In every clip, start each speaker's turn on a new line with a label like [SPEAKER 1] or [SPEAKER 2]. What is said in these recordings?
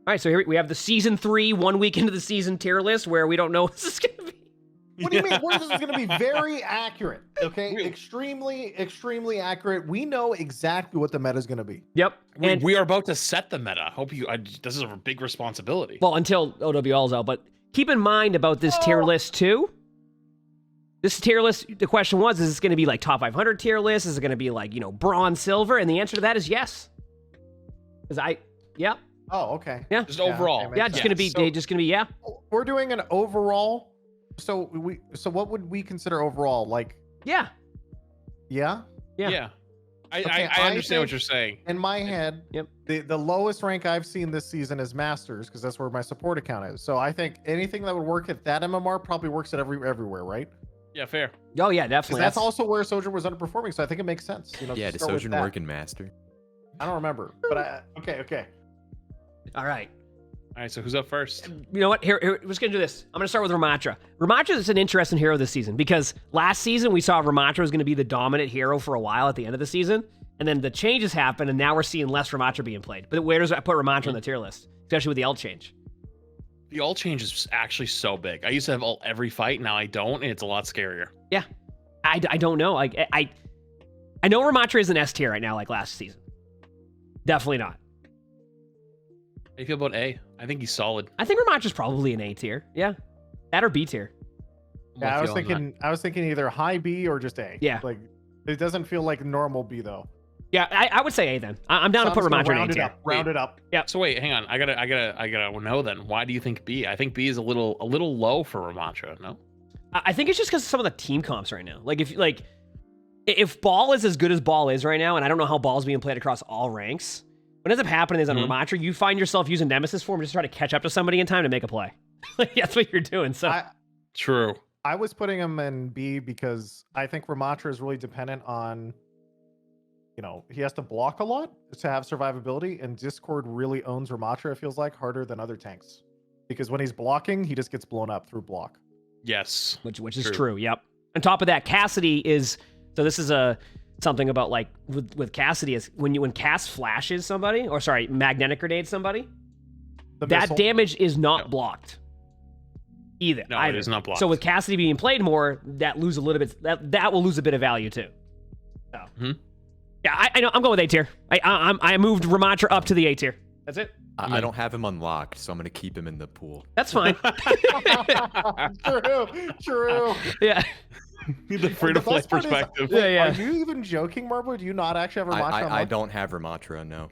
[SPEAKER 1] All right, so here we have the season 3, 1 week into the season tier list where we don't know what this is going to be.
[SPEAKER 2] What do you mean? This is going to be very accurate, okay? Extremely accurate. We know exactly what the meta is going to be.
[SPEAKER 1] Yep. And
[SPEAKER 3] we are about to set the meta. This is a big responsibility.
[SPEAKER 1] Well, until OWL's out, but keep in mind about this tier list too. This tier list, the question was, is this going to be like top 500 tier list? Is it going to be like, bronze, silver? And the answer to that is yes. Yeah.
[SPEAKER 2] Oh, okay.
[SPEAKER 1] Yeah.
[SPEAKER 3] Just overall.
[SPEAKER 1] Yeah, just going to be, yeah.
[SPEAKER 2] We're doing an overall. So what would we consider overall? Like,
[SPEAKER 1] yeah.
[SPEAKER 2] Yeah?
[SPEAKER 3] Yeah. I understand what you're saying.
[SPEAKER 2] In my head,
[SPEAKER 1] yep.
[SPEAKER 2] The lowest rank I've seen this season is Masters, because that's where my support account is. So I think anything that would work at that MMR probably works at everywhere, right?
[SPEAKER 3] Yeah, fair.
[SPEAKER 1] Oh yeah, definitely.
[SPEAKER 2] That's also where Sojourn was underperforming, so I think it makes sense.
[SPEAKER 4] Yeah, does Sojourn work in Master?
[SPEAKER 2] I don't remember, but okay.
[SPEAKER 1] All right.
[SPEAKER 3] All right, so who's up first?
[SPEAKER 1] You know what? Here we're just going to do this. I'm going to start with Ramatra. Ramatra is an interesting hero this season because last season we saw Ramatra was going to be the dominant hero for a while at the end of the season, and then the changes happened, and now we're seeing less Ramatra being played. But where does I put Ramatra on the tier list, especially with the ult change?
[SPEAKER 3] The ult change is actually so big. I used to have ult every fight, now I don't, and it's a lot scarier.
[SPEAKER 1] Yeah. I don't know. I know Ramatra is an S tier right now, like last season. Definitely not.
[SPEAKER 3] How do you feel about A? I think he's solid.
[SPEAKER 1] I think Ramatra's probably an A tier. Yeah. That or B tier.
[SPEAKER 2] Yeah, I was thinking either high B or just A.
[SPEAKER 1] Yeah.
[SPEAKER 2] Like, it doesn't feel like normal B though.
[SPEAKER 1] Yeah, I would say A then. I'm down to put Ramatra in A tier.
[SPEAKER 2] Round it up.
[SPEAKER 1] Yeah.
[SPEAKER 3] So wait, hang on. I gotta know then. Why do you think B? I think B is a little low for Ramatra. No.
[SPEAKER 1] I think it's just because of some of the team comps right now. If Ball is as good as Ball is right now, and I don't know how Ball's being played across all ranks, what ends up happening is on Ramatra, you find yourself using Nemesis form just to try to catch up to somebody in time to make a play. That's what you're doing. So
[SPEAKER 3] True.
[SPEAKER 2] I was putting him in B because I think Ramatra is really dependent on, he has to block a lot to have survivability, and Discord really owns Ramatra, it feels like, harder than other tanks. Because when he's blocking, he just gets blown up through block.
[SPEAKER 3] Yes.
[SPEAKER 1] Which is true. Yep. On top of that, Cassidy is, so this is something about like with Cassidy is when Cass flashes somebody, or sorry, magnetic grenades somebody, that damage is not blocked either.
[SPEAKER 3] No, it is not blocked.
[SPEAKER 1] So with Cassidy being played more, that lose a little bit. That will lose a bit of value too. So yeah, I know. I'm going with A tier. I moved Ramatra up to the A tier. That's it.
[SPEAKER 4] I don't have him unlocked, so I'm gonna keep him in the pool.
[SPEAKER 1] That's fine.
[SPEAKER 2] True.
[SPEAKER 1] Yeah.
[SPEAKER 3] The free-to-play perspective.
[SPEAKER 1] Yeah.
[SPEAKER 2] Are you even joking, Marble? Do you not actually have Ramatra?
[SPEAKER 4] I don't have Ramatra, no.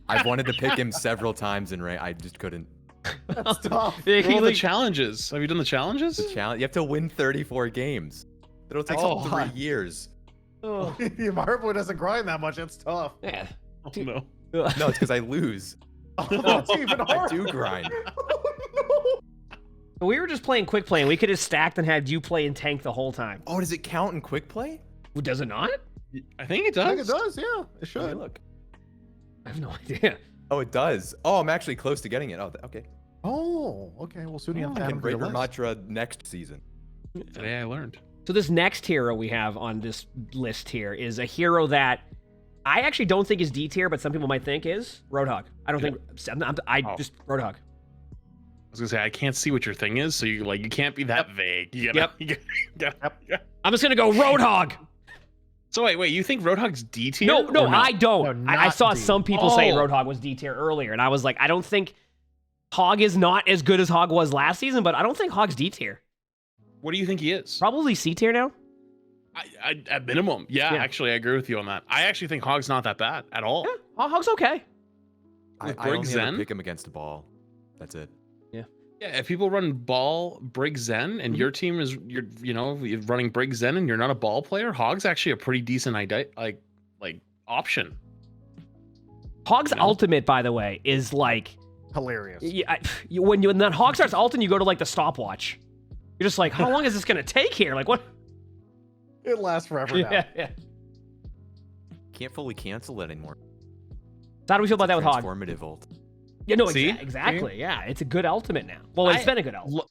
[SPEAKER 4] I've wanted to pick him several times in rank. I just couldn't.
[SPEAKER 2] That's tough.
[SPEAKER 3] The challenges. Have you done the challenges?
[SPEAKER 4] The challenge. You have to win 34 games. It'll take 3 years.
[SPEAKER 2] Oh. Marble doesn't grind that much. It's tough.
[SPEAKER 1] Yeah.
[SPEAKER 3] Oh, no.
[SPEAKER 4] No, it's because I lose.
[SPEAKER 2] That's even harder.
[SPEAKER 4] I do grind.
[SPEAKER 1] We were just playing quick play, and we could have stacked and had you play and tank the whole time.
[SPEAKER 4] Oh, does it count in quick play?
[SPEAKER 1] Does it not?
[SPEAKER 3] I think it does.
[SPEAKER 2] I think it does, yeah. It should.
[SPEAKER 4] Okay, look.
[SPEAKER 1] I have no idea.
[SPEAKER 4] Oh, it does. Oh, I'm actually close to getting it. Oh, okay.
[SPEAKER 2] Oh, okay. Well, soon you have to
[SPEAKER 4] I
[SPEAKER 2] add
[SPEAKER 4] can
[SPEAKER 2] him to your
[SPEAKER 4] rate
[SPEAKER 2] list.
[SPEAKER 4] Ramatra next season.
[SPEAKER 3] Today I learned.
[SPEAKER 1] So this next hero we have on this list here is a hero that I actually don't think is D tier, but some people might think is Roadhog. I don't think. Just Roadhog.
[SPEAKER 3] I was gonna say I can't see what your thing is, so you can't be that vague. You gotta,
[SPEAKER 1] I'm just gonna go Roadhog.
[SPEAKER 3] So wait, you think Roadhog's D tier?
[SPEAKER 1] No, I don't.
[SPEAKER 2] No,
[SPEAKER 1] I saw
[SPEAKER 2] D.
[SPEAKER 1] some people saying Roadhog was D tier earlier, and I was like, I don't think Hog is not as good as Hog was last season, but I don't think Hog's D tier.
[SPEAKER 3] What do you think he is?
[SPEAKER 1] Probably C tier now.
[SPEAKER 3] I at minimum, yeah. Actually, I agree with you on that. I actually think Hog's not that bad at all.
[SPEAKER 1] Yeah, Hog's okay.
[SPEAKER 4] I only ever pick him against a ball. That's it.
[SPEAKER 3] Yeah, if people run Ball, Brig, Zen, and your team is you're running Brig, Zen, and you're not a ball player, Hog's actually a pretty decent option.
[SPEAKER 1] Hog's ultimate, by the way, is like
[SPEAKER 2] hilarious.
[SPEAKER 1] Yeah, when that Hog starts ulting, you go to like the stopwatch. You're just like, how long is this gonna take here? Like what?
[SPEAKER 2] It lasts forever now.
[SPEAKER 1] Yeah.
[SPEAKER 4] Can't fully cancel it anymore.
[SPEAKER 1] So how do we feel about that with Hog?
[SPEAKER 4] Transformative ult.
[SPEAKER 1] Yeah, no,
[SPEAKER 3] See?
[SPEAKER 1] exactly. Yeah, it's a good ultimate now. Well, it's been a good ult.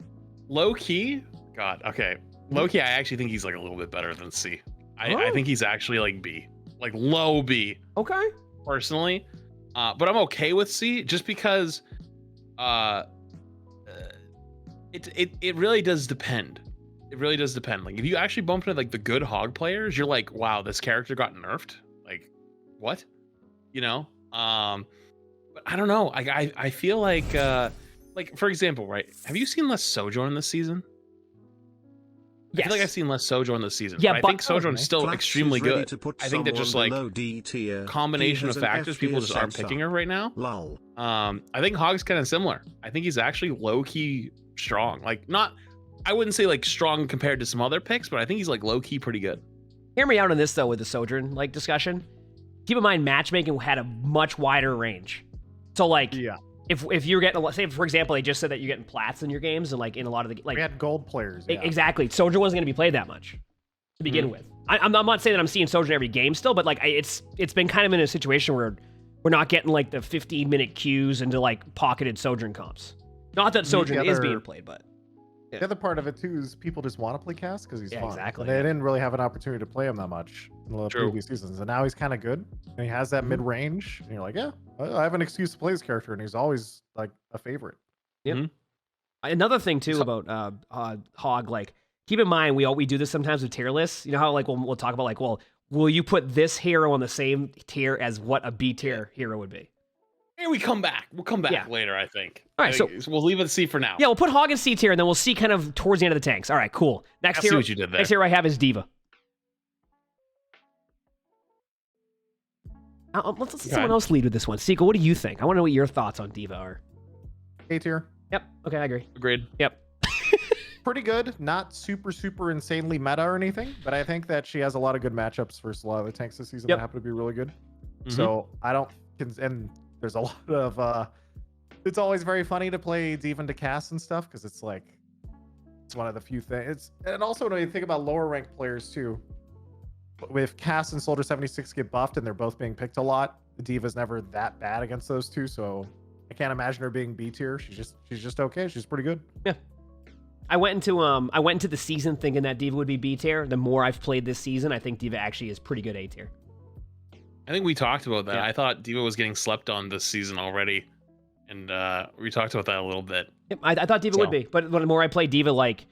[SPEAKER 3] Low key, God, okay. Low key, I actually think he's like a little bit better than C. I think he's actually like B, like low B.
[SPEAKER 1] Okay.
[SPEAKER 3] Personally, But I'm okay with C just because it really does depend. It really does depend. Like if you actually bump into like the good hog players, you're like, wow, this character got nerfed. Like, what? You know? But I don't know. I feel like for example, right? Have you seen less Sojourn this season?
[SPEAKER 1] Yes.
[SPEAKER 3] I feel like I've seen less Sojourn this season.
[SPEAKER 1] Yeah,
[SPEAKER 3] but I
[SPEAKER 1] but
[SPEAKER 3] think Sojourn's still
[SPEAKER 5] Flax
[SPEAKER 3] extremely
[SPEAKER 5] is ready
[SPEAKER 3] good.
[SPEAKER 5] to put
[SPEAKER 3] I think that just like
[SPEAKER 5] someone below D tier.
[SPEAKER 3] combination
[SPEAKER 5] He
[SPEAKER 3] of
[SPEAKER 5] has an
[SPEAKER 3] factors,
[SPEAKER 5] F
[SPEAKER 3] people
[SPEAKER 5] tier
[SPEAKER 3] just aren't
[SPEAKER 5] sensor.
[SPEAKER 3] picking her right now.
[SPEAKER 5] Lol.
[SPEAKER 3] I think Hog's kind of similar. I think he's actually low key strong. Like not, I wouldn't say like strong compared to some other picks, but I think he's like low key pretty good.
[SPEAKER 1] Hear me out on this though with the Sojourn like discussion. Keep in mind matchmaking had a much wider range. So like
[SPEAKER 2] Yeah.
[SPEAKER 1] if you're getting say for example they just said that you're getting plats in your games and like in a lot of the like
[SPEAKER 2] We had gold players. Yeah.
[SPEAKER 1] exactly Sojourn wasn't going to be played that much to begin with. I'm not saying that I'm seeing Sojourn every game still, but like it's been kind of in a situation where we're not getting like the 15-minute queues into like pocketed Sojourn comps. Not that Sojourn is being played, but
[SPEAKER 2] The other part of it too is people just want to play Cass because he's
[SPEAKER 1] Yeah,
[SPEAKER 2] fun.
[SPEAKER 1] exactly,
[SPEAKER 2] And they
[SPEAKER 1] yeah.
[SPEAKER 2] didn't really have an opportunity to play him that much in the
[SPEAKER 3] True.
[SPEAKER 2] previous seasons, and now he's kind of good. And he has that mid range, and you're like, yeah, I have an excuse to play this character, and he's always like a favorite.
[SPEAKER 1] another thing too about Hog, like keep in mind we do this sometimes with tier lists. You know how like we'll talk about like, well, will you put this hero on the same tier as what a B tier hero would be?
[SPEAKER 3] And we come back. We'll come back
[SPEAKER 1] Yeah.
[SPEAKER 3] later, I think.
[SPEAKER 1] All right,
[SPEAKER 3] I think- we'll leave it at C for now.
[SPEAKER 1] Yeah, we'll put Hog in C tier, and then we'll see kind of towards the end of the tanks. All right, cool. Next
[SPEAKER 3] I see
[SPEAKER 1] hero,
[SPEAKER 3] what you did there.
[SPEAKER 1] next hero I have is Diva. Let's let someone else lead with this one. Seiko, what do you think? I want to know what your thoughts on Diva are.
[SPEAKER 2] A tier,
[SPEAKER 1] Yep. Okay, I agree.
[SPEAKER 3] Agreed.
[SPEAKER 1] Yep.
[SPEAKER 2] pretty good. Not super insanely meta or anything, but I think that she has a lot of good matchups versus a lot of the tanks this season
[SPEAKER 1] Yep.
[SPEAKER 2] that happen to be really good.
[SPEAKER 3] Mhm.
[SPEAKER 2] So I don't, and there's a lot of. It's always very funny to play Diva into Cass and stuff because it's like it's one of the few things. And also when you think about lower ranked players too, if Cass and Soldier 76 get buffed and they're both being picked a lot, the Diva's never that bad against those two. So I can't imagine her being B tier. She's just okay. She's pretty good.
[SPEAKER 1] Yeah. I went into the season thinking that Diva would be B tier. The more I've played this season, I think Diva actually is pretty good A tier.
[SPEAKER 3] I think we talked about that.
[SPEAKER 1] Yeah.
[SPEAKER 3] I thought Diva was getting slept on this season already, and we talked about that a little bit.
[SPEAKER 1] Yep, I thought Diva
[SPEAKER 3] So-
[SPEAKER 1] would be, but the more I play Diva, like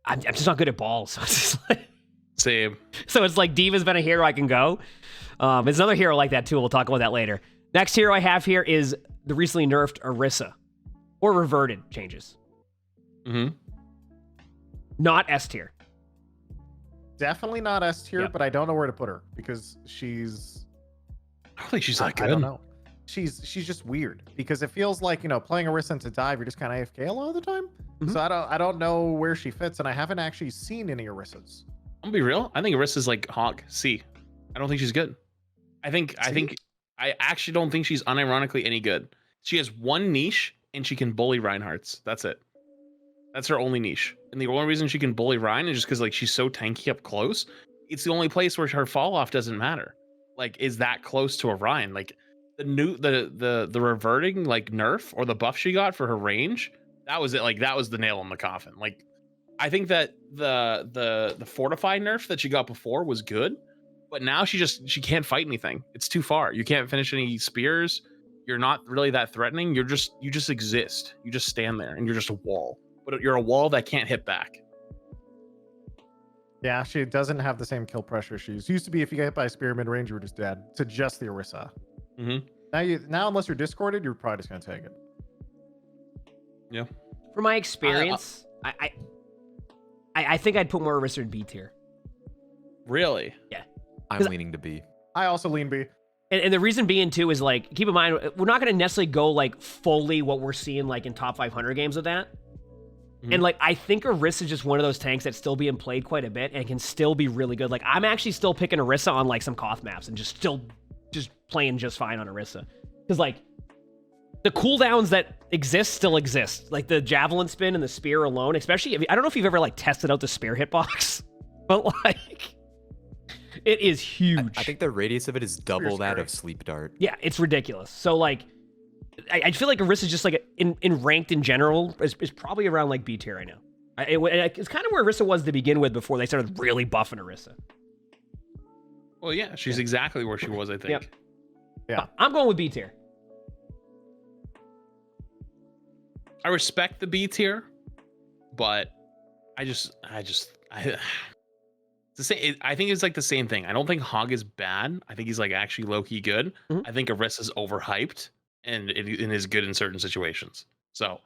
[SPEAKER 1] I'm just not good at balls. So it's just like,
[SPEAKER 3] Same.
[SPEAKER 1] so it's like Diva's been a hero I can go. There's another hero like that too. We'll talk about that later. Next hero I have here is the recently nerfed Orisa, or reverted changes.
[SPEAKER 3] Mm-hmm.
[SPEAKER 1] Not S tier.
[SPEAKER 2] Definitely not S tier,
[SPEAKER 1] Yep.
[SPEAKER 2] but I don't know where to put her because she's.
[SPEAKER 3] I don't think she's that
[SPEAKER 2] I don't
[SPEAKER 3] good.
[SPEAKER 2] know. She's just weird because it feels like playing Orisa into dive, you're just kind of AFK a lot of the time.
[SPEAKER 1] Mhm.
[SPEAKER 2] So I don't know where she fits, and I haven't actually seen any Orisas.
[SPEAKER 3] I'm gonna be real. I think Arisa's like Hawk C. I don't think she's good. I actually don't think she's unironically any good. She has one niche and she can bully Reinhardt's. That's it. That's her only niche. And the only reason she can bully Ryan is just because like she's so tanky up close. It's the only place where her fall off doesn't matter. Like, is that close to a Ryan? Like the reverting like nerf or the buff she got for her range, that was it. Like that was the nail in the coffin. Like I think that the fortify nerf that she got before was good, but now she can't fight anything. It's too far. You can't finish any spears. You're not really that threatening. You just exist. You just stand there and you're just a wall. But you're a wall that can't hit back.
[SPEAKER 2] Yeah, she doesn't have the same kill pressure she used to be. If you get hit by a spear mid range, you were just dead. To just the Orisa.
[SPEAKER 3] Mm-hmm.
[SPEAKER 2] Now unless you're discorded, you're probably just gonna take it.
[SPEAKER 3] Yeah.
[SPEAKER 1] From my experience, I think I'd put more Orisa in B tier.
[SPEAKER 3] Really?
[SPEAKER 4] I'm
[SPEAKER 1] 'Cause-
[SPEAKER 4] leaning to B.
[SPEAKER 2] I also lean B.
[SPEAKER 1] And the reason being too is like, keep in mind, we're not going to necessarily go like fully what we're seeing like in top 500 games with that.
[SPEAKER 3] Mhm.
[SPEAKER 1] And like, I think Orisa is just one of those tanks that's still being played quite a bit and can still be really good. Like, I'm actually still picking Orisa on like some Koth maps and just playing just fine on Orisa. Because like, the cooldowns that exist still exist. Like the javelin spin and the spear alone, especially, I don't know if you've ever like tested out the spear hitbox, but like, it is huge.
[SPEAKER 4] I think the radius of it is double that
[SPEAKER 2] scary.
[SPEAKER 4] of Sleep Dart.
[SPEAKER 1] Yeah, it's ridiculous. So like, I feel like Orisa just like in ranked in general is probably around like B tier right now. It's kind of where Orisa was to begin with before they started really buffing Orisa.
[SPEAKER 3] Well, yeah, she's exactly where she was, I think.
[SPEAKER 1] Yep.
[SPEAKER 2] Yeah.
[SPEAKER 1] I'm going with B tier.
[SPEAKER 3] I respect the B tier, but it's the same. I think it's like the same thing. I don't think Hog is bad. I think he's like actually low key good. I think Arissa is overhyped and is good in certain situations. So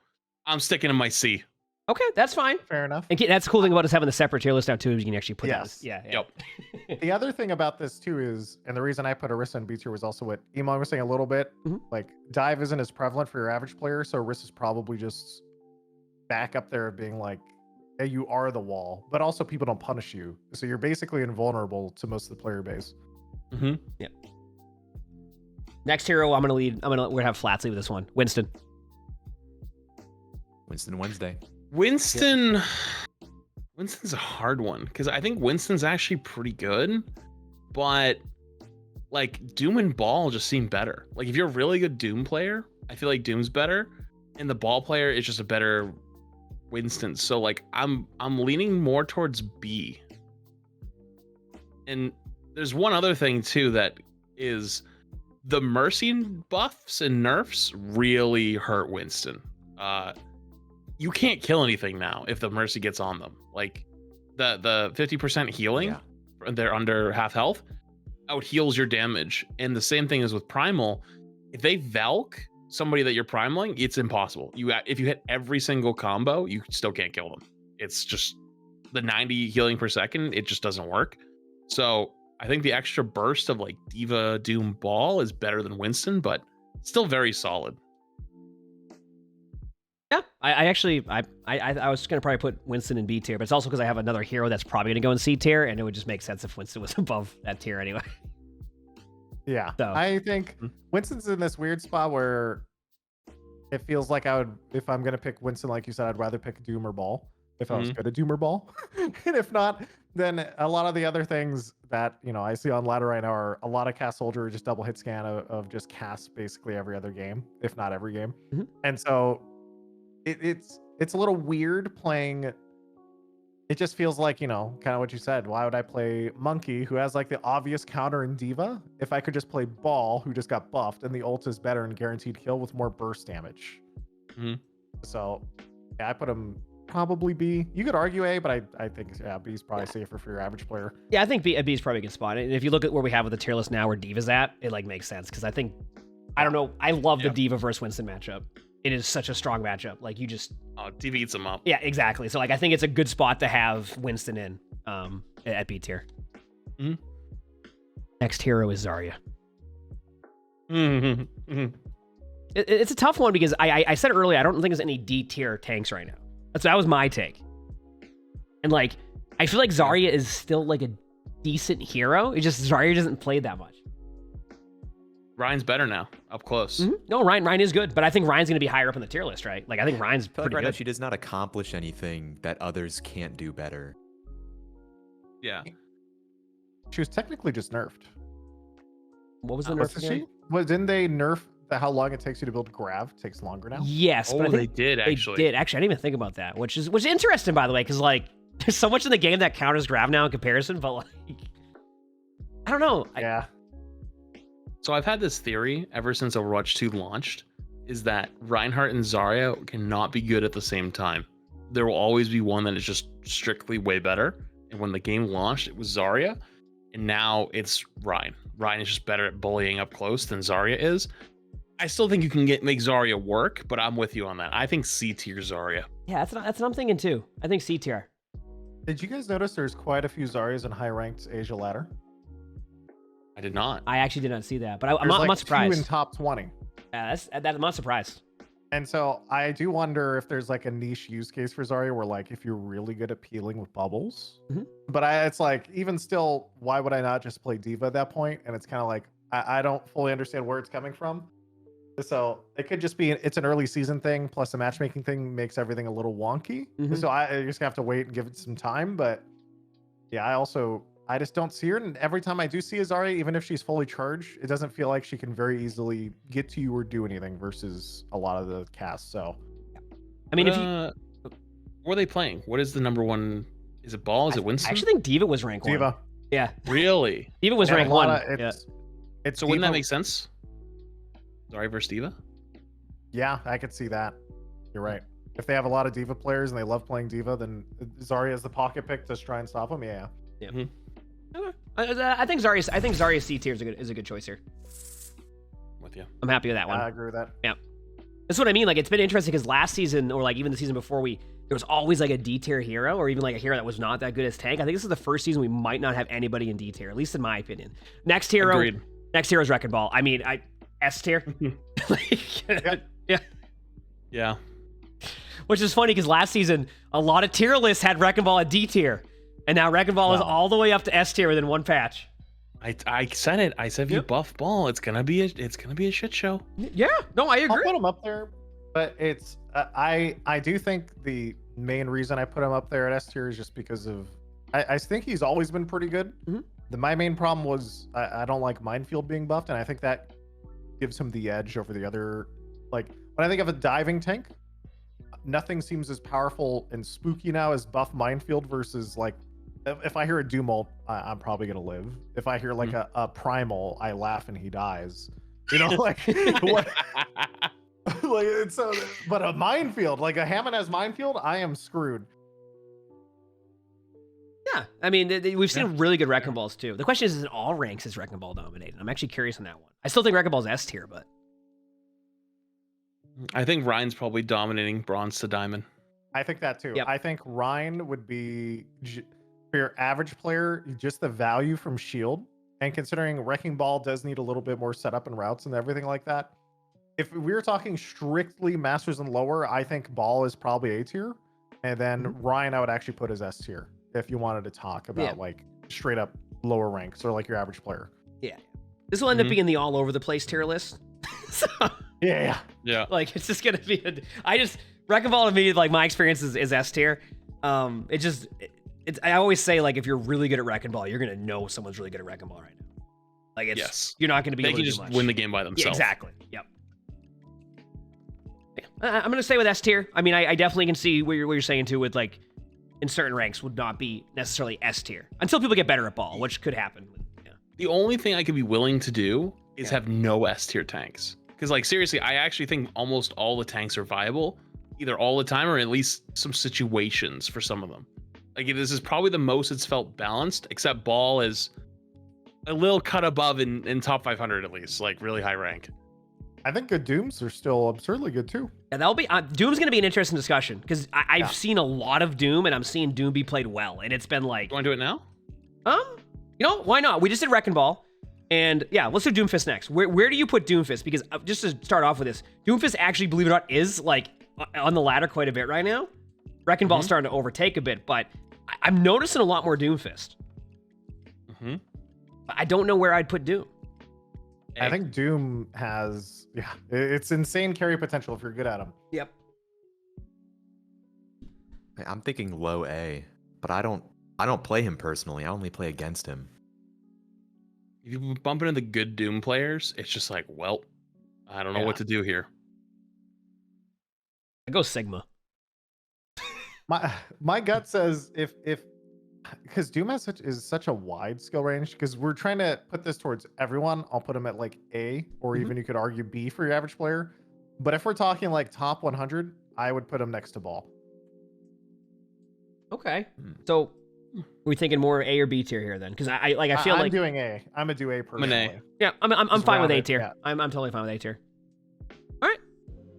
[SPEAKER 3] I'm sticking to my C.
[SPEAKER 1] Okay, that's fine.
[SPEAKER 2] Fair enough.
[SPEAKER 1] And that's the cool thing about us having the separate tier list now too. Is you can actually put
[SPEAKER 2] Yes.
[SPEAKER 1] Yeah.
[SPEAKER 3] Yep.
[SPEAKER 2] The other thing about this too is, and the reason I put Arissa in B tier was also what Emongg was saying a little bit. Like dive isn't as prevalent for your average player, so Arissa's probably just back up there being like, hey, you are the wall, but also people don't punish you, so you're basically invulnerable to most of the player base.
[SPEAKER 1] Yeah. Next hero, we're gonna have Flats lead with this one. Winston.
[SPEAKER 4] Winston Wednesday.
[SPEAKER 3] Winston's a hard one because I think Winston's actually pretty good, but like Doom and Ball just seem better. Like if you're a really good Doom player, I feel like Doom's better, and the Ball player is just a better Winston. So like I'm leaning more towards B. And there's one other thing too that is the Mercy buffs and nerfs really hurt Winston. You can't kill anything now if the Mercy gets on them. Like the 50% healing, they're under half health, out heals your damage. And the same thing is with Primal. If they Valk somebody that you're primaling, it's impossible. If you hit every single combo, you still can't kill them. It's just the 90 healing per second, it just doesn't work. So I think the extra burst of like Diva, Doom, Ball is better than Winston, but still very solid.
[SPEAKER 1] Yeah, I actually was gonna probably put Winston in B tier, but it's also because I have another hero that's probably gonna go in C tier, and it would just make sense if Winston was above that tier anyway.
[SPEAKER 2] Yeah,
[SPEAKER 1] So.
[SPEAKER 2] I think Winston's in this weird spot where it feels like if I'm gonna pick Winston, like you said, I'd rather pick Doom or Ball if I was good at Doom or Ball, and if not, then a lot of the other things that I see on ladder right now are a lot of cast soldier, just double hit scan of just cast basically every other game, if not every game, and so. It's a little weird playing. It just feels like, kind of what you said. Why would I play Monkey, who has like the obvious counter in Diva, if I could just play Ball, who just got buffed, and the ult is better and guaranteed kill with more burst damage. So, yeah, I put him probably B. You could argue A, but I think B is probably safer for your average player.
[SPEAKER 1] Yeah, I think B is probably a good spot. And if you look at where we have with the tier list now, where Diva's at, it like makes sense because I don't know, I love the Diva versus Winston matchup. It is such a strong matchup. Like you just
[SPEAKER 3] Diva eats them up.
[SPEAKER 1] Yeah, exactly. So like I think it's a good spot to have Winston in at B tier. Next hero is Zarya. It's a tough one because I said earlier I don't think there's any D tier tanks right now. That was my take. And like I feel like Zarya is still like a decent hero. It's just Zarya doesn't play that much.
[SPEAKER 3] Ryan's better now, up close.
[SPEAKER 1] No, Ryan is good, but I think Ryan's going to be higher up on the tier list, right? Like, I think Ryan's pretty
[SPEAKER 4] right
[SPEAKER 1] good.
[SPEAKER 4] now she does not accomplish anything that others can't do better.
[SPEAKER 3] Yeah.
[SPEAKER 2] She was technically just nerfed.
[SPEAKER 1] What was the nerf again?
[SPEAKER 2] Didn't they nerf how long it takes you to build Grav? It takes longer now?
[SPEAKER 1] Yes, but I think
[SPEAKER 3] they did, actually.
[SPEAKER 1] They did. Actually, I didn't even think about that, which is interesting, by the way, because, like, there's so much in the game that counters Grav now in comparison, but, like, I don't know.
[SPEAKER 2] Yeah.
[SPEAKER 3] So I've had this theory ever since Overwatch 2 launched, is that Reinhardt and Zarya cannot be good at the same time. There will always be one that is just strictly way better. And when the game launched, it was Zarya, and now it's Ryan. Ryan is just better at bullying up close than Zarya is. I still think you can make Zarya work, but I'm with you on that. I think C tier Zarya.
[SPEAKER 1] Yeah, that's what I'm thinking too. I think C tier.
[SPEAKER 2] Did you guys notice there's quite a few Zaryas in high-ranked Asia ladder?
[SPEAKER 3] I did not.
[SPEAKER 1] I actually did not see that, but I'm
[SPEAKER 2] There's
[SPEAKER 1] not surprised.
[SPEAKER 2] 2 in top 20.
[SPEAKER 1] Yeah, I'm not surprised.
[SPEAKER 2] And so I do wonder if there's like a niche use case for Zarya where like if you're really good at peeling with bubbles. But it's like even still, why would I not just play Diva at that point? And it's kind of like I don't fully understand where it's coming from. So it could just be it's an early season thing plus the matchmaking thing makes everything a little wonky. So I just have to wait and give it some time. But yeah, I just don't see her, and every time I do see a Zarya, even if she's fully charged, it doesn't feel like she can very easily get to you or do anything versus a lot of the cast. So,
[SPEAKER 1] I mean,
[SPEAKER 3] what are they playing? What is the number one? Is it Ball? Is it Winston?
[SPEAKER 1] I actually think Diva was ranked 1.
[SPEAKER 2] Diva.
[SPEAKER 1] Yeah.
[SPEAKER 3] Really?
[SPEAKER 1] Diva was ranked 1.
[SPEAKER 2] It's
[SPEAKER 3] so wouldn't that
[SPEAKER 2] Diva.
[SPEAKER 3] make sense? Zarya versus Diva?
[SPEAKER 2] Yeah, I could see that. You're right. If they have a lot of diva players and they love playing diva, then Zarya is the pocket pick to try and stop them. Yeah.
[SPEAKER 1] Okay. I think Zarya C tier is a good choice here.
[SPEAKER 3] With you.
[SPEAKER 1] I'm happy with that one.
[SPEAKER 2] I agree with that.
[SPEAKER 1] Yeah. That's what I mean. Like, it's been interesting because last season, or like even the season before, there was always like a D tier hero, or even like a hero that was not that good as tank. I think this is the first season we might not have anybody in D tier, at least in my opinion. Next hero is Wrecking Ball. I mean, S tier.
[SPEAKER 3] Yeah.
[SPEAKER 1] Which is funny because last season a lot of tier lists had Wrecking Ball at D tier, and now Wrecking Ball is all the way up to S tier within one patch.
[SPEAKER 3] I said it. I said if you buff Ball, it's gonna be a shit show.
[SPEAKER 1] Yeah. No, I agree.
[SPEAKER 2] I'll put him up there, but it's I do think the main reason I put him up there at S tier is just because of I think he's always been pretty good. My main problem was I don't like Minefield being buffed, and I think that gives him the edge over the other. Like when I think of a diving tank, nothing seems as powerful and spooky now as buff Minefield versus like if I hear a Doom ult, I'm probably gonna live. If I hear like a Primal, I laugh and he dies. You know, like what? Like it's but a Minefield, like a Hammond has Minefield, I am screwed.
[SPEAKER 1] Yeah, I mean, we've seen really good Wrecking Balls too. The question is in all ranks is Wrecking Ball dominated? I'm actually curious on that one. I still think Wrecking Ball's S tier, but
[SPEAKER 3] I think Ryan's probably dominating bronze to diamond.
[SPEAKER 2] I think that too.
[SPEAKER 1] Yep.
[SPEAKER 2] I think Ryan would be for your average player, just the value from shield, and considering Wrecking Ball does need a little bit more setup and routes and everything like that. If we were talking strictly masters and lower, I think Ball is probably A tier, and then Ryan I would actually put as S tier if you wanted to talk about like straight up lower ranks or like your average player.
[SPEAKER 1] Yeah, this will end up being the all over the place tier list. So,
[SPEAKER 2] yeah.
[SPEAKER 1] Like it's just gonna be. Wrecking Ball to me, like my experience is S tier. I always say like if you're really good at Wrecking Ball, you're gonna know someone's really good at Wrecking Ball right now. Like you're not gonna be.
[SPEAKER 3] They
[SPEAKER 1] able
[SPEAKER 3] can
[SPEAKER 1] to
[SPEAKER 3] just
[SPEAKER 1] do much.
[SPEAKER 3] win the game by themselves.
[SPEAKER 1] Yeah, exactly. Yep. Yeah. I'm gonna stay with S tier. I mean, I definitely can see what you're saying too. With like in certain ranks would not be necessarily S tier until people get better at Ball, which could happen. Yeah.
[SPEAKER 3] The only thing I could be willing to do is have no S tier tanks. Because like seriously, I actually think almost all the tanks are viable, either all the time or at least some situations for some of them. Like this is probably the most it's felt balanced, except Ball is a little cut above in top 500 at least, like really high rank.
[SPEAKER 2] I think good Dooms are still absurdly good too.
[SPEAKER 1] Yeah, that'll be Doom's gonna be an interesting discussion because I've seen a lot of Doom and I'm seeing Doom be played well, and it's been like.
[SPEAKER 3] You want to do it now?
[SPEAKER 1] You know why not? We just did Wrecking Ball, and yeah, let's do Doomfist next. Where do you put Doomfist? Because just to start off with this, Doomfist actually, believe it or not, is like on the ladder quite a bit right now. Wrecking Ball's starting to overtake a bit, but I'm noticing a lot more Doomfist. I don't know where I'd put Doom.
[SPEAKER 2] I think Doom has, it's insane carry potential if you're good at him.
[SPEAKER 1] Yep.
[SPEAKER 4] I'm thinking low A, but I don't play him personally. I only play against him.
[SPEAKER 3] If you bump into the good Doom players, it's just like, well, I don't know what to do here.
[SPEAKER 1] I go Sigma.
[SPEAKER 2] My gut says if because Doom is such a wide skill range, because we're trying to put this towards everyone. I'll put him at like A, or even you could argue B for your average player. But if we're talking like top 100, I would put him next to Ball.
[SPEAKER 1] Okay. So we're thinking more A or B tier here then, because I feel
[SPEAKER 2] I'm
[SPEAKER 1] like
[SPEAKER 2] doing A. I'm gonna do A personally.
[SPEAKER 1] Yeah, I'm fine with A
[SPEAKER 2] round it,
[SPEAKER 1] tier.
[SPEAKER 2] yeah.
[SPEAKER 1] I'm totally fine with A tier. All right,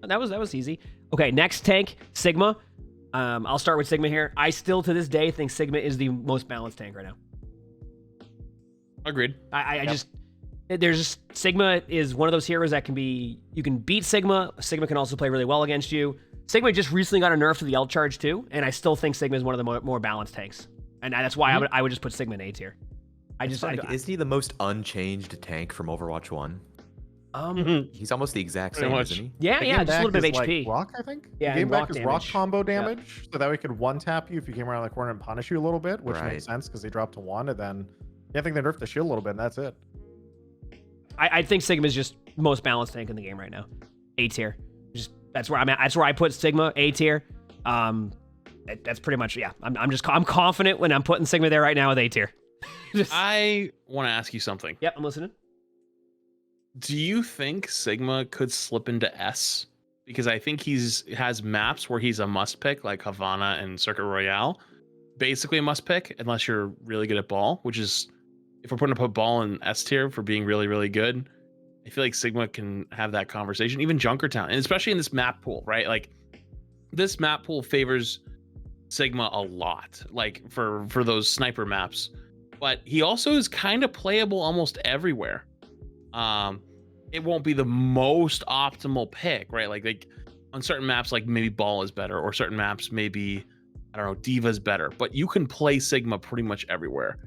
[SPEAKER 1] that was easy. Okay, next tank, Sigma. I'll start with Sigma here. I still to this day think Sigma is the most balanced tank right now.
[SPEAKER 3] Agreed.
[SPEAKER 1] There's just Sigma is one of those heroes that you can beat Sigma. Sigma can also play really well against you. Sigma just recently got a nerf to the ult charge too, and I still think Sigma is one of the more balanced tanks, and that's why I would just put Sigma in A tier.
[SPEAKER 4] Isn't he the most unchanged tank from Overwatch 1? He's almost the exact same, isn't he?
[SPEAKER 1] Yeah, just a little bit of HP.
[SPEAKER 2] Like rock, I think.
[SPEAKER 1] Yeah,
[SPEAKER 2] Game back
[SPEAKER 1] rock
[SPEAKER 2] is rock
[SPEAKER 1] damage.
[SPEAKER 2] combo damage, so that we could one tap you if you came around the corner and punish you a little bit, which makes sense because they dropped to 1, and then I think they nerfed the shield a little bit, and that's it.
[SPEAKER 1] I think Sigma is just most balanced tank in the game right now. A tier. That's where I'm at. That's where I put Sigma, A tier. That's pretty much I'm confident when I'm putting Sigma there right now with A tier.
[SPEAKER 3] I want to ask you something.
[SPEAKER 1] Yep, I'm listening.
[SPEAKER 3] Do you think Sigma could slip into S because I think has maps where he's a must pick, like Havana and Circuit Royale. Basically a must pick unless you're really good at ball, which is, if we're putting up a ball in S tier for being really, really good, I feel like Sigma can have that conversation. Even Junkertown, and especially in this map pool, right? Like this map pool favors Sigma a lot, like for those sniper maps. But he also is kind of playable almost everywhere. It won't be the most optimal pick, right? Like on certain maps, like maybe ball is better, or certain maps maybe, I don't know, Diva's better, but you can play Sigma pretty much everywhere.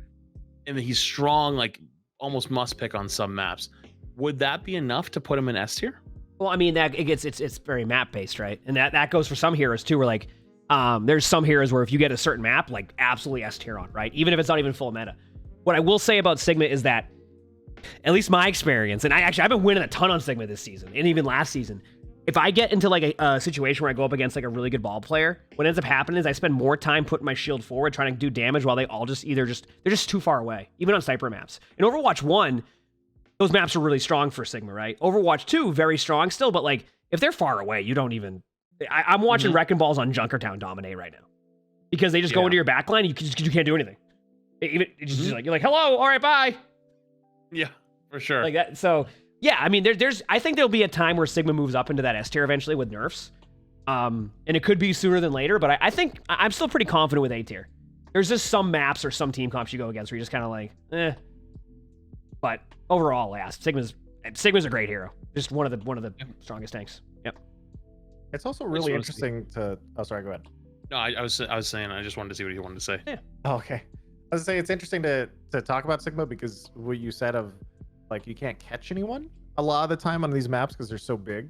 [SPEAKER 3] And he's strong, like almost must pick on some maps. Would that be enough to put him in S tier?
[SPEAKER 1] Well, I mean, it's very map based, right? And that goes for some heroes too, where like there's some heroes where if you get a certain map, like absolutely S tier on, right? Even if it's not even full meta. What I will say about Sigma is that, at least my experience, and I've been winning a ton on Sigma this season, and even last season. If I get into like a situation where I go up against like a really good ball player, what ends up happening is I spend more time putting my shield forward trying to do damage while they all they're just too far away, even on sniper maps. In Overwatch 1, those maps are really strong for Sigma, right? Overwatch 2, very strong still, but like if they're far away, you don't even... I'm watching Wrecking Balls on Junkertown dominate right now. Because they just go into your backline, you can't do anything. You're like, hello, all right, bye.
[SPEAKER 3] Yeah, for sure.
[SPEAKER 1] Like that, so... Yeah, I mean, I think there'll be a time where Sigma moves up into that S tier eventually with nerfs. And it could be sooner than later, but I think I'm still pretty confident with A tier. There's just some maps or some team comps you go against where you're just kind of like, eh. But overall, yeah, Sigma's a great hero. Just one of the strongest tanks. Yep.
[SPEAKER 2] It's also really interesting to... Oh, sorry, go ahead.
[SPEAKER 3] No, I was saying, I just wanted to see what you wanted to say.
[SPEAKER 1] Yeah.
[SPEAKER 2] Oh, okay. I was gonna say it's interesting to talk about Sigma because what you said of, like, you can't catch anyone a lot of the time on these maps because they're so big.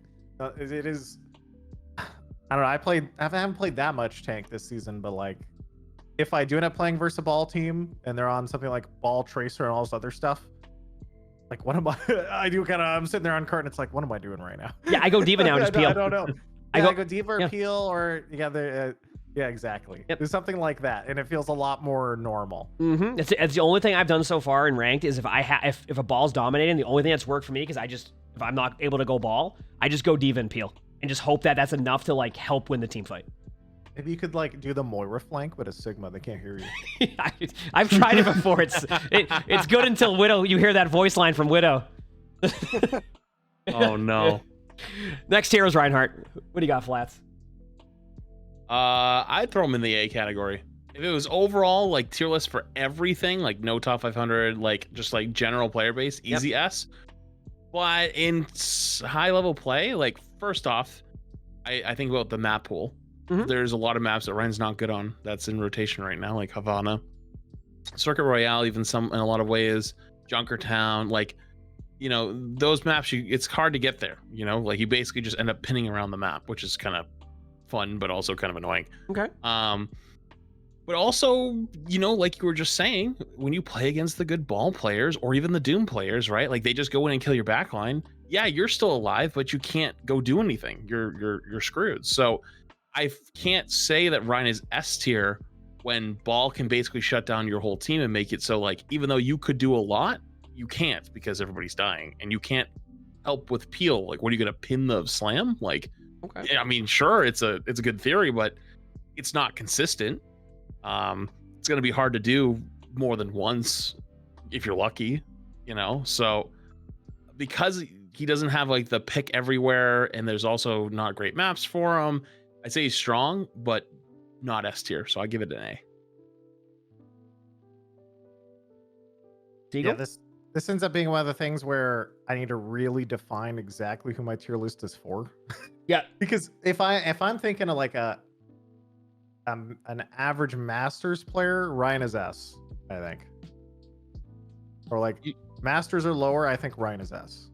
[SPEAKER 2] It is... I don't know. I haven't played that much tank this season, but like, if I do end up playing versus a ball team and they're on something like ball tracer and all this other stuff, like, what am I? I'm sitting there on cart and it's like, what am I doing right now?
[SPEAKER 1] Yeah, I go Diva now and just peel.
[SPEAKER 2] I don't know. I go Diva or peel or yeah, exactly.
[SPEAKER 1] Yep.
[SPEAKER 2] There's something like that, and it feels a lot more normal.
[SPEAKER 1] Mm-hmm. It's the only thing I've done so far in ranked is if a ball's dominating, the only thing that's worked for me because if I'm not able to go ball, I just go Diva and peel and just hope that that's enough to like help win the team fight.
[SPEAKER 2] Maybe you could like do the Moira flank, but a Sigma, they can't hear you.
[SPEAKER 1] I've tried it before. It's good until Widow. You hear that voice line from Widow.
[SPEAKER 3] Oh no.
[SPEAKER 1] Next hero's Reinhardt. What do you got, Flats?
[SPEAKER 3] I'd throw him in the A category. If it was overall like tier list for everything, like no top 500, like just like general player base, easy S. But in high level play, like first off, I think about the map pool. There's a lot of maps that Ryan's not good on that's in rotation right now, like Havana, Circuit Royale, even some in a lot of ways, Junkertown, like, you know, those maps, it's hard to get there, you know, like you basically just end up pinning around the map, which is kind of fun, but also kind of annoying.
[SPEAKER 1] Okay.
[SPEAKER 3] But also, you know, like you were just saying, when you play against the good ball players or even the Doom players, right? Like they just go in and kill your backline. Yeah, you're still alive, but you can't go do anything. You're screwed. So I can't say that Ryan is S tier when ball can basically shut down your whole team and make it so like, even though you could do a lot, you can't because everybody's dying and you can't help with peel. Like, what are you going to pin the slam? Like, okay. I mean, sure, it's a good theory, but it's not consistent. It's going to be hard to do more than once if you're lucky, you know? So because he doesn't have like the pick everywhere and there's also not great maps for him, I'd say he's strong, but not S tier. So I give it an A.
[SPEAKER 1] Deagle?
[SPEAKER 2] Yeah, this ends up being one of the things where I need to really define exactly who my tier list is for.
[SPEAKER 1] Yeah.
[SPEAKER 2] Because if I'm thinking of like an average Masters player, Ryan is S, I think. Or like Masters or lower, I think Ryan is S.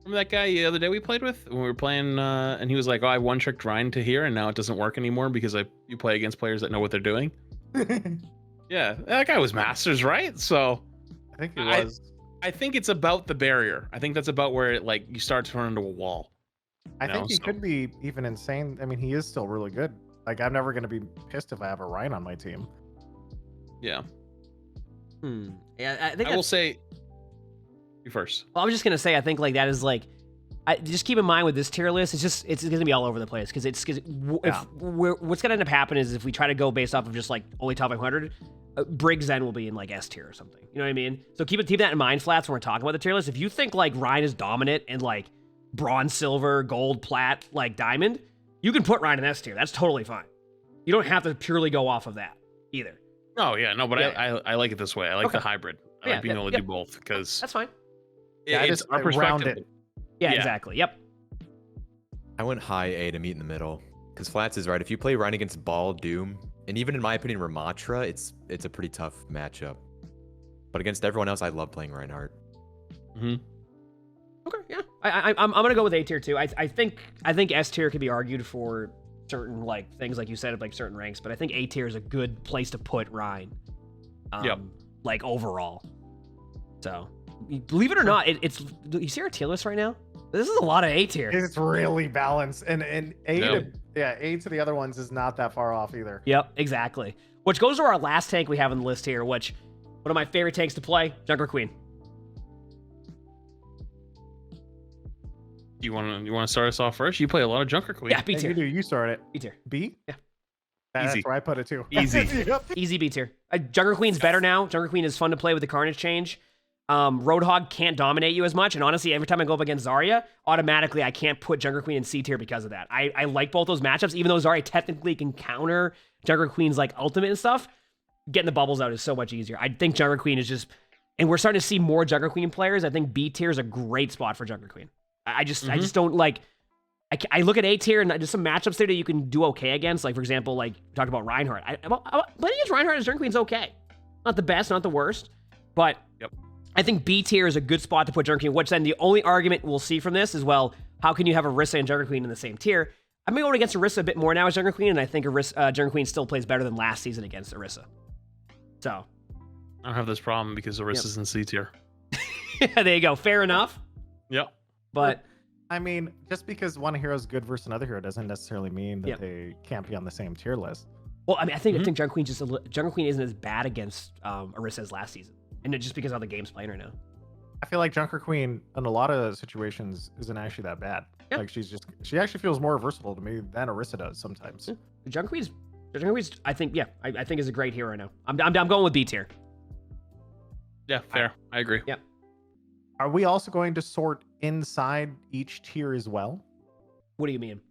[SPEAKER 3] Remember that guy the other day we played with when we were playing, and he was like, "Oh, I one-tricked Ryan to here, and now it doesn't work anymore because you play against players that know what they're doing." Yeah, that guy was Masters, right? So
[SPEAKER 2] I think he was.
[SPEAKER 3] I think it's about the barrier. I think that's about where it, like, you start to run into a wall.
[SPEAKER 2] I think he could be even insane. I mean, he is still really good. Like, I'm never going to be pissed if I have a Ryan on my team.
[SPEAKER 3] Yeah.
[SPEAKER 1] Yeah, I think
[SPEAKER 3] I will say you first.
[SPEAKER 1] Well, I was just gonna say, I think like that is like just keep in mind with this tier list, it's going to be all over the place because what's going to end up happening is if we try to go based off of just like only top 500, Briggs then will be in like S tier or something. You know what I mean? So keep that in mind, Flats, when we're talking about the tier list. If you think like Ryan is dominant and like bronze, silver, gold, plat, like diamond, you can put Ryan in S tier. That's totally fine. You don't have to purely go off of that either.
[SPEAKER 3] Oh yeah, no, but I like it this way. I like the hybrid. I like being able to do both because
[SPEAKER 1] that's fine.
[SPEAKER 3] It's our perspective.
[SPEAKER 1] Yeah, exactly. Yep.
[SPEAKER 4] I went high A to meet in the middle because Flats is right. If you play Ryan against Ball, Doom, and even in my opinion Ramatra, it's a pretty tough matchup. But against everyone else, I love playing Reinhardt.
[SPEAKER 3] Mm-hmm.
[SPEAKER 1] Okay, yeah. I'm gonna go with A tier too. I think S tier could be argued for certain like things like you said, like certain ranks, but I think A tier is a good place to put Ryan. Like overall. So believe it or not, it's you see our tier list right now? This is a lot of A tier.
[SPEAKER 2] It's really balanced, and A to the other ones is not that far off either.
[SPEAKER 1] Yep, exactly. Which goes to our last tank we have on the list here, which one of my favorite tanks to play, Jungler Queen.
[SPEAKER 3] You want to start us off first? You play a lot of Jungler Queen.
[SPEAKER 1] Yeah, B tier.
[SPEAKER 2] You start it.
[SPEAKER 1] B tier.
[SPEAKER 2] B?
[SPEAKER 1] Yeah.
[SPEAKER 2] That's
[SPEAKER 3] Easy.
[SPEAKER 2] where I put it too.
[SPEAKER 3] Easy.
[SPEAKER 2] Yep.
[SPEAKER 1] Easy B tier. Jungler Queen's better now. Jungler Queen is fun to play with the Carnage change. Roadhog can't dominate you as much, and honestly, every time I go up against Zarya, automatically I can't put Jungler Queen in C tier because of that. I like both those matchups, even though Zarya technically can counter Jungler Queen's like ultimate and stuff. Getting the bubbles out is so much easier. I think Jungler Queen is just, and we're starting to see more Jungler Queen players. I think B tier is a great spot for Jungler Queen. I just don't like. I look at A tier and just some matchups there that you can do okay against. Like for example, like we talked about Reinhardt. Playing against Reinhardt as Jungler Queen's okay. Not the best, not the worst, but.
[SPEAKER 3] Yep.
[SPEAKER 1] I think B tier is a good spot to put Jungler Queen, which then the only argument we'll see from this is, well, how can you have Orisa and Jungler Queen in the same tier? I'm going against Orisa a bit more now as Jungler Queen, and I think Jungler Queen still plays better than last season against Orisa. So.
[SPEAKER 3] I don't have this problem because Orisa's in C tier.
[SPEAKER 1] There you go. Fair enough.
[SPEAKER 3] Yep.
[SPEAKER 1] But.
[SPEAKER 2] I mean, just because one hero is good versus another hero doesn't necessarily mean that they can't be on the same tier list.
[SPEAKER 1] Well, I mean, I think Jungler Queen Jungler Queen isn't as bad against Orisa as last season. And just because of how the game's playing right now.
[SPEAKER 2] I feel like Jungler Queen in a lot of situations isn't actually that bad. Yeah. Like she actually feels more versatile to me than Orisa does sometimes.
[SPEAKER 1] Yeah. Jungler Queen's I think is a great hero right now. I'm going with B tier.
[SPEAKER 3] Yeah, fair. I agree.
[SPEAKER 1] Yep.
[SPEAKER 2] Are we also going to sort inside each tier as well?
[SPEAKER 1] What do you mean?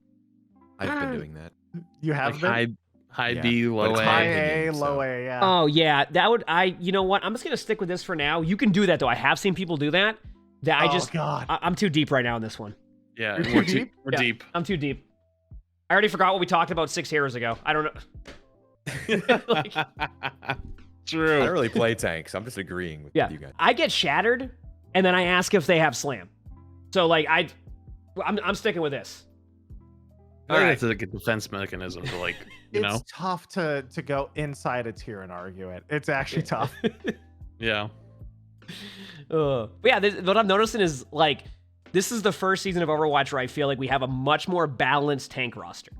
[SPEAKER 4] I've been doing that.
[SPEAKER 2] You have been?
[SPEAKER 3] High B, low A.
[SPEAKER 2] High A, low A, yeah.
[SPEAKER 1] Oh yeah, that would you know what? I'm just gonna stick with this for now. You can do that though. I have seen people do that. I'm too deep right now in this one.
[SPEAKER 3] Yeah,
[SPEAKER 2] You're too deep?
[SPEAKER 3] We're deep.
[SPEAKER 1] I'm too deep. I already forgot what we talked about 6 heroes ago. I don't know.
[SPEAKER 3] True.
[SPEAKER 4] I don't really play tanks. I'm just agreeing with you guys.
[SPEAKER 1] I get shattered, and then I ask if they have slam. So like I'm sticking with this.
[SPEAKER 3] I think it's like a defense mechanism to like,
[SPEAKER 2] It's tough to go inside a tier and argue it. It's actually tough.
[SPEAKER 3] Yeah.
[SPEAKER 1] But yeah, what I'm noticing is like, this is the first season of Overwatch where I feel like we have a much more balanced tank roster.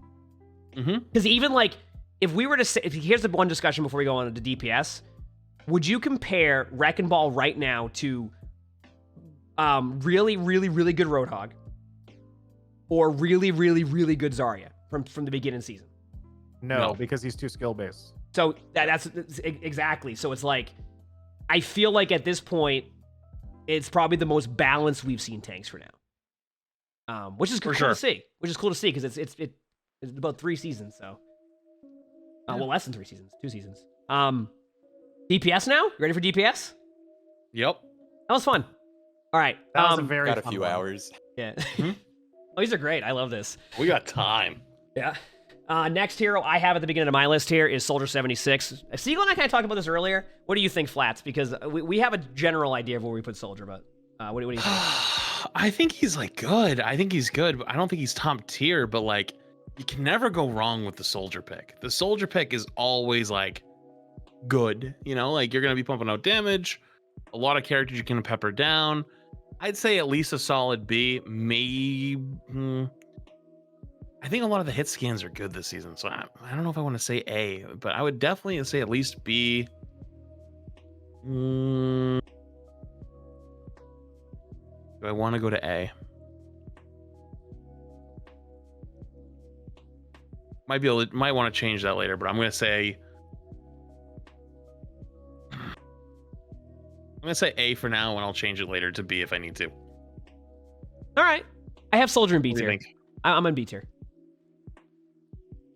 [SPEAKER 1] Because even like, if we were to say, here's the one discussion before we go on to DPS, would you compare Wrecking Ball right now to really, really, really good Roadhog? Or really, really, really good Zarya from the beginning season?
[SPEAKER 2] No, because he's too skill based.
[SPEAKER 1] So that's exactly. So it's like, I feel like at this point, it's probably the most balanced we've seen tanks for now. Which is cool to see. Which is cool to see because it's about 3 seasons. So, well, less than 3 seasons, 2 seasons. DPS now. You ready for DPS?
[SPEAKER 3] Yep.
[SPEAKER 1] That was fun. All right.
[SPEAKER 2] That was a very
[SPEAKER 4] got a
[SPEAKER 2] fun
[SPEAKER 4] few
[SPEAKER 2] one.
[SPEAKER 4] hours.
[SPEAKER 1] Yeah. Oh, these are great. I love this.
[SPEAKER 3] We got time.
[SPEAKER 1] Yeah. Next hero I have at the beginning of my list here is Soldier 76. Siegel and I kind of talked about this earlier. What do you think, Flats? Because we have a general idea of where we put Soldier, but what do you think?
[SPEAKER 3] I think he's like good. I think he's good, but I don't think he's top tier. But like, you can never go wrong with the Soldier pick. The Soldier pick is always like good. You know, like you're gonna be pumping out damage. A lot of characters you can pepper down. I'd say at least a solid B. Maybe. I think a lot of the hit scans are good this season, so I don't know if I want to say A, but I would definitely say at least B. Do I want to go to A? Might want to change that later, but I'm gonna say A for now, and I'll change it later to B if I need to.
[SPEAKER 1] All right. I have Soldier in B
[SPEAKER 3] What do you
[SPEAKER 1] tier.
[SPEAKER 3] think?
[SPEAKER 1] I'm in B tier.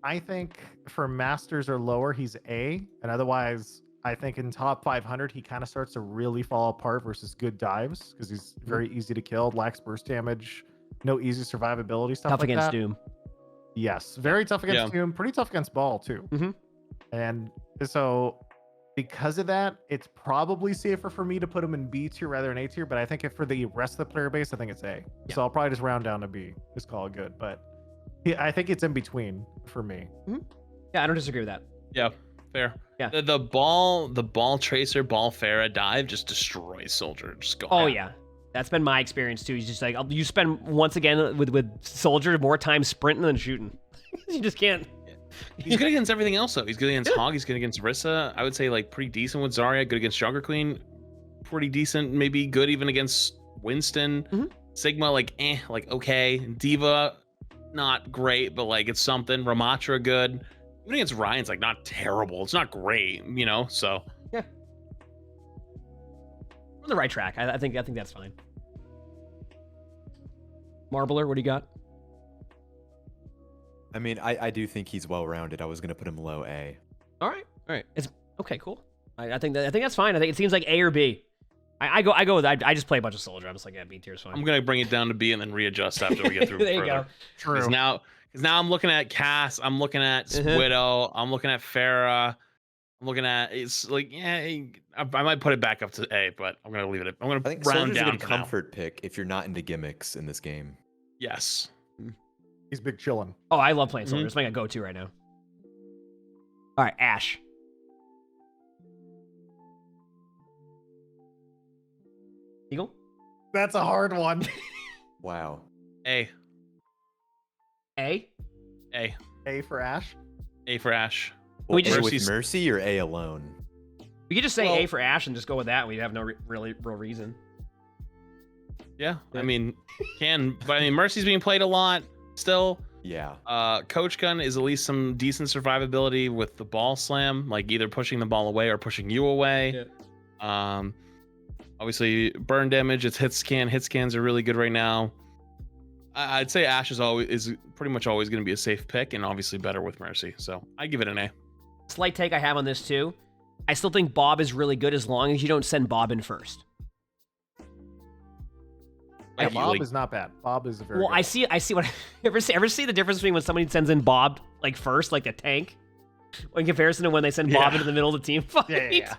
[SPEAKER 2] I think for Masters or lower, he's A, and otherwise, I think in top 500, he kind of starts to really fall apart versus good dives because he's very easy to kill, lacks burst damage, no easy survivability stuff
[SPEAKER 1] Tough
[SPEAKER 2] like
[SPEAKER 1] against
[SPEAKER 2] that.
[SPEAKER 1] Doom.
[SPEAKER 2] Yes, very tough against
[SPEAKER 3] Yeah.
[SPEAKER 2] Doom, pretty tough against Ball too.
[SPEAKER 1] Mhm.
[SPEAKER 2] And so because of that, it's probably safer for me to put him in B tier rather than A tier. But I think if for the rest of the player base, I think it's A.
[SPEAKER 1] Yeah.
[SPEAKER 2] So I'll probably just round down to B. Just call it good. But yeah, I think it's in between for me.
[SPEAKER 1] Yeah, I don't disagree with that.
[SPEAKER 3] Yeah, fair.
[SPEAKER 1] Yeah.
[SPEAKER 3] The ball tracer, ball Farah dive just destroys Soldier. Just go.
[SPEAKER 1] Oh
[SPEAKER 3] ham.
[SPEAKER 1] yeah, that's been my experience too. He's just like you spend once again with Soldier more time sprinting than shooting. You just can't.
[SPEAKER 3] He's good against everything else though. He's good against Hog. He's good against Rissa. I would say like pretty decent with Zarya. Good against Jungle Queen. Pretty decent, maybe good even against Winston.
[SPEAKER 1] Mhm.
[SPEAKER 3] Sigma like okay. Diva, not great, but like it's something. Ramatra good. Even against Ryan's like not terrible. It's not great, you know. So
[SPEAKER 1] We're on the right track. I think that's fine. Marbler, what do you got?
[SPEAKER 4] I mean, I do think he's well-rounded. I was gonna put him low A.
[SPEAKER 1] All right. It's okay. Cool. I think that's fine. I think it seems like A or B. I go with I just play a bunch of Soldier. I'm just like, yeah, B tier is fine.
[SPEAKER 3] I'm gonna bring it down to B and then readjust after we get through.
[SPEAKER 1] There you
[SPEAKER 3] further.
[SPEAKER 1] go.
[SPEAKER 3] Because now I'm looking at Cass, I'm looking at
[SPEAKER 1] Uh-huh.
[SPEAKER 3] Widow, I'm looking at Farah, I'm looking at it's like I might put it back up to A, but I'm gonna leave it. I'm
[SPEAKER 4] I
[SPEAKER 3] gonna
[SPEAKER 4] think
[SPEAKER 3] round
[SPEAKER 4] Soldier's a
[SPEAKER 3] down
[SPEAKER 4] good
[SPEAKER 3] for now.
[SPEAKER 4] comfort pick if you're not into gimmicks in this game.
[SPEAKER 3] Yes.
[SPEAKER 2] He's big chillin'.
[SPEAKER 1] Oh, I love playing
[SPEAKER 3] Mhm.
[SPEAKER 1] Soldier. It's my go-to right now. All right, Ashe. Eagle?
[SPEAKER 2] That's a hard one.
[SPEAKER 4] Wow.
[SPEAKER 3] A.
[SPEAKER 1] A?
[SPEAKER 3] A.
[SPEAKER 2] A for Ash.
[SPEAKER 3] A for Ashe.
[SPEAKER 1] We
[SPEAKER 4] Well,
[SPEAKER 1] just-
[SPEAKER 4] A with
[SPEAKER 3] Mercy's-
[SPEAKER 4] Mercy or A alone?
[SPEAKER 1] We could just say
[SPEAKER 3] Well-
[SPEAKER 1] A for Ashe and just go with that. We'd have no real reason.
[SPEAKER 3] Yeah.
[SPEAKER 1] Yeah.
[SPEAKER 3] I mean, but I mean Mercy's being played a lot still.
[SPEAKER 4] Yeah.
[SPEAKER 3] Coach Gun is at least some decent survivability with the ball slam, like either pushing the ball away or pushing you away. Obviously burn damage, it's hit scan. Hit scans are really good right now. I'd say Ashe is pretty much always going to be a safe pick, and obviously better with Mercy. So I give it an A.
[SPEAKER 1] Slight take I have on this too. I still think Bob is really good as long as you don't send Bob in first.
[SPEAKER 2] Yeah,
[SPEAKER 3] Like,
[SPEAKER 2] Bob
[SPEAKER 3] like-
[SPEAKER 2] is not bad. Bob is a very
[SPEAKER 1] Well,
[SPEAKER 2] good
[SPEAKER 1] I see what ever see the difference between when somebody sends in Bob like first, like a tank, in comparison to when they send Bob
[SPEAKER 3] Yeah.
[SPEAKER 1] into the middle of the team fight.
[SPEAKER 2] Yeah.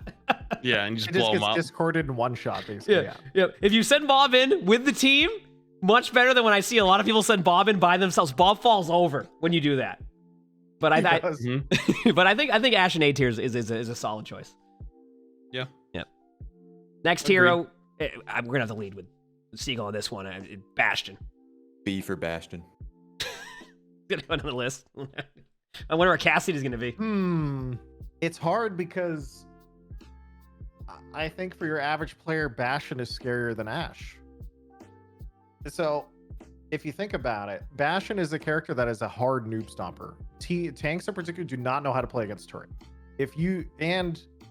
[SPEAKER 3] Yeah, and just
[SPEAKER 2] It
[SPEAKER 3] blow
[SPEAKER 2] just
[SPEAKER 3] them
[SPEAKER 2] gets
[SPEAKER 3] up.
[SPEAKER 2] discorded in one shot, basically.
[SPEAKER 1] Yeah, yeah. If you send Bob in with the team, much better than when I see a lot of people send Bob in by themselves. Bob falls over when you do that. But
[SPEAKER 2] He
[SPEAKER 1] I
[SPEAKER 2] does.
[SPEAKER 3] Mhm.
[SPEAKER 1] but I think Ashe and A tier is a solid choice.
[SPEAKER 3] Yeah.
[SPEAKER 1] Yep. Next hero, we're gonna have to lead with Seagull on this one. Bastion.
[SPEAKER 4] B for Bastion.
[SPEAKER 1] Gonna go on the list. I wonder where Cassidy's gonna be.
[SPEAKER 2] It's hard because I think for your average player, Bastion is scarier than Ashe. So if you think about it, Bastion is a character that is a hard noob stomper. Tanks in particular do not know how to play against turret.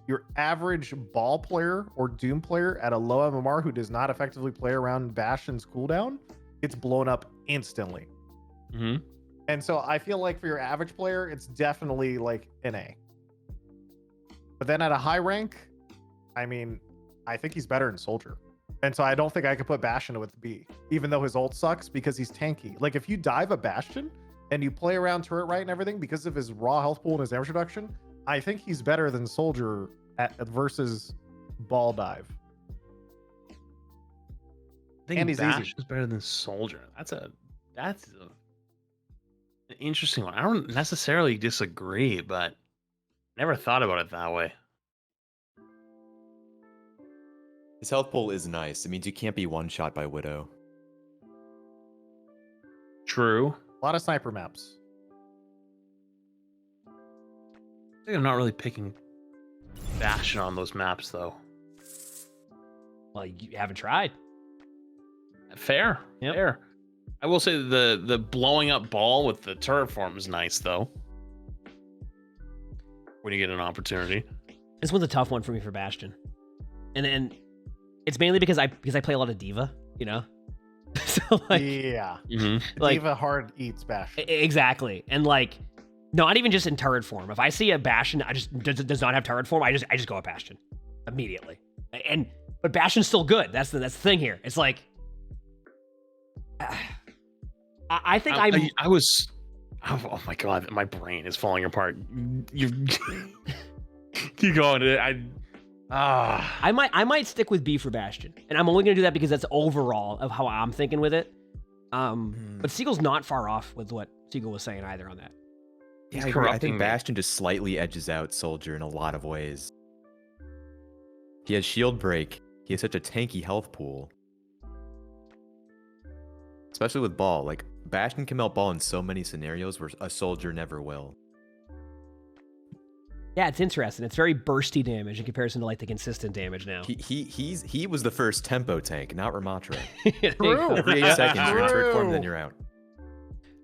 [SPEAKER 2] Your average ball player or Doom player at a low MMR who does not effectively play around Bastion's cooldown gets blown up instantly.
[SPEAKER 3] Mhm.
[SPEAKER 2] And so I feel like for your average player, it's definitely like an A. But then at a high rank, I mean, I think he's better in Soldier. And so I don't think I could put Bastion with B, even though his ult sucks because he's tanky. Like if you dive a Bastion and you play around turret right and everything because of his raw health pool and his damage reduction, I think he's better than Soldier versus ball dive.
[SPEAKER 3] I think
[SPEAKER 2] And he's easy.
[SPEAKER 3] Bash is better than Soldier. That's an interesting one. I don't necessarily disagree, but never thought about it that way.
[SPEAKER 4] His health pool is nice. It means you can't be one shot by Widow.
[SPEAKER 3] True.
[SPEAKER 2] A lot of sniper maps.
[SPEAKER 3] I think I'm not really picking Bastion on those maps though.
[SPEAKER 1] Well, you haven't tried.
[SPEAKER 3] Fair.
[SPEAKER 1] Yep.
[SPEAKER 3] Fair. I will say the blowing up ball with the turret form is nice though. when you get an opportunity.
[SPEAKER 1] This one's a tough one for me for Bastion, and it's mainly because I play a lot of Diva, you know. So like,
[SPEAKER 2] yeah,
[SPEAKER 1] like
[SPEAKER 2] Diva hard eats Bastion.
[SPEAKER 1] Exactly, and like, not even just in turret form. If I see a Bastion, I just does not have turret form, I just go at Bastion immediately. But Bastion's still good. That's the thing here. It's like, I think
[SPEAKER 3] I was. Oh my god, my brain is falling apart. You keep going.
[SPEAKER 1] I might stick with B for Bastion, and I'm only gonna do that because that's overall of how I'm thinking with it. But Siegel's not far off with what Siegel was saying either on that.
[SPEAKER 4] Yeah, I think Bastion just slightly edges out Soldier in a lot of ways. He has shield break. He has such a tanky health pool. Especially with ball. Like, Bastion can melt ball in so many scenarios where a Soldier never will.
[SPEAKER 1] Yeah, it's interesting. It's very bursty damage in comparison to like the consistent damage now.
[SPEAKER 4] He was the first tempo tank, not Ramatra.
[SPEAKER 2] True.
[SPEAKER 4] Every 8 seconds you're in turret form, then you're out.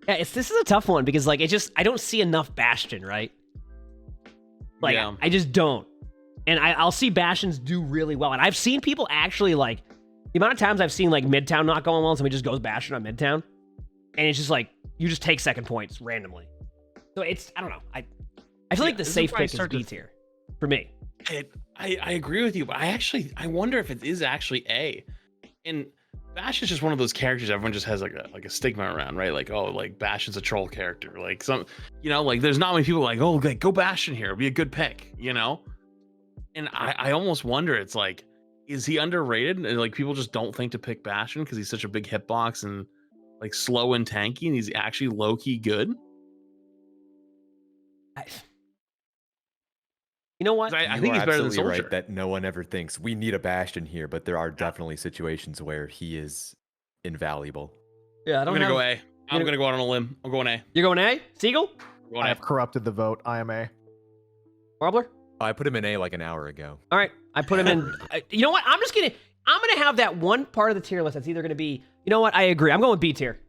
[SPEAKER 1] Yeah, this is a tough one because like I don't see enough Bastion, right? Like
[SPEAKER 3] Yeah.
[SPEAKER 1] I just don't. And I'll see Bastions do really well. And I've seen people actually like the amount of times I've seen like Midtown not going well and somebody just goes Bastion on Midtown. And it's just like you just take second points randomly. So it's I don't know. I feel like the safe pick is B tier for me.
[SPEAKER 3] I agree with you, but I wonder if it is actually A. And Bastion's just one of those characters everyone just has like a stigma around, right? Like, oh, like Bastion's a troll character. Like some, like there's not many people like, oh, like, go Bastion here, it'd be a good pick, And I almost wonder, it's like, is he underrated? And like people just don't think to pick Bastion because he's such a big hitbox and like slow and tanky, and he's actually low key good.
[SPEAKER 1] You know what?
[SPEAKER 3] I think he's better than Soldier.
[SPEAKER 4] Right that no one ever thinks we need a Bastion here, but there are definitely situations where he is invaluable.
[SPEAKER 1] Yeah,
[SPEAKER 3] I'm gonna go A. I'm gonna go out on a limb. I'm going A.
[SPEAKER 1] You're going A? Siegel?
[SPEAKER 2] I have corrupted the vote. I am A.
[SPEAKER 1] Warbler?
[SPEAKER 4] I put him in A like an hour ago.
[SPEAKER 1] All right, I put him in. You know what? I'm gonna have that one part of the tier list that's either gonna be. You know what? I agree. I'm going B tier.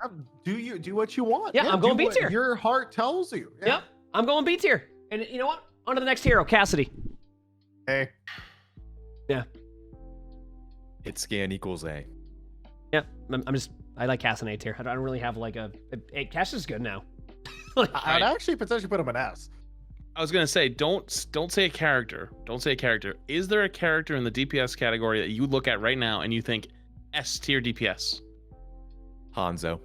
[SPEAKER 2] Do what you want.
[SPEAKER 1] Yeah, I'm going
[SPEAKER 2] do
[SPEAKER 1] B
[SPEAKER 2] what
[SPEAKER 1] tier.
[SPEAKER 2] Your heart tells you. Yeah.
[SPEAKER 1] Yep, I'm going B tier. And you know what? On to the next hero, Cassidy.
[SPEAKER 2] A.
[SPEAKER 1] Yeah.
[SPEAKER 4] Hit scan equals A.
[SPEAKER 1] Yeah, I like Cass in A tier. I don't really have like a Cass is good now. Like,
[SPEAKER 2] I'd actually potentially put him in S.
[SPEAKER 3] I was gonna say, don't say a character. Don't say a character. Is there a character in the DPS category that you look at right now and you think S tier DPS?
[SPEAKER 4] Hanzo.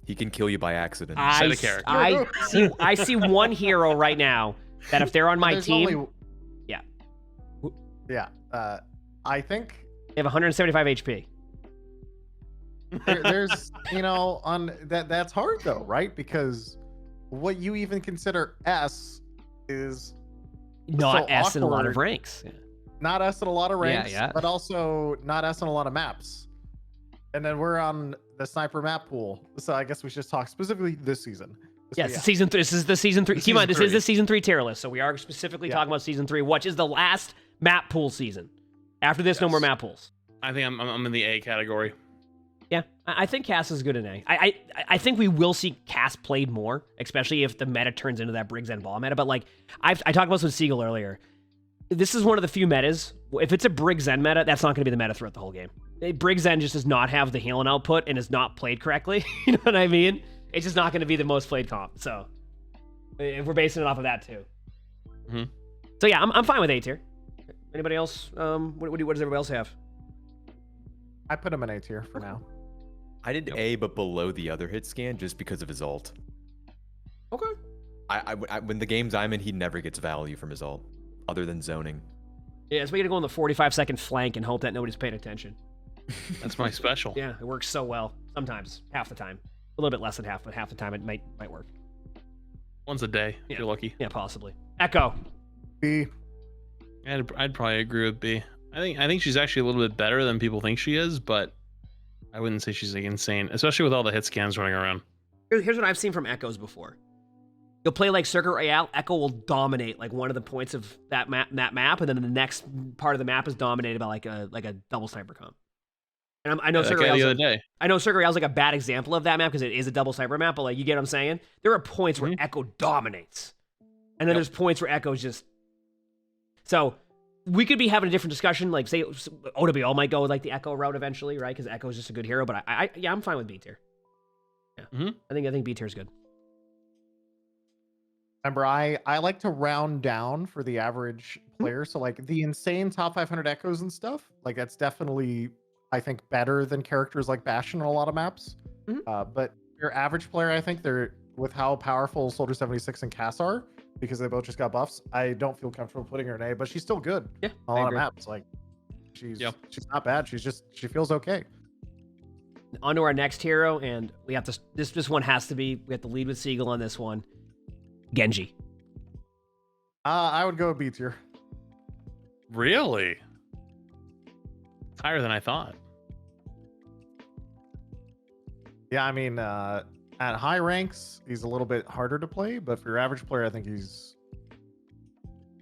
[SPEAKER 4] He can kill you by accident.
[SPEAKER 3] Say the character.
[SPEAKER 1] I see one hero right now that if they're on my team,
[SPEAKER 2] I think
[SPEAKER 1] they have 175 HP.
[SPEAKER 2] there's on that's hard though, right? Because what you even consider S is
[SPEAKER 1] Not
[SPEAKER 2] so
[SPEAKER 1] S in a lot of
[SPEAKER 2] awkward.
[SPEAKER 1] ranks. Yeah.
[SPEAKER 2] Not S in a lot of ranks,
[SPEAKER 1] yeah.
[SPEAKER 2] but also not S in a lot of maps. And then we're on the sniper map pool, so I guess we should talk specifically this season.
[SPEAKER 1] Yes, season 3. This is the season 3. Keep in mind, this is the season 3 tier list, so we are specifically
[SPEAKER 2] Yeah.
[SPEAKER 1] talking about season 3, which is the last map pool season. After this, no more map pools.
[SPEAKER 3] I think I'm in the A category.
[SPEAKER 1] Yeah, I think Cass is good in A. I think we will see Cass played more, especially if the meta turns into that Briggs and Ball meta. But like I talked about this with Siegel earlier. This is one of the few metas. If it's a Briggs Zen meta, that's not going to be the meta throughout the whole game. Briggs Zen just does not have the healing output and is not played correctly. You know what I mean? It's just not going to be the most played comp. So if we're basing it off of that too.
[SPEAKER 3] Mm-hmm.
[SPEAKER 1] So yeah, I'm fine with A tier. Anybody else? What does everybody else have?
[SPEAKER 2] I put him in A tier for now.
[SPEAKER 4] I did A, but below the other hit scan just because of his ult.
[SPEAKER 1] Okay.
[SPEAKER 4] When the games I'm in, he never gets value from his ult, other than zoning.
[SPEAKER 1] Yeah, so we gotta go on the 45-second flank and hope that nobody's paying attention.
[SPEAKER 3] That's my special.
[SPEAKER 1] Yeah, it works so well. Sometimes, half the time. A little bit less than half, but half the time it might work.
[SPEAKER 3] Once a day, if
[SPEAKER 1] Yeah.
[SPEAKER 3] you're lucky.
[SPEAKER 1] Yeah, possibly. Echo.
[SPEAKER 2] B.
[SPEAKER 3] I'd probably agree with B. I think she's actually a little bit better than people think she is, but I wouldn't say she's like insane, especially with all the hit scans running around.
[SPEAKER 1] Here's what I've seen from Echoes before. You'll play like Circuit Royale, Echo will dominate like one of the points of that map, and then the next part of the map is dominated by like a double sniper comp. And I know Circuit
[SPEAKER 3] the
[SPEAKER 1] Royale's
[SPEAKER 3] other day.
[SPEAKER 1] I know Circuit Royale's like a bad example of that map because it is a double sniper map, but like you get what I'm saying? There are points where Echo dominates. And then there's points where Echo's just So we could be having a different discussion. Like, say, OWL might go with like the Echo route eventually, right? Because Echo is just a good hero. But I'm fine with B tier. Yeah, I think B tier is good.
[SPEAKER 2] Remember, I like to round down for the average player. So like the insane top 500 echoes and stuff, like that's definitely, I think, better than characters like Bastion on a lot of maps. But your average player, I think they're, with how powerful Soldier 76 and Cass are, because they both just got buffs, I don't feel comfortable putting her in A, but she's still good on a lot of maps. Like she's not bad. She feels okay.
[SPEAKER 1] On to our next hero, and we have to, this one has to be, we have to lead with Seagull on this one. Genji.
[SPEAKER 2] I would go B tier.
[SPEAKER 3] Really? It's higher than I thought.
[SPEAKER 2] Yeah, I mean, at high ranks, he's a little bit harder to play, but for your average player, I think he's...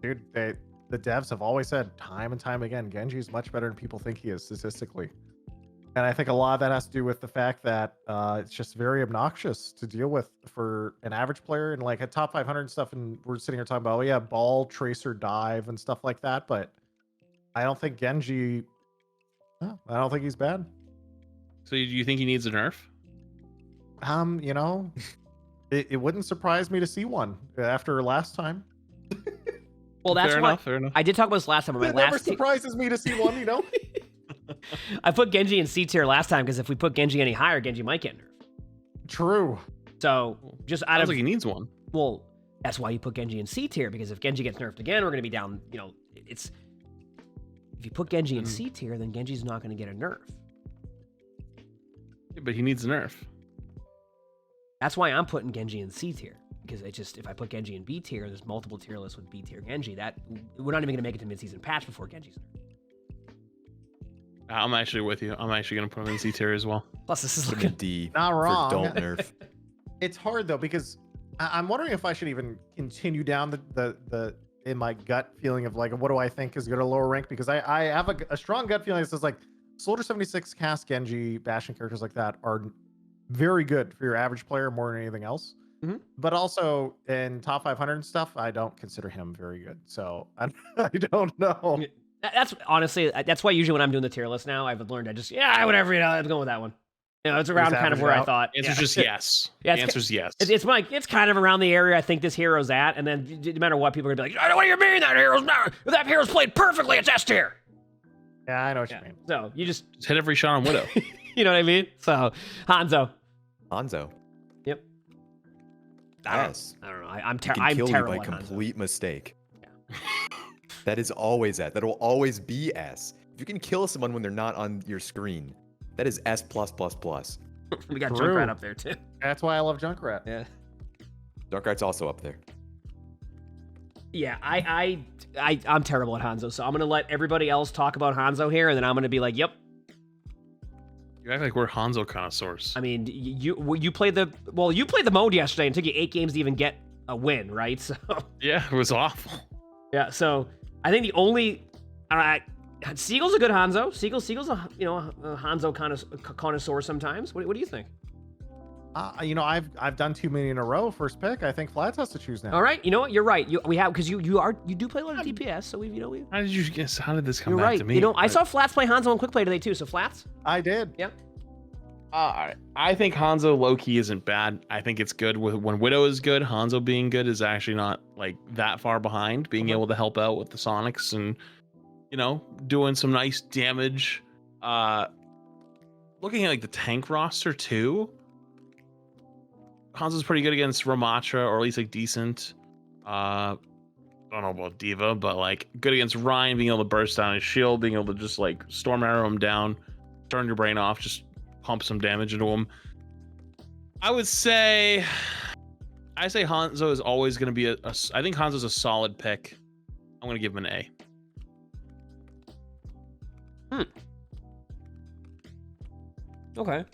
[SPEAKER 2] Dude, the devs have always said time and time again, Genji's much better than people think he is statistically. And I think a lot of that has to do with the fact that it's just very obnoxious to deal with for an average player. And like at top 500 stuff, and we're sitting here talking about, oh yeah, ball, tracer, dive, and stuff like that. But I don't think Genji... No, I don't think he's bad.
[SPEAKER 3] So you think he needs a nerf?
[SPEAKER 2] You know, it wouldn't surprise me to see one after last time.
[SPEAKER 1] Well, that's
[SPEAKER 3] fair enough.
[SPEAKER 1] I did talk about this last time.
[SPEAKER 2] It never surprises me to see one, you know?
[SPEAKER 1] I put Genji in C tier last time because if we put Genji any higher, Genji might get nerfed.
[SPEAKER 2] True.
[SPEAKER 1] So just out of
[SPEAKER 3] like he needs one.
[SPEAKER 1] Well, that's why you put Genji in C tier, because if Genji gets nerfed again, we're going to be down. You know, it's if you put Genji in C tier, then Genji's not going to get a nerf.
[SPEAKER 3] Yeah, but he needs a nerf.
[SPEAKER 1] That's why I'm putting Genji in C tier, because it just, if I put Genji in B tier, there's multiple tier lists with B tier Genji. That we're not even going to make it to mid-season patch before Genji's nerfed.
[SPEAKER 3] I'm actually with you. I'm actually going to put him in C tier as well.
[SPEAKER 1] Plus, this is
[SPEAKER 4] Put him
[SPEAKER 1] looking
[SPEAKER 4] in D.
[SPEAKER 2] Not wrong.
[SPEAKER 4] Don't nerf.
[SPEAKER 2] It's hard though, because I'm wondering if I should even continue down the in my gut feeling of like, what do I think is good at a lower rank? Because I have a strong gut feeling that says like Soldier 76, Cass, Genji, Bastion characters like that are very good for your average player more than anything else. But also in top 500 and stuff, I don't consider him very good. So I don't know.
[SPEAKER 1] That's honestly, that's why usually when I'm doing the tier list now, I've learned whatever, you know, I'm going with that one. You know, it's around kind of where I thought.
[SPEAKER 3] The answer's just yes.
[SPEAKER 1] Yeah,
[SPEAKER 3] the answer's yes.
[SPEAKER 1] It's kind of around the area I think this hero's at, and then no matter what, people are gonna be like, what do you mean that hero's played perfectly? It's S tier.
[SPEAKER 2] Yeah, I know what you mean.
[SPEAKER 1] So you just
[SPEAKER 3] hit every shot on Widow.
[SPEAKER 1] You know what I mean? So Hanzo.
[SPEAKER 4] Yep. Yes.
[SPEAKER 1] I don't know. I'm
[SPEAKER 4] Can
[SPEAKER 1] terrible
[SPEAKER 4] kill you by
[SPEAKER 1] at
[SPEAKER 4] complete
[SPEAKER 1] Hanzo.
[SPEAKER 4] mistake. That is always that. That will always be S. If you can kill someone when they're not on your screen, that is S+++.
[SPEAKER 1] We got Junkrat up there too.
[SPEAKER 2] That's why I love Junkrat.
[SPEAKER 1] Yeah.
[SPEAKER 4] Junkrat's also up there.
[SPEAKER 1] Yeah, I'm terrible at Hanzo, so I'm gonna let everybody else talk about Hanzo here, and then I'm gonna be like, yep.
[SPEAKER 3] You act like we're Hanzo connoisseurs.
[SPEAKER 1] I mean, you played the mode yesterday and took you 8 games to even get a win, right? So
[SPEAKER 3] yeah, it was awful.
[SPEAKER 1] Yeah, so I think the only Seagull's a good Hanzo. Seagull's a a Hanzo connoisseur sometimes. What do you think?
[SPEAKER 2] You know, I've done too many in a row. First pick. I think Flats has to choose now.
[SPEAKER 1] All right, you know what? You're right. We have, because you do play a lot of DPS, so we.
[SPEAKER 3] How did you guess? How did this come
[SPEAKER 1] You're
[SPEAKER 3] back
[SPEAKER 1] right.
[SPEAKER 3] to me?
[SPEAKER 1] You know, I saw Flats play Hanzo on Quick Play today too. So Flats.
[SPEAKER 2] I did.
[SPEAKER 1] Yep.
[SPEAKER 3] I think Hanzo low-key isn't bad. I think it's good when Widow is good. Hanzo being good is actually not like that far behind. Being able to help out with the Sonics and, you know, doing some nice damage. Looking at like the tank roster too, Hanzo's pretty good against Ramatra, or at least like decent. I don't know about Diva, but like good against Ryan, being able to burst down his shield, being able to just like storm arrow him down, turn your brain off, just pump some damage into him. I say Hanzo is always going to be I think Hanzo's a solid pick. I'm going to give him an A.
[SPEAKER 1] Okay.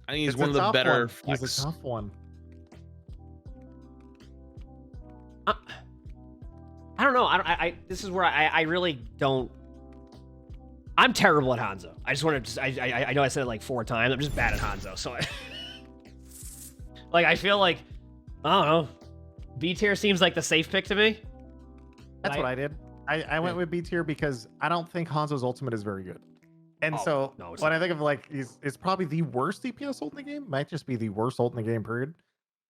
[SPEAKER 3] I think he's one of the better flex.
[SPEAKER 2] He's a tough one.
[SPEAKER 1] I don't know. This is where I really don't. I'm terrible at Hanzo. I just want to. I know I said it like 4 times. I'm just bad at Hanzo. So, I feel like, I don't know. B tier seems like the safe pick to me.
[SPEAKER 2] That's what I did. I went with B tier because I don't think Hanzo's ultimate is very good. And so
[SPEAKER 1] no,
[SPEAKER 2] when I think of like, it's probably the worst DPS ult in the game, might just be the worst ult in the game, period.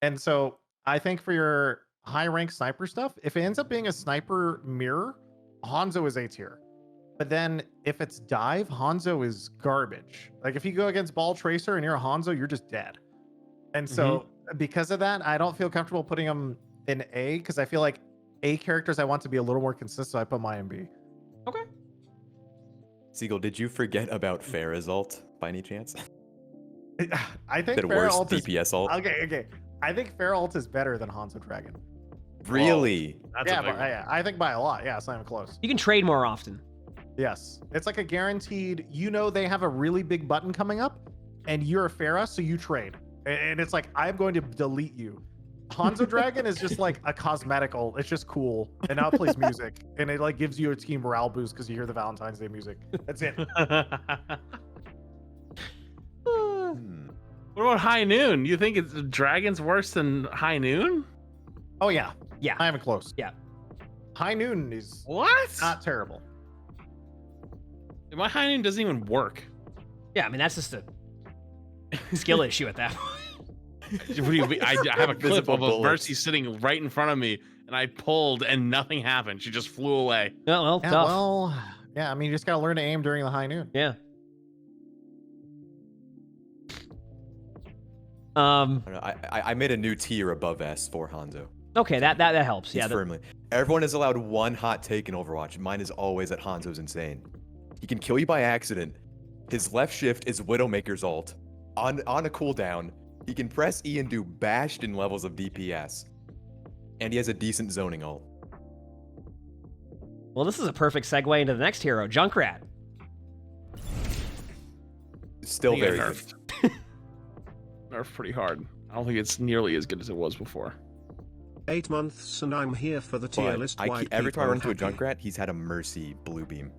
[SPEAKER 2] And so I think for your high rank sniper stuff, if it ends up being a sniper mirror, Hanzo is A tier. But then if it's dive, Hanzo is garbage. Like if you go against Ball Tracer and you're a Hanzo, you're just dead. And so because of that, I don't feel comfortable putting him in A because I feel like A characters I want to be a little more consistent. So I put my in B.
[SPEAKER 1] Okay.
[SPEAKER 4] Seagull, did you forget about Pharah's ult by any chance?
[SPEAKER 2] I think
[SPEAKER 4] The
[SPEAKER 2] Pharah
[SPEAKER 4] worst
[SPEAKER 2] ult is
[SPEAKER 4] DPS ult.
[SPEAKER 2] okay. I think Pharah ult is better than Hanzo Dragon.
[SPEAKER 4] Really?
[SPEAKER 3] That's a big one.
[SPEAKER 2] I think by a lot. Yeah, it's not even close.
[SPEAKER 1] You can trade more often.
[SPEAKER 2] Yes, it's like a guaranteed. You know they have a really big button coming up, and you're a Pharah, so you trade. And it's like I'm going to delete you. Hanzo Dragon is just like a cosmetic ult. It's just cool, and now it plays music, and it like gives you a team morale boost because you hear the Valentine's Day music. That's it.
[SPEAKER 3] What about High Noon? You think it's Dragon's worse than High Noon?
[SPEAKER 2] Oh yeah,
[SPEAKER 1] Yeah.
[SPEAKER 2] not even close.
[SPEAKER 1] Yeah.
[SPEAKER 2] High Noon is
[SPEAKER 3] What?
[SPEAKER 2] not terrible.
[SPEAKER 3] My High Noon doesn't even work.
[SPEAKER 1] Yeah, I mean, that's just a skill issue at that point.
[SPEAKER 3] What do you mean? I have a clip
[SPEAKER 4] Invisible
[SPEAKER 3] of a
[SPEAKER 4] bullets.
[SPEAKER 3] Mercy sitting right in front of me, and I pulled, and nothing happened. She just flew away.
[SPEAKER 1] Oh, well,
[SPEAKER 2] Yeah,
[SPEAKER 1] tough.
[SPEAKER 2] well, yeah. I mean, you just gotta learn to aim during the High Noon.
[SPEAKER 1] Yeah.
[SPEAKER 4] I don't know, I made a new tier above S for Hanzo.
[SPEAKER 1] Okay, that helps.
[SPEAKER 4] He's
[SPEAKER 1] Yeah.
[SPEAKER 4] firmly. Everyone is allowed one hot take in Overwatch. Mine is always that Hanzo's insane. He can kill you by accident. His left shift is Widowmaker's ult. On a cooldown, he can press E and do bastion levels of DPS. And he has a decent zoning ult.
[SPEAKER 1] Well, this is a perfect segue into the next hero, Junkrat.
[SPEAKER 4] Still
[SPEAKER 3] I think
[SPEAKER 4] very
[SPEAKER 3] it
[SPEAKER 4] good.
[SPEAKER 3] nerfed. Nerfed pretty hard. I don't think it's nearly as good as it was before.
[SPEAKER 5] 8 months and I'm here for the tier
[SPEAKER 4] But
[SPEAKER 5] list.
[SPEAKER 4] every time I run into a Junkrat, he's had a Mercy blue beam.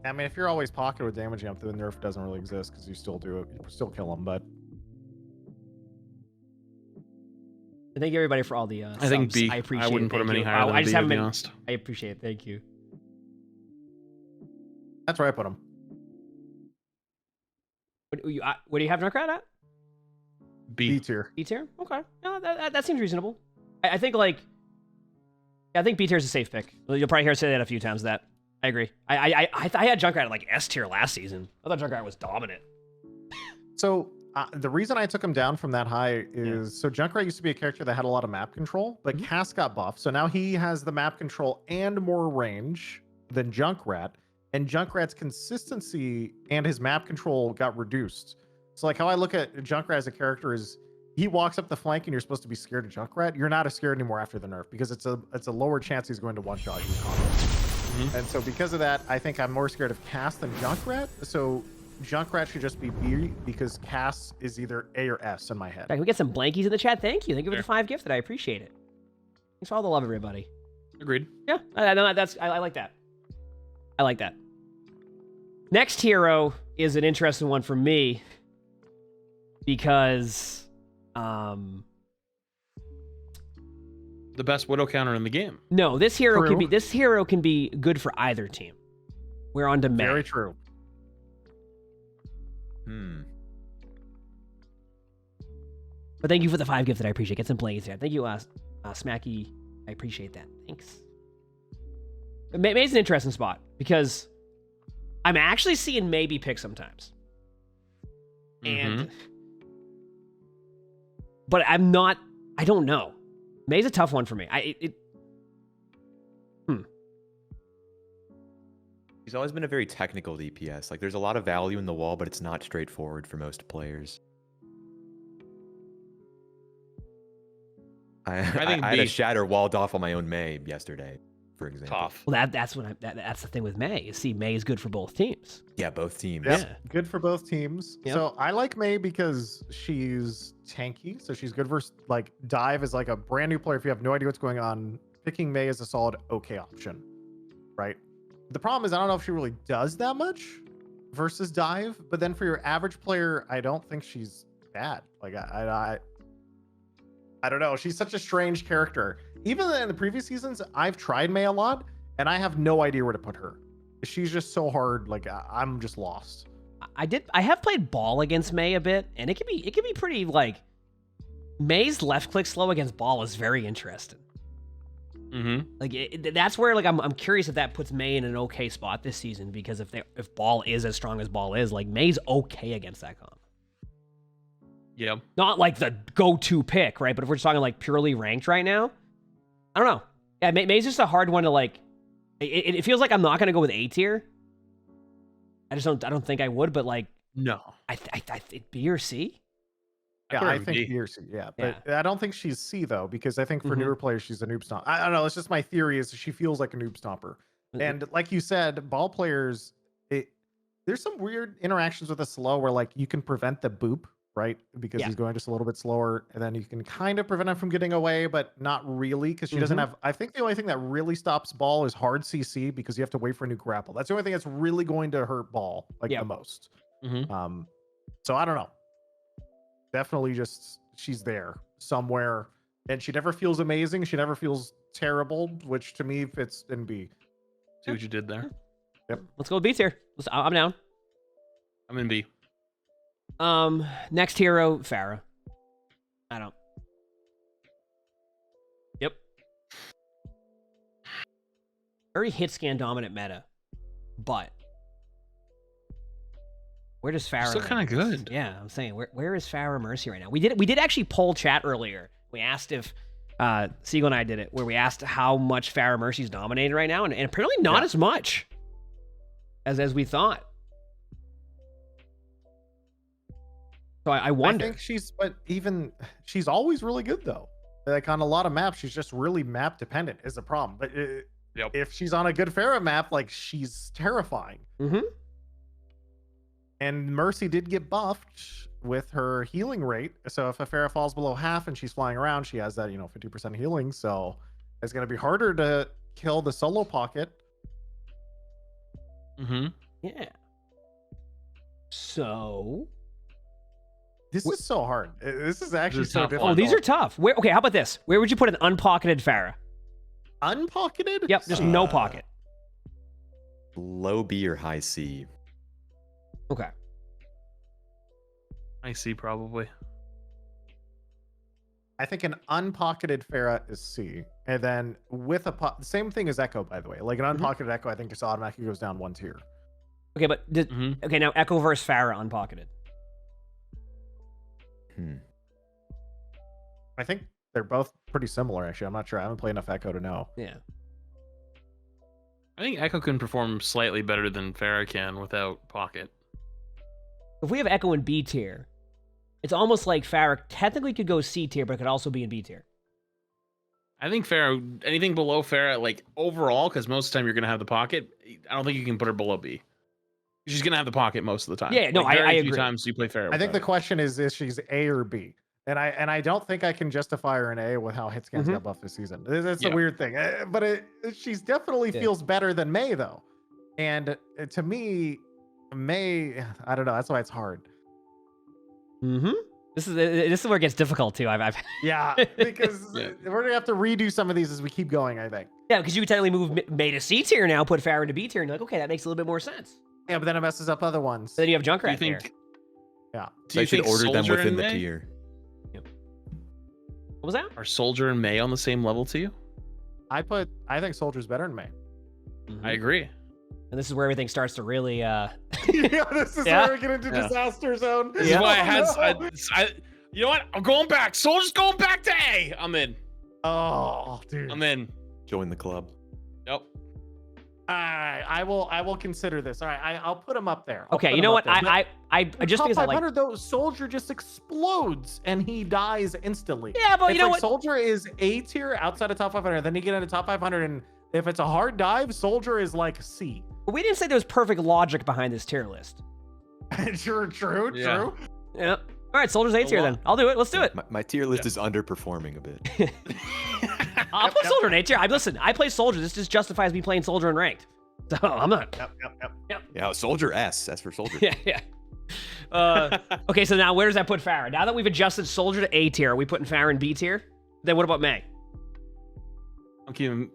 [SPEAKER 2] I mean, if you're always pocket with damaging him, the nerf doesn't really exist because you still do it. You still kill him, but
[SPEAKER 1] Thank you everybody for all the
[SPEAKER 3] I think
[SPEAKER 1] subs.
[SPEAKER 3] B.
[SPEAKER 1] I appreciate
[SPEAKER 3] I wouldn't
[SPEAKER 1] it.
[SPEAKER 3] put him
[SPEAKER 1] Thank
[SPEAKER 3] any
[SPEAKER 1] you.
[SPEAKER 3] higher than
[SPEAKER 1] I just
[SPEAKER 3] B,
[SPEAKER 1] haven't
[SPEAKER 3] to be
[SPEAKER 1] been.
[SPEAKER 3] honest.
[SPEAKER 1] I appreciate it. Thank you.
[SPEAKER 2] that's where I put him.
[SPEAKER 1] What do you have Junkrat at?
[SPEAKER 2] B
[SPEAKER 3] B.
[SPEAKER 2] tier.
[SPEAKER 1] B tier? Okay. No, that seems reasonable. I think like, I think B tier is a safe pick. You'll probably hear us say that a few times. That I agree. I had Junkrat at like S tier last season. I thought Junkrat was dominant.
[SPEAKER 2] So the reason I took him down from that high is so Junkrat used to be a character that had a lot of map control, but Cass got buffed. So now he has the map control and more range than Junkrat. And Junkrat's consistency and his map control got reduced. So like how I look at Junkrat as a character is he walks up the flank and you're supposed to be scared of Junkrat. You're not as scared anymore after the nerf because it's a lower chance he's going to one shot you with combo. And so because of that, I think I'm more scared of Cass than Junkrat. So Junkrat should just be B because Cass is either A or S in my head.
[SPEAKER 1] Can we get some blankies in the chat? Thank you. Thank you for the
[SPEAKER 3] Sure.
[SPEAKER 1] 5 gifted. I appreciate it. Thanks for all the love, everybody.
[SPEAKER 3] Agreed.
[SPEAKER 1] Yeah, I like that. I like that. Next hero is an interesting one for me because
[SPEAKER 3] The best Widow counter in the game.
[SPEAKER 1] no, this hero
[SPEAKER 2] True.
[SPEAKER 1] can be good for either team. We're on to May.
[SPEAKER 2] Very true.
[SPEAKER 1] But thank you for the 5 gifted. I appreciate it. Get some blankies there. Thank you, Smacky. I appreciate that. Thanks. May's an interesting spot because I'm actually seeing May be picked sometimes. And but I'm not, I don't know. May's a tough one for me.
[SPEAKER 4] He's always been a very technical DPS. Like, there's a lot of value in the wall, but it's not straightforward for most players. I
[SPEAKER 3] think
[SPEAKER 4] had a
[SPEAKER 3] B.
[SPEAKER 4] shatter walled off on my own May yesterday, for example.
[SPEAKER 3] Tough.
[SPEAKER 1] Well, that's the thing with May. You see, May is good for both teams.
[SPEAKER 4] Yeah, both teams.
[SPEAKER 2] Yep.
[SPEAKER 1] Yeah.
[SPEAKER 2] Good for both teams.
[SPEAKER 1] Yep.
[SPEAKER 2] So I like May because she's tanky. So she's good versus like dive is like a brand new player. If you have no idea what's going on, picking May is a solid okay option, right? The problem is I don't know if she really does that much versus dive. But then for your average player, I don't think she's bad. Like I don't know. She's such a strange character. Even in the previous seasons, I've tried Mei a lot, and I have no idea where to put her. She's just so hard. Like I'm just lost.
[SPEAKER 1] I have played Ball against Mei a bit, and it can be pretty like Mei's left click slow against Ball is very interesting.
[SPEAKER 3] Mm-hmm.
[SPEAKER 1] Like that's where like I'm curious if that puts Mei in an okay spot this season, because if Ball is as strong as Ball is, like Mei's okay against that comp.
[SPEAKER 3] Yeah.
[SPEAKER 1] Not like the go-to pick, right? But if we're just talking like purely ranked right now, I don't know. Yeah, Mei's just a hard one to like. It feels like I'm not gonna go with A tier. I don't think I would, but like
[SPEAKER 3] No.
[SPEAKER 1] I think B or C.
[SPEAKER 2] Yeah,
[SPEAKER 3] put her
[SPEAKER 2] I
[SPEAKER 3] in
[SPEAKER 2] think
[SPEAKER 3] B.
[SPEAKER 2] B or C. Yeah, but I don't think she's C though, because I think for newer players she's a noob stomp. I don't know. It's just my theory is she feels like a noob stomper. And like you said, Ball players, there's some weird interactions with a slow where like you can prevent the boop, right? Because he's going just a little bit slower, and then you can kind of prevent him from getting away, but not really, because she doesn't have. I think the only thing that really stops Ball is hard CC, because you have to wait for a new grapple. That's the only thing that's really going to hurt Ball like the most. So I don't know. Definitely just she's there somewhere, and she never feels amazing. She never feels terrible, which to me fits in B.
[SPEAKER 3] See what you did there?
[SPEAKER 2] Yep.
[SPEAKER 1] Let's go with B tier. I'm down.
[SPEAKER 3] I'm in B.
[SPEAKER 1] Next hero, Pharah. I don't. Yep. Very hit scan dominant meta, but where does Pharah?
[SPEAKER 3] Still kind of good.
[SPEAKER 1] Yeah, I'm saying where is Pharah Mercy right now? We did actually poll chat earlier. We asked if Siegel and I did it, where we asked how much Pharah Mercy's dominated right now, and apparently not as much as we thought. So I wonder.
[SPEAKER 2] I think she's always really good though. Like on a lot of maps, she's just really map dependent is the problem. But if she's on a good Pharah map, like she's terrifying. And Mercy did get buffed with her healing rate. So if a Pharah falls below half and she's flying around, she has that 50% healing. So it's gonna be harder to kill the solo pocket.
[SPEAKER 1] Yeah. So
[SPEAKER 2] this is so hard. This is actually
[SPEAKER 3] This is
[SPEAKER 2] so
[SPEAKER 3] tough.
[SPEAKER 2] difficult.
[SPEAKER 1] oh, these are tough. Okay, how about this? Where would you put an unpocketed Pharah?
[SPEAKER 2] unpocketed.
[SPEAKER 1] Yep, just no pocket.
[SPEAKER 4] Low B or high C.
[SPEAKER 1] Okay.
[SPEAKER 3] I see, probably.
[SPEAKER 2] I think an unpocketed Pharah is C, and then with same thing as Echo, by the way. Like an unpocketed Echo, I think just automatically goes down one tier.
[SPEAKER 1] Okay, but okay, now Echo versus Pharah unpocketed.
[SPEAKER 2] I think they're both pretty similar, actually. I'm not sure. I haven't played enough Echo to know.
[SPEAKER 1] Yeah.
[SPEAKER 3] I think Echo can perform slightly better than Pharah can without pocket.
[SPEAKER 1] If we have Echo in B tier, it's almost like Pharah technically could go C tier, but it could also be in B tier.
[SPEAKER 3] I think Pharah, anything below Pharah, like overall, because most of the time you're going to have the pocket, I don't think you can put her below B. She's going to have the pocket most of the time.
[SPEAKER 1] Yeah, no,
[SPEAKER 3] like,
[SPEAKER 1] I
[SPEAKER 3] very
[SPEAKER 1] agree.
[SPEAKER 3] few times you play Pharah.
[SPEAKER 2] I think the
[SPEAKER 3] without
[SPEAKER 2] question is she's A or B. And I don't think I can justify her in A with how hit scans got buffed this season. That's a weird thing. But she's definitely feels better than Mei, though. And to me, Mei, I don't know. That's why it's hard.
[SPEAKER 1] This is where it gets difficult too. I've
[SPEAKER 2] Yeah, because we're gonna have to redo some of these as we keep going, I think.
[SPEAKER 1] yeah, because you could technically move Mei to C tier now, put Pharah into B tier, and you're like, okay, that makes a little bit more sense.
[SPEAKER 2] Yeah, but then it messes up other ones.
[SPEAKER 1] So then you have
[SPEAKER 3] Do you
[SPEAKER 1] Junkrat
[SPEAKER 3] think?
[SPEAKER 1] there.
[SPEAKER 2] Yeah.
[SPEAKER 3] Do you
[SPEAKER 4] I should
[SPEAKER 3] think
[SPEAKER 4] order them
[SPEAKER 3] Soldier
[SPEAKER 4] within
[SPEAKER 3] and
[SPEAKER 4] the
[SPEAKER 3] Mei?
[SPEAKER 4] tier.
[SPEAKER 1] What was that?
[SPEAKER 3] Are Soldier and Mei on the same level to you?
[SPEAKER 2] I think Soldier's better than Mei.
[SPEAKER 3] I agree.
[SPEAKER 1] And this is where everything starts to really
[SPEAKER 2] Yeah, this is where we get into disaster zone.
[SPEAKER 3] This is why I had. You know what? I'm going back. Soldier's going back to A. I'm in.
[SPEAKER 2] Oh, dude.
[SPEAKER 3] I'm in.
[SPEAKER 4] Join the club.
[SPEAKER 3] Yep.
[SPEAKER 2] I will consider this. All right, I'll put him up there.
[SPEAKER 1] okay. You know what? I just
[SPEAKER 2] top
[SPEAKER 1] because I like
[SPEAKER 2] 500 though, Soldier just explodes and he dies instantly.
[SPEAKER 1] yeah, but
[SPEAKER 2] It's
[SPEAKER 1] you know
[SPEAKER 2] like
[SPEAKER 1] what?
[SPEAKER 2] Soldier is A tier outside of top 500. Then you get into top 500, and if it's a hard dive, Soldier is like C.
[SPEAKER 1] We didn't say there was perfect logic behind this tier list.
[SPEAKER 2] True.
[SPEAKER 3] Yeah.
[SPEAKER 1] Yeah. All right, Soldier's A tier then. I'll do it. Let's do it.
[SPEAKER 4] My tier list is underperforming a bit.
[SPEAKER 1] I'll put Soldier in A tier. Listen, I play Soldier. This just justifies me playing Soldier in ranked. So I'm not.
[SPEAKER 2] Yep.
[SPEAKER 4] Yeah, Soldier S. That's for Soldier.
[SPEAKER 1] Yeah. Okay, so now where does that put Pharah? Now that we've adjusted Soldier to A tier, are we putting Pharah in B tier? Then what about May?
[SPEAKER 3] I'm keeping.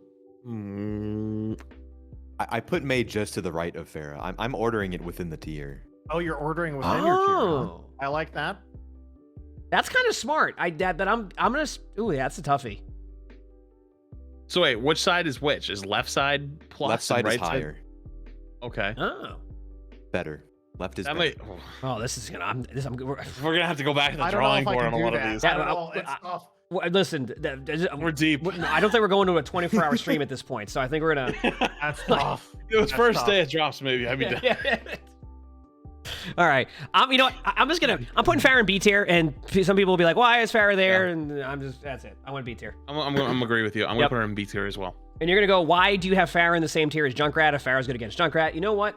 [SPEAKER 4] I put May just to the right of Farah. I'm ordering it within the tier.
[SPEAKER 2] Oh, you're ordering within your tier. Huh?
[SPEAKER 1] Oh,
[SPEAKER 2] I like that.
[SPEAKER 1] that's kind of smart. I'm gonna. Ooh, that's a toughie.
[SPEAKER 3] So wait, which side is which? Is left side plus
[SPEAKER 4] Left side
[SPEAKER 3] and right
[SPEAKER 4] is higher.
[SPEAKER 3] Okay.
[SPEAKER 1] Oh.
[SPEAKER 4] Better. Left is
[SPEAKER 3] That
[SPEAKER 4] better.
[SPEAKER 3] might.
[SPEAKER 1] Oh, this is gonna.
[SPEAKER 3] We're gonna have to go back to the
[SPEAKER 2] I don't know
[SPEAKER 3] drawing
[SPEAKER 2] if I
[SPEAKER 3] board
[SPEAKER 2] can
[SPEAKER 3] on a
[SPEAKER 2] do
[SPEAKER 3] lot of
[SPEAKER 2] that.
[SPEAKER 3] these.
[SPEAKER 2] I don't know. It's tough.
[SPEAKER 1] Listen,
[SPEAKER 3] We're deep.
[SPEAKER 1] I don't think we're going to a 24-hour stream at this point, so I think we're gonna.
[SPEAKER 2] That's tough.
[SPEAKER 3] It was
[SPEAKER 2] That's
[SPEAKER 3] first
[SPEAKER 2] tough.
[SPEAKER 3] day it drops, maybe. I mean,
[SPEAKER 1] All right. You know what? I'm just gonna. I'm putting Farah in B tier, and some people will be like, "Why is Farah there?"
[SPEAKER 3] Yeah.
[SPEAKER 1] And I'm just. That's it. I want B tier.
[SPEAKER 3] I'm gonna agree with you. I'm gonna put her in B tier as well.
[SPEAKER 1] And you're gonna go, "Why do you have Farah in the same tier as Junkrat? If Farah's good against Junkrat, you know what?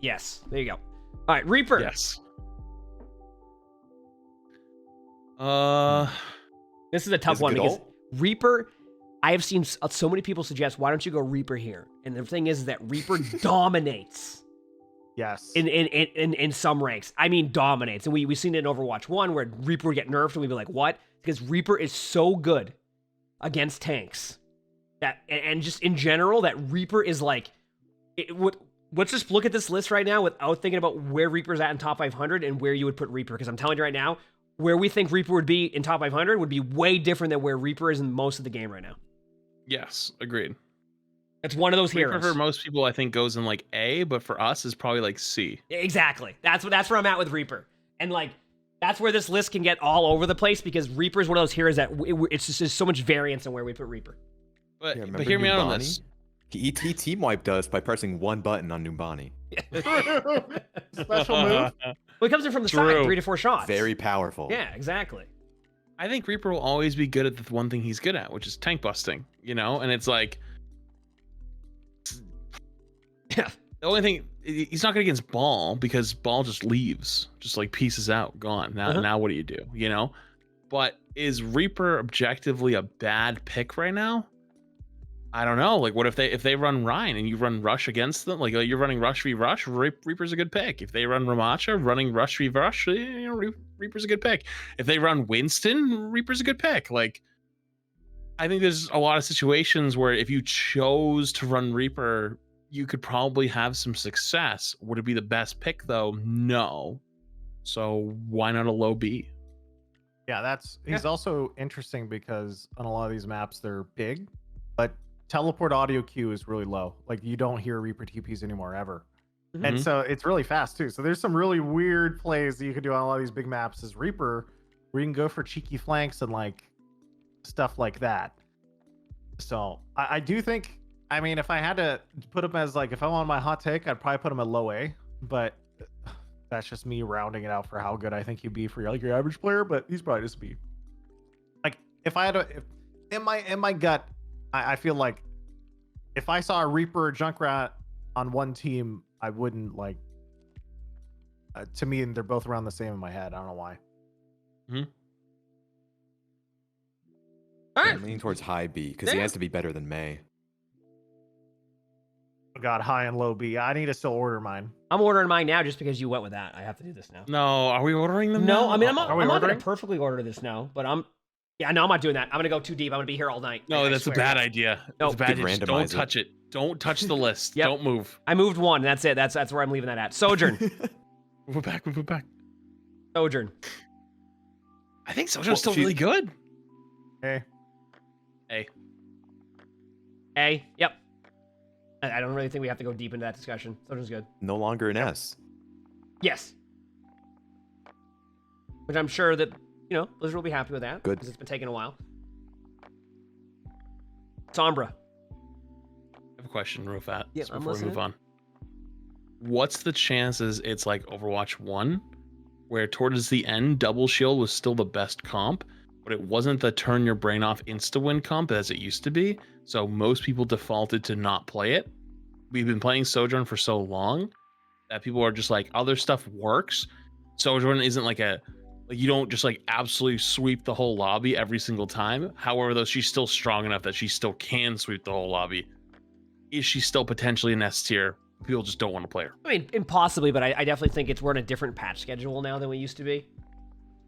[SPEAKER 1] Yes. There you go. All right, Reaper.
[SPEAKER 3] Yes.
[SPEAKER 1] This is a tough
[SPEAKER 4] Is it
[SPEAKER 1] one
[SPEAKER 4] good
[SPEAKER 1] because
[SPEAKER 4] ult?
[SPEAKER 1] Reaper. I have seen so many people suggest, "Why don't you go Reaper here?" And the thing is that Reaper dominates.
[SPEAKER 2] Yes.
[SPEAKER 1] In some ranks. I mean, dominates. And we've seen it in Overwatch 1 where Reaper would get nerfed and we'd be like, what? Because Reaper is so good against tanks. And just in general, that Reaper is like... Let's just look at this list right now without thinking about where Reaper's at in top 500 and where you would put Reaper. Because I'm telling you right now, where we think Reaper would be in top 500 would be way different than where Reaper is in most of the game right now.
[SPEAKER 3] Yes, agreed.
[SPEAKER 1] It's one of those
[SPEAKER 3] Reaper
[SPEAKER 1] heroes.
[SPEAKER 3] for most people, I think, goes in like A, but for us is probably like C.
[SPEAKER 1] Exactly. That's where I'm at with Reaper. And like that's where this list can get all over the place because Reaper is one of those heroes that it's just there's so much variance in where we put Reaper.
[SPEAKER 3] But
[SPEAKER 4] Yeah,
[SPEAKER 3] but
[SPEAKER 4] remember
[SPEAKER 3] hear me out on
[SPEAKER 4] Numbani?
[SPEAKER 3] this.
[SPEAKER 4] He team wiped us by pressing one button on Numbani.
[SPEAKER 2] Special move.
[SPEAKER 1] Well, he comes in from the
[SPEAKER 3] True.
[SPEAKER 1] side, 3 to 4 shots.
[SPEAKER 4] Very powerful.
[SPEAKER 1] Yeah, exactly.
[SPEAKER 3] I think Reaper will always be good at the one thing he's good at, which is tank busting, you know? And it's like
[SPEAKER 1] Yeah.
[SPEAKER 3] the only thing he's not good against Ball because Ball just leaves, just like pieces out, gone. Now what do? You know? But is Reaper objectively a bad pick right now? I don't know. Like, what if they run Ryan and you run Rush against them? Like, you're running Rush v Rush, Reaper's a good pick. If they run Ramacha, running Rush v Rush, you know, Reaper's a good pick. If they run Winston, Reaper's a good pick. Like, I think there's a lot of situations where if you chose to run Reaper, you could probably have some success. Would it be the best pick though? No. So why not a low B?
[SPEAKER 2] Yeah, he's also interesting because on a lot of these maps they're big, but teleport audio queue is really low. Like you don't hear Reaper TPs anymore ever. And so it's really fast too. So there's some really weird plays that you could do on a lot of these big maps as Reaper where you can go for cheeky flanks and like stuff like that. So I do think, I mean, if I had to put him as like, if I'm on my hot take, I'd probably put him at low A, but that's just me rounding it out for how good I think he'd be for like your average player, but he's probably just B. Like if I had in my gut, I feel like if I saw a Reaper or Junkrat on one team, I wouldn't like. To me, they're both around the same in my head. I don't know why.
[SPEAKER 1] All
[SPEAKER 4] I'm
[SPEAKER 1] right.
[SPEAKER 4] leaning towards high B because he has to be better than May.
[SPEAKER 2] Oh God, high and low B. I need to still order mine.
[SPEAKER 1] I'm ordering mine now just because you went with that. I have to do this now.
[SPEAKER 3] No, are we ordering them?
[SPEAKER 1] No,
[SPEAKER 3] now?
[SPEAKER 1] I mean, I'm
[SPEAKER 2] Are we
[SPEAKER 1] not going
[SPEAKER 2] ordering?
[SPEAKER 1] to perfectly order this now, but no, I'm not doing that. I'm going to go too deep. I'm going to be here all night.
[SPEAKER 3] No,
[SPEAKER 1] I
[SPEAKER 3] that's a
[SPEAKER 1] swear.
[SPEAKER 3] bad idea.
[SPEAKER 1] No.
[SPEAKER 3] That's a bad
[SPEAKER 4] Could
[SPEAKER 3] idea. Just
[SPEAKER 4] randomize
[SPEAKER 3] don't
[SPEAKER 4] it.
[SPEAKER 3] touch it. Don't touch the list.
[SPEAKER 1] Yep.
[SPEAKER 3] Don't move.
[SPEAKER 1] I moved one. That's it. That's where I'm leaving that at. Sojourn.
[SPEAKER 3] Move it back. Move it back.
[SPEAKER 1] Sojourn.
[SPEAKER 3] I think Sojourn's still really good.
[SPEAKER 2] Hey,
[SPEAKER 1] A. Yep. I don't really think we have to go deep into that discussion. Sojourn's good.
[SPEAKER 4] No longer an S.
[SPEAKER 1] Yes. Which I'm sure that, Blizzard will be happy with that.
[SPEAKER 4] Good.
[SPEAKER 1] Because it's been taking a while. Sombra.
[SPEAKER 3] I have a question real fast
[SPEAKER 1] Yep, I'm
[SPEAKER 3] before we move
[SPEAKER 1] listening.
[SPEAKER 3] on. What's the chances it's like Overwatch 1, where towards the end, Double Shield was still the best comp, but it wasn't the turn your brain off insta-win comp as it used to be, so most people defaulted to not play it. We've been playing Sojourn for so long that people are just like, other stuff works. Sojourn isn't like you don't just like absolutely sweep the whole lobby every single time. However, though, she's still strong enough that she still can sweep the whole lobby. Is she still potentially an S tier? People just don't want to play her.
[SPEAKER 1] I mean, impossibly, but I definitely think we're in a different patch schedule now than we used to be.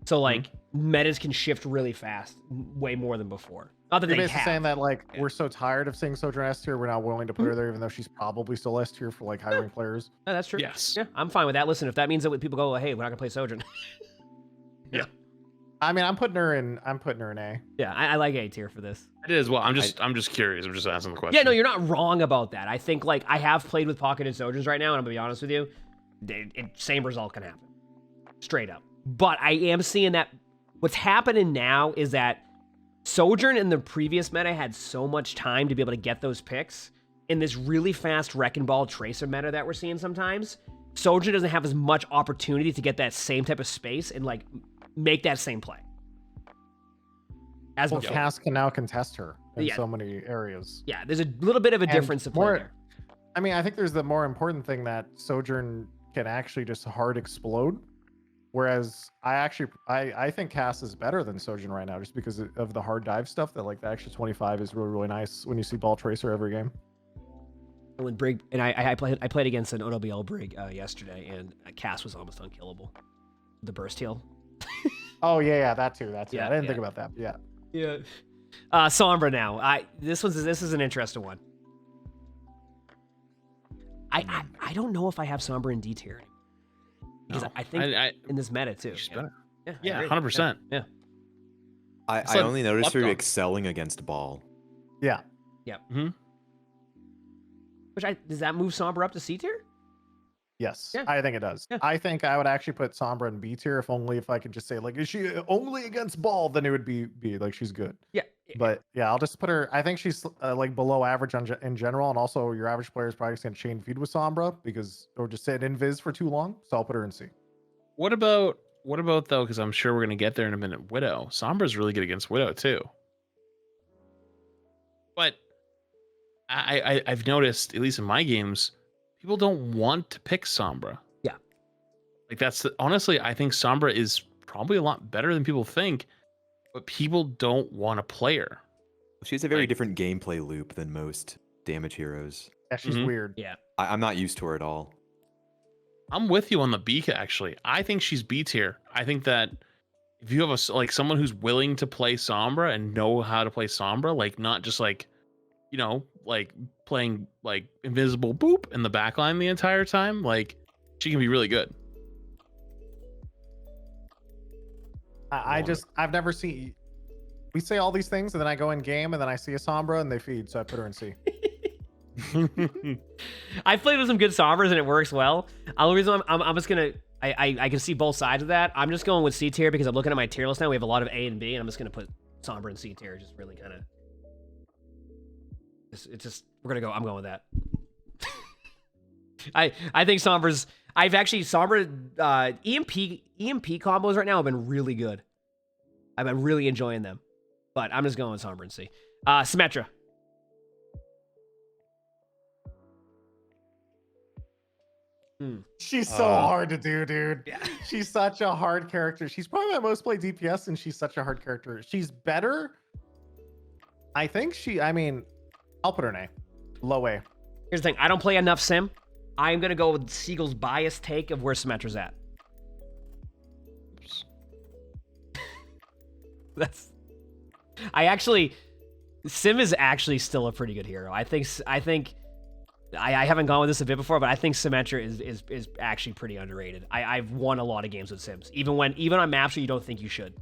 [SPEAKER 1] So like metas can shift really fast, way more than before. Not that
[SPEAKER 2] You're
[SPEAKER 1] they
[SPEAKER 2] basically
[SPEAKER 1] have.
[SPEAKER 2] saying that like
[SPEAKER 1] Yeah.
[SPEAKER 2] we're so tired of seeing Sojourn S tier, we're not willing to put her there, even though she's probably still S tier for like high ranked players.
[SPEAKER 1] Oh, that's true.
[SPEAKER 3] Yes.
[SPEAKER 1] Yeah, I'm fine with that. Listen, if that means that people go, hey, we're not gonna play Sojourn.
[SPEAKER 2] I mean, I'm putting her in A.
[SPEAKER 1] Yeah, I like A tier for this.
[SPEAKER 3] It is. Well, I'm just curious. I'm just asking the question.
[SPEAKER 1] Yeah, no, you're not wrong about that. I think like I have played with pocketed Sojourns right now, and I'm gonna be honest with you, same result can happen, straight up. But I am seeing that what's happening now is that Sojourn in the previous meta had so much time to be able to get those picks. In this really fast Wrecking Ball Tracer meta that we're seeing sometimes, Sojourn doesn't have as much opportunity to get that same type of space and like make that same play. As
[SPEAKER 2] Well,
[SPEAKER 1] before.
[SPEAKER 2] Cass can now contest her in
[SPEAKER 1] Yeah.
[SPEAKER 2] so many areas.
[SPEAKER 1] Yeah, there's a little bit of a
[SPEAKER 2] And
[SPEAKER 1] difference to play
[SPEAKER 2] more-
[SPEAKER 1] there.
[SPEAKER 2] I mean, I think there's the more important thing that Sojourn can actually just hard explode. Whereas I think Cass is better than Sojourn right now just because of the hard dive stuff. That like the extra 25 is really, really nice when you see Ball Tracer every game.
[SPEAKER 1] And when Brig and I played against an OWL Brig yesterday, and Cass was almost unkillable. The burst heal.
[SPEAKER 2] Oh yeah, that too.
[SPEAKER 1] Yeah,
[SPEAKER 2] I didn't
[SPEAKER 1] yeah.
[SPEAKER 2] think about that. Yeah.
[SPEAKER 1] Yeah. Sombra now. This is an interesting one. I don't know if I have Sombra in D tier. Because
[SPEAKER 3] No.
[SPEAKER 1] I think
[SPEAKER 3] I
[SPEAKER 1] in this meta too.
[SPEAKER 3] she's
[SPEAKER 1] Yeah.
[SPEAKER 3] better.
[SPEAKER 1] Yeah, I
[SPEAKER 3] Yeah,
[SPEAKER 1] agree.
[SPEAKER 3] 100%.
[SPEAKER 1] Yeah.
[SPEAKER 4] I
[SPEAKER 3] So,
[SPEAKER 4] only noticed her
[SPEAKER 3] Updog.
[SPEAKER 4] excelling against ball.
[SPEAKER 2] Yeah.
[SPEAKER 1] Does that move Sombra up to C tier?
[SPEAKER 2] Yes,
[SPEAKER 1] Yeah.
[SPEAKER 2] I think it does.
[SPEAKER 1] Yeah.
[SPEAKER 2] I think I would actually put Sombra in B tier if I could just say like, is she only against Ball? Then it would be B, like she's good.
[SPEAKER 1] Yeah.
[SPEAKER 2] But yeah, I'll just put her. I think she's like below average in general, and also your average player is probably just gonna chain feed with Sombra or just sit in Viz for too long. So I'll put her in C.
[SPEAKER 3] What about though? Because I'm sure we're gonna get there in a minute. Widow. Sombra's really good against Widow too. But I've noticed, at least in my games, people don't want to pick Sombra.
[SPEAKER 1] Yeah.
[SPEAKER 3] Like honestly, I think Sombra is probably a lot better than people think, but people don't want to play her.
[SPEAKER 4] She has a very
[SPEAKER 3] Like-
[SPEAKER 4] different gameplay loop than most damage heroes.
[SPEAKER 2] Yeah, she's
[SPEAKER 3] Mhm.
[SPEAKER 2] weird.
[SPEAKER 1] Yeah.
[SPEAKER 4] I'm not used to her at all.
[SPEAKER 3] I'm with you on the Beaka, actually. I think she's B tier. I think that if you have someone who's willing to play Sombra and know how to play Sombra, like not just like, like playing like invisible boop in the backline the entire time, like she can be really good.
[SPEAKER 2] I've never seen. We say all these things, and then I go in game, and then I see a Sombra, and they feed, so I put her in C.
[SPEAKER 1] I've played with some good Sombras and it works well. The only reason I'm just gonna I can see both sides of that. I'm just going with C tier because I'm looking at my tier list now. We have a lot of A and B, and I'm just gonna put Sombra in C tier. Just really kind of. It's just we're gonna go. I'm going with that. I think Sombra's. I've actually Sombra EMP combos right now have been really good. I've been really enjoying them, but I'm just going with Sombra and C. Symmetra.
[SPEAKER 2] She's so hard to do, dude.
[SPEAKER 1] Yeah.
[SPEAKER 2] She's such a hard character. She's probably my most played DPS, and she's such a hard character. She's better. I mean, I'll put her in A. Low A.
[SPEAKER 1] Here's the thing. I don't play enough Sim. I'm going to go with Siegel's biased take of where Symmetra's at. Sim is actually still a pretty good hero. I haven't gone with this a bit before, but I think Symmetra is actually pretty underrated. I've won a lot of games with Sims, even on maps where you don't think you should.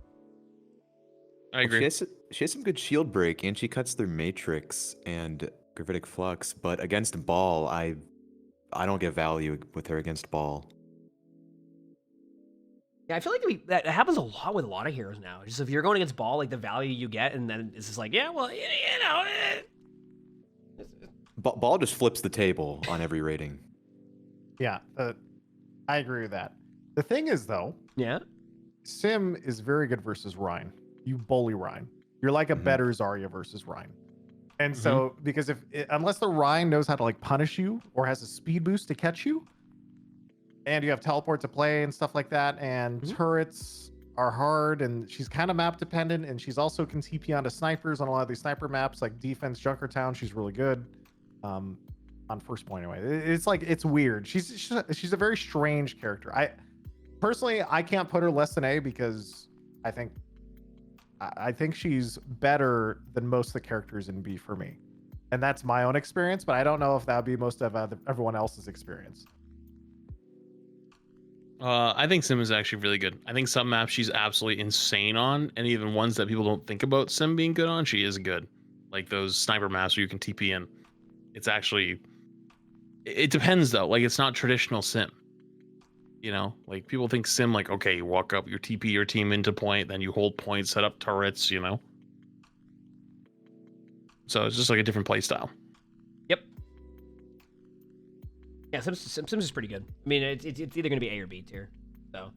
[SPEAKER 3] I agree.
[SPEAKER 4] She has some good shield break, and she cuts through Matrix and Gravitic Flux. But against Ball, I don't get value with her against Ball.
[SPEAKER 1] Yeah, I feel like that happens a lot with a lot of heroes now. Just if you're going against Ball, like the value you get, and then it's just like, yeah, well,
[SPEAKER 4] Ball just flips the table on every rating.
[SPEAKER 2] Yeah, I agree with that. The thing is, though,
[SPEAKER 1] yeah.
[SPEAKER 2] Sim is very good versus Rhine. You bully Rhine. You're like a
[SPEAKER 4] Mhm.
[SPEAKER 2] better Zarya versus Rhine. And so, because unless the Rhine knows how to like punish you or has a speed boost to catch you, and you have teleport to play and stuff like that, and turrets are hard, and she's kind of map dependent, and she's also can TP onto snipers on a lot of these sniper maps like defense Junkertown. She's really good. On first point anyway. It's weird. She's a very strange character. I personally can't put her less than A because I think I think she's better than most of the characters in B for me. And that's my own experience, but I don't know if that would be most of everyone else's experience.
[SPEAKER 3] I think Sim is actually really good. I think some maps she's absolutely insane on, and even ones that people don't think about Sim being good on, she is good. Like those sniper maps where you can TP in. It's actually, it depends though. Like it's not traditional Sim. You know, like people think Sim like, okay, you walk up, you TP your team into point, then you hold point, set up turrets, you know. So it's just like a different play style.
[SPEAKER 1] Yep. Yeah, Sims is pretty good. I mean, it's either going to be A or B tier. So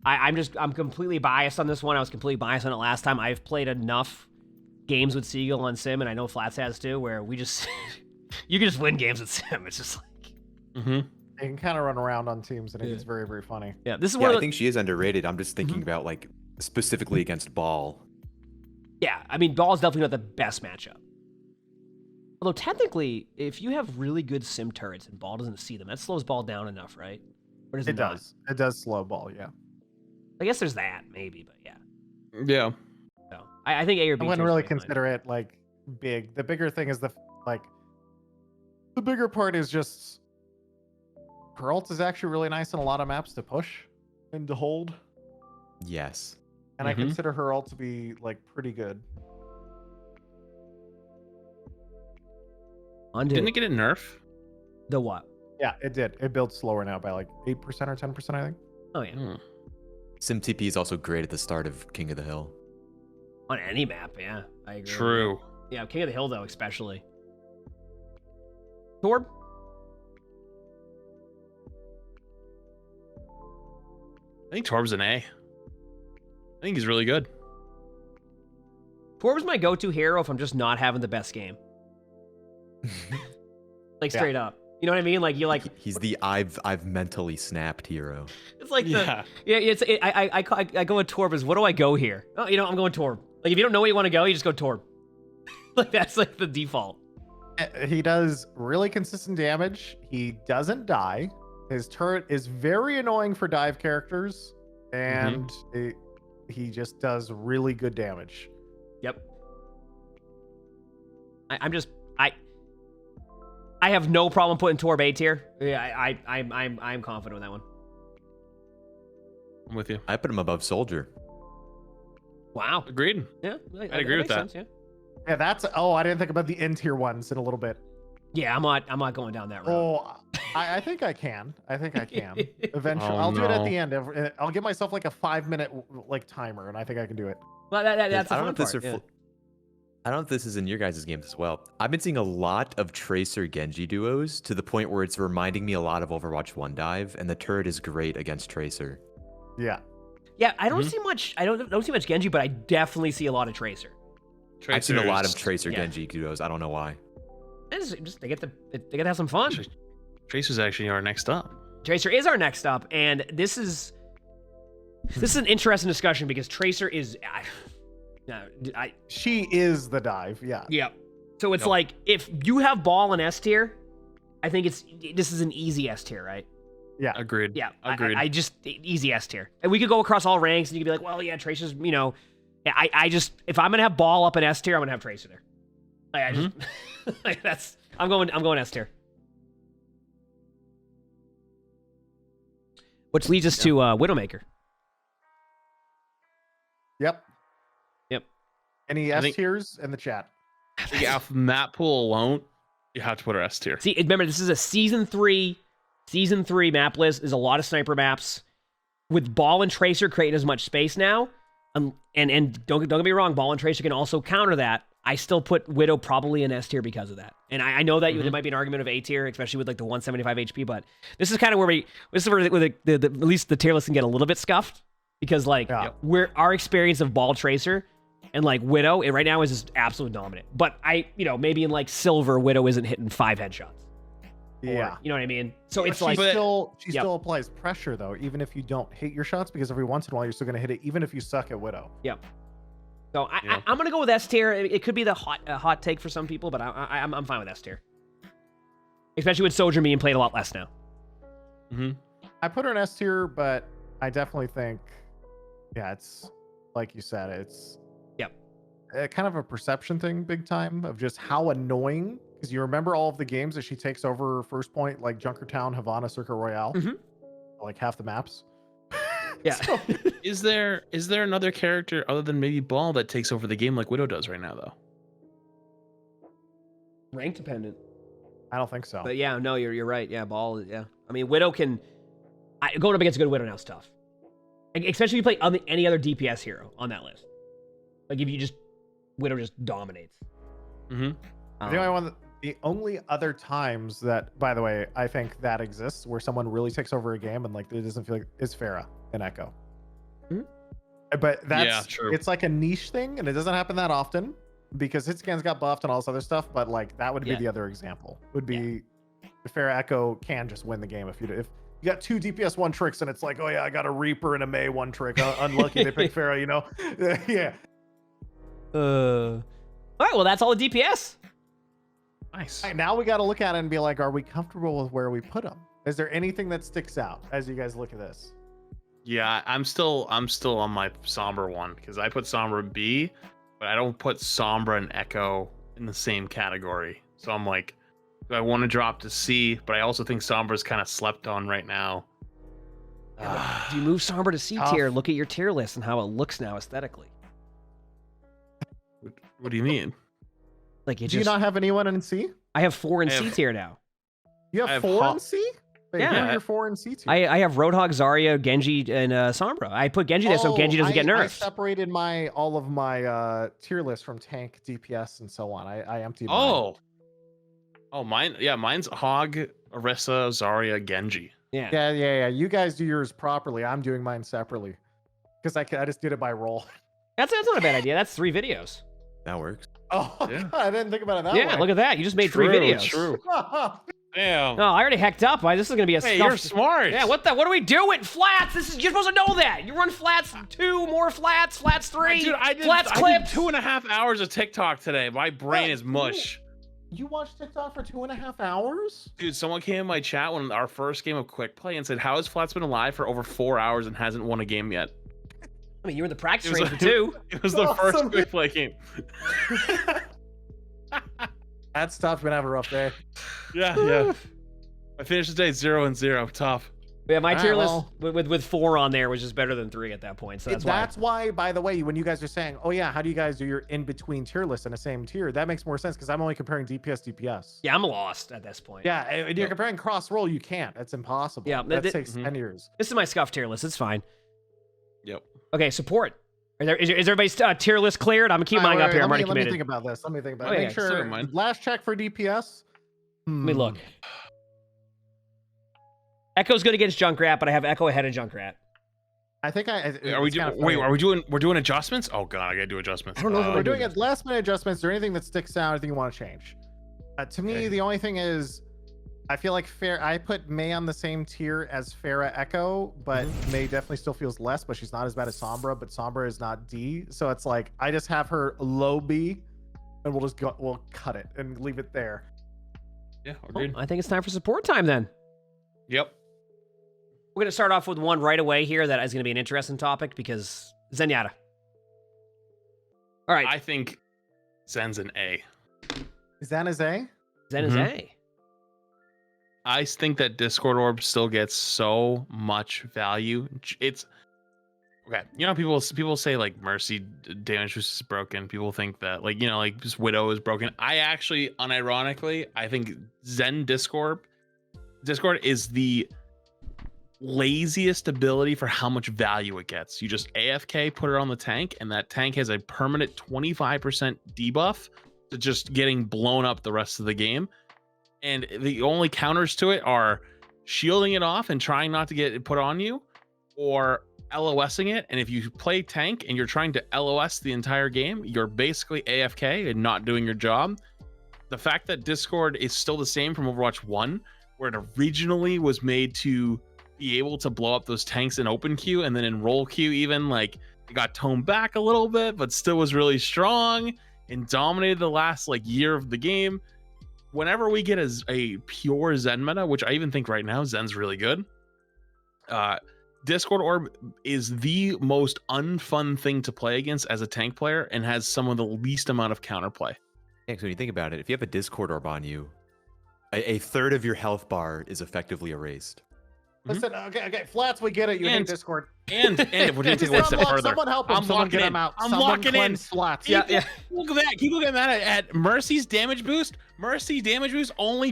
[SPEAKER 1] I'm completely biased on this one. I was completely biased on it last time. I've played enough games with Seagull on Sim, and I know Flats has too, where we just you can just win games with Sim. It's just like
[SPEAKER 2] You can kind of run around on teams, and it's very, very funny.
[SPEAKER 1] yeah. This is
[SPEAKER 4] Yeah,
[SPEAKER 1] one.
[SPEAKER 4] I think she is underrated. I'm just thinking about like specifically against Ball.
[SPEAKER 1] Yeah, I mean, Ball is definitely not the best matchup. Although technically, if you have really good Sim turrets and Ball doesn't see them, that slows Ball down enough, right? Or does it not?
[SPEAKER 2] Does. It does slow Ball, yeah.
[SPEAKER 1] I guess there's that, maybe, but yeah.
[SPEAKER 3] Yeah.
[SPEAKER 1] So I think A or B.
[SPEAKER 2] I wouldn't
[SPEAKER 1] tier is
[SPEAKER 2] really
[SPEAKER 1] fine.
[SPEAKER 2] consider it like big. The bigger thing is the bigger part is just her ult is actually really nice in a lot of maps to push and to hold.
[SPEAKER 4] Yes.
[SPEAKER 2] And I consider her ult to be like pretty good.
[SPEAKER 3] Didn't it get a nerf?
[SPEAKER 1] The what?
[SPEAKER 2] Yeah, it did. It builds slower now by like 8% or 10%, I think.
[SPEAKER 1] Oh yeah.
[SPEAKER 4] Sim TP is also great at the start of King of the Hill.
[SPEAKER 1] On any map, yeah. I agree.
[SPEAKER 3] True.
[SPEAKER 1] Yeah, King of the Hill though, especially. Torb?
[SPEAKER 3] I think Torb's an A. I think he's really good.
[SPEAKER 1] Torb's my go-to hero if I'm just not having the best game. Like straight up. You know what I mean? Like you like.
[SPEAKER 4] He's the I've mentally snapped hero.
[SPEAKER 1] It's like
[SPEAKER 3] Yeah.
[SPEAKER 1] I go with Torb as what do I go here? Oh, you know I'm going Torb. Like if you don't know where you want to go, you just go Torb. Like that's like the default.
[SPEAKER 2] He does really consistent damage. He doesn't die. His turret is very annoying for dive characters, and he just does really good damage.
[SPEAKER 1] Yep. I have no problem putting Torb A tier. Yeah, I'm confident with that one.
[SPEAKER 3] I'm with you.
[SPEAKER 4] I put him above Soldier.
[SPEAKER 1] Wow.
[SPEAKER 3] Agreed.
[SPEAKER 1] Yeah,
[SPEAKER 3] I agree with that.
[SPEAKER 1] Sense, yeah.
[SPEAKER 2] Yeah, that's. Oh, I didn't think about the end tier ones in a little bit.
[SPEAKER 1] Yeah, I'm not going down that road.
[SPEAKER 2] Oh, I think I can. I think I can. Eventually,
[SPEAKER 3] Oh,
[SPEAKER 2] I'll do it at
[SPEAKER 3] no.
[SPEAKER 2] the end. I'll give myself like a 5-minute like timer, and I think I can do it.
[SPEAKER 1] Well, that's the
[SPEAKER 4] I don't know
[SPEAKER 1] fun
[SPEAKER 4] if this
[SPEAKER 1] part.
[SPEAKER 4] are
[SPEAKER 1] Yeah.
[SPEAKER 4] I don't know if this is in your guys' games as well. I've been seeing a lot of Tracer Genji duos to the point where it's reminding me a lot of Overwatch 1 dive, and the turret is great against Tracer.
[SPEAKER 2] Yeah.
[SPEAKER 1] Yeah, I don't see much. I don't see much Genji, but I definitely see a lot of Tracer.
[SPEAKER 4] I've seen a lot of
[SPEAKER 3] Tracer's-
[SPEAKER 4] Tracer
[SPEAKER 1] yeah.
[SPEAKER 4] Genji duos. I don't know why.
[SPEAKER 1] And just they get to have some fun.
[SPEAKER 3] Tracer's actually our next up.
[SPEAKER 1] Tracer is our next up, and this is an interesting discussion because Tracer is.
[SPEAKER 2] She is the dive. Yeah.
[SPEAKER 1] Yeah. So it's like if you have Ball in S tier, I think this is an easy S tier, right?
[SPEAKER 2] Yeah.
[SPEAKER 3] Agreed.
[SPEAKER 1] Yeah.
[SPEAKER 3] Agreed.
[SPEAKER 1] I just easy S tier, and we could go across all ranks, and you could be like, well, yeah, Tracer's, you know, I just if I'm gonna have Ball up in S tier, I'm gonna have Tracer there. Like, I just like that's I'm going S tier. Which leads us to Widowmaker.
[SPEAKER 2] Yep.
[SPEAKER 1] Yep.
[SPEAKER 2] Any
[SPEAKER 3] I
[SPEAKER 2] S
[SPEAKER 3] think-
[SPEAKER 2] tiers in the chat?
[SPEAKER 3] Yeah, off map pool alone, you have to put her S tier.
[SPEAKER 1] See, remember this is a season 3 map list. There's a lot of sniper maps with Ball and Tracer creating as much space now. And don't get me wrong, Ball and Tracer can also counter that. I still put Widow probably in S tier because of that. And I know that there might be an argument of A tier, especially with like the 175 HP, but this is kind of where at least the tier list can get a little bit scuffed because like our experience of Ball Tracer and like Widow, right now is just absolute dominant. But maybe in like Silver, Widow isn't hitting 5 headshots.
[SPEAKER 2] Yeah.
[SPEAKER 1] You know what I mean? So it's
[SPEAKER 2] she
[SPEAKER 1] like
[SPEAKER 2] still
[SPEAKER 1] Yep.
[SPEAKER 2] applies pressure though, even if you don't hit your shots, because every once in a while you're still gonna hit it, even if you suck at Widow.
[SPEAKER 1] Yep. So I'm gonna go with S tier. It could be the hot take for some people, but I'm fine with S tier. Especially with Soldier being played a lot less now.
[SPEAKER 2] I put her in S tier, but I definitely think, it's like you said, it's
[SPEAKER 1] Yep.
[SPEAKER 2] kind of a perception thing, big time, of just how annoying. Because you remember all of the games that she takes over first point, like Junkertown, Havana, Circuit Royale,
[SPEAKER 1] Mhm.
[SPEAKER 2] like half the maps.
[SPEAKER 1] Yeah.
[SPEAKER 2] So-
[SPEAKER 3] Is there another character other than maybe Ball that takes over the game like Widow does right now though?
[SPEAKER 1] Rank dependent.
[SPEAKER 2] I don't think so.
[SPEAKER 1] But yeah, no, you're right. Yeah, Ball. Yeah. I mean, Widow can. Going up against a good Widow now is tough. Especially if you play any other DPS hero on that list. Like if you just Widow just dominates.
[SPEAKER 3] Mm-hmm.
[SPEAKER 2] The only other times that, by the way, I think that exists where someone really takes over a game and like it doesn't feel like is Pharah and Echo.
[SPEAKER 1] Mhm.
[SPEAKER 2] But that's
[SPEAKER 3] true.
[SPEAKER 2] it's like a niche thing and it doesn't happen that often because Hitscan's got buffed and all this other stuff. But like that would be
[SPEAKER 1] Yeah.
[SPEAKER 2] the other example. Would be Pharah Echo can just win the game if you got 2 DPS 1 tricks and it's like, oh yeah, I got a Reaper and a Mei 1 trick. Unlucky they picked Pharah, you know? Yeah.
[SPEAKER 1] All right. Well, that's all the DPS.
[SPEAKER 3] Nice.
[SPEAKER 2] All right, now we got to look at it and be like, are we comfortable with where we put them? Is there anything that sticks out as you guys look at this?
[SPEAKER 3] Yeah, I'm still on my Sombra one because I put Sombra B, but I don't put Sombra and Echo in the same category. So I'm like, do I want to drop to C? But I also think Sombra's kind of slept on right now.
[SPEAKER 1] Do you move Sombra to C
[SPEAKER 2] Tough.
[SPEAKER 1] tier? Look at your tier list and how it looks now aesthetically.
[SPEAKER 3] What do you mean?
[SPEAKER 1] Like it
[SPEAKER 2] Do you
[SPEAKER 1] just.
[SPEAKER 2] not have anyone in C?
[SPEAKER 1] I have 4 in
[SPEAKER 3] I
[SPEAKER 1] C
[SPEAKER 3] have-
[SPEAKER 1] tier now.
[SPEAKER 2] You
[SPEAKER 3] I
[SPEAKER 2] have
[SPEAKER 3] have
[SPEAKER 2] 4
[SPEAKER 3] Hawk-
[SPEAKER 2] in C? Wait,
[SPEAKER 1] Yeah.
[SPEAKER 2] who are your 4 in C tier?
[SPEAKER 1] I have Roadhog, Zarya, Genji, and Sombra. I put Genji there so Genji doesn't get
[SPEAKER 2] I
[SPEAKER 1] nerfed.
[SPEAKER 2] separated all of my tier list from tank, DPS, and so on. I emptied mine.
[SPEAKER 3] Mine. Yeah, mine's Hog, Orisa, Zarya, Genji.
[SPEAKER 1] Yeah.
[SPEAKER 2] Yeah. You guys do yours properly. I'm doing mine separately. Because I just did it by role.
[SPEAKER 1] That's not a bad idea. That's 3 videos.
[SPEAKER 4] That works.
[SPEAKER 2] Oh,
[SPEAKER 3] Yeah.
[SPEAKER 2] God, I didn't think about it that
[SPEAKER 1] Yeah,
[SPEAKER 2] way.
[SPEAKER 1] look at that. You just made 3 videos.
[SPEAKER 3] True. Damn.
[SPEAKER 1] No, I already hecked up. This is gonna be a
[SPEAKER 3] Hey,
[SPEAKER 1] stuff.
[SPEAKER 3] you're smart.
[SPEAKER 1] Yeah, what are we doing? Flats. You're supposed to know that. You run flats 2, more flats 3.
[SPEAKER 3] Dude, I
[SPEAKER 1] flats
[SPEAKER 3] did
[SPEAKER 1] clips.
[SPEAKER 3] 2.5 hours of TikTok today. My brain is mush.
[SPEAKER 2] You watched TikTok for 2.5 hours?
[SPEAKER 3] Dude, someone came in my chat when our first game of Quick Play and said, "How has Flats been alive for over 4 hours and hasn't won a game yet?"
[SPEAKER 1] I mean, you were in the practice
[SPEAKER 3] It was
[SPEAKER 1] range
[SPEAKER 3] like-
[SPEAKER 1] for 2.
[SPEAKER 3] It was the
[SPEAKER 2] Awesome.
[SPEAKER 3] first Quick Play game.
[SPEAKER 2] That's tough. Been having a rough day.
[SPEAKER 3] Yeah. I finished the day 0-0. Tough.
[SPEAKER 1] Yeah, my tier
[SPEAKER 2] Alright,
[SPEAKER 1] list with 4 on there was just better than 3 at that point. So that's why.
[SPEAKER 2] By the way, when you guys are saying, oh yeah, how do you guys do your in-between tier list in the same tier? That makes more sense because I'm only comparing DPS.
[SPEAKER 1] Yeah, I'm lost at this point.
[SPEAKER 2] Yeah, and you're comparing cross-roll, you can't. That's impossible.
[SPEAKER 1] Yeah,
[SPEAKER 2] that
[SPEAKER 1] th-
[SPEAKER 2] takes
[SPEAKER 3] Mhm.
[SPEAKER 2] 10 years.
[SPEAKER 1] This is my scuff tier list. It's fine.
[SPEAKER 3] Yep.
[SPEAKER 1] Okay, support. Is everybody's tier list cleared? I'm gonna keep mine up here. I'm already
[SPEAKER 2] Let me
[SPEAKER 1] committed.
[SPEAKER 2] think about this. Let me think about
[SPEAKER 1] Oh,
[SPEAKER 2] it.
[SPEAKER 1] yeah,
[SPEAKER 2] Make
[SPEAKER 3] so
[SPEAKER 2] sure.
[SPEAKER 3] am I.
[SPEAKER 2] Last check for DPS.
[SPEAKER 1] Let me look. Echo's good against Junkrat, but I have Echo ahead of Junkrat.
[SPEAKER 2] I think
[SPEAKER 3] Are we doing? We're doing adjustments? Oh god, I gotta do adjustments.
[SPEAKER 1] I don't know if
[SPEAKER 2] We're
[SPEAKER 1] do
[SPEAKER 2] doing last minute adjustments. Is there anything that sticks out? Anything you want to change? To me,
[SPEAKER 3] Okay.
[SPEAKER 2] the only thing is, I feel like I put Mei on the same tier as Pharah Echo, but Mei definitely still feels less. But she's not as bad as Sombra. But Sombra is not D, so it's like I just have her low B, and we'll cut it and leave it there.
[SPEAKER 3] Yeah,
[SPEAKER 1] Well,
[SPEAKER 3] agreed.
[SPEAKER 1] I think it's time for support time then.
[SPEAKER 3] Yep.
[SPEAKER 1] We're gonna start off with one right away here that is gonna be an interesting topic because Zenyatta. All right,
[SPEAKER 3] I think Zen's an A.
[SPEAKER 2] Zen is A.
[SPEAKER 1] Zen is
[SPEAKER 3] Mhm.
[SPEAKER 1] A.
[SPEAKER 3] I think that Discord Orb still gets so much value. It's okay. You know, people say like Mercy damage boost is broken. People think that like just Widow is broken. I actually, unironically, I think Zen Discord is the laziest ability for how much value it gets. You just AFK, put her on the tank, and that tank has a permanent 25% debuff to just getting blown up the rest of the game. And the only counters to it are shielding it off and trying not to get it put on you, or LOSing it. And if you play tank and you're trying to LOS the entire game, you're basically AFK and not doing your job. The fact that Discord is still the same from Overwatch 1, where it originally was made to be able to blow up those tanks in open queue, and then in roll queue even, like, it got toned back a little bit, but still was really strong and dominated the last year of the game. Whenever we get a pure Zen meta, which I even think right now Zen's really good, Discord Orb is the most unfun thing to play against as a tank player and has some of the least amount of counterplay.
[SPEAKER 4] Yeah, 'cause when you think about it, if you have a Discord orb on you, a third of your health bar is effectively erased.
[SPEAKER 2] Listen, okay, Flats, we get it. You hate Discord.
[SPEAKER 3] And if we're going to take it one step further,
[SPEAKER 2] Someone help him.
[SPEAKER 3] I'm
[SPEAKER 2] Someone
[SPEAKER 3] locking
[SPEAKER 2] get
[SPEAKER 3] in.
[SPEAKER 2] him out.
[SPEAKER 3] I'm
[SPEAKER 2] Someone
[SPEAKER 3] locking in.
[SPEAKER 2] cleanse Flats.
[SPEAKER 1] Yeah.
[SPEAKER 3] Look at that. Keep looking at that at Mercy's damage boost. Mercy damage boost only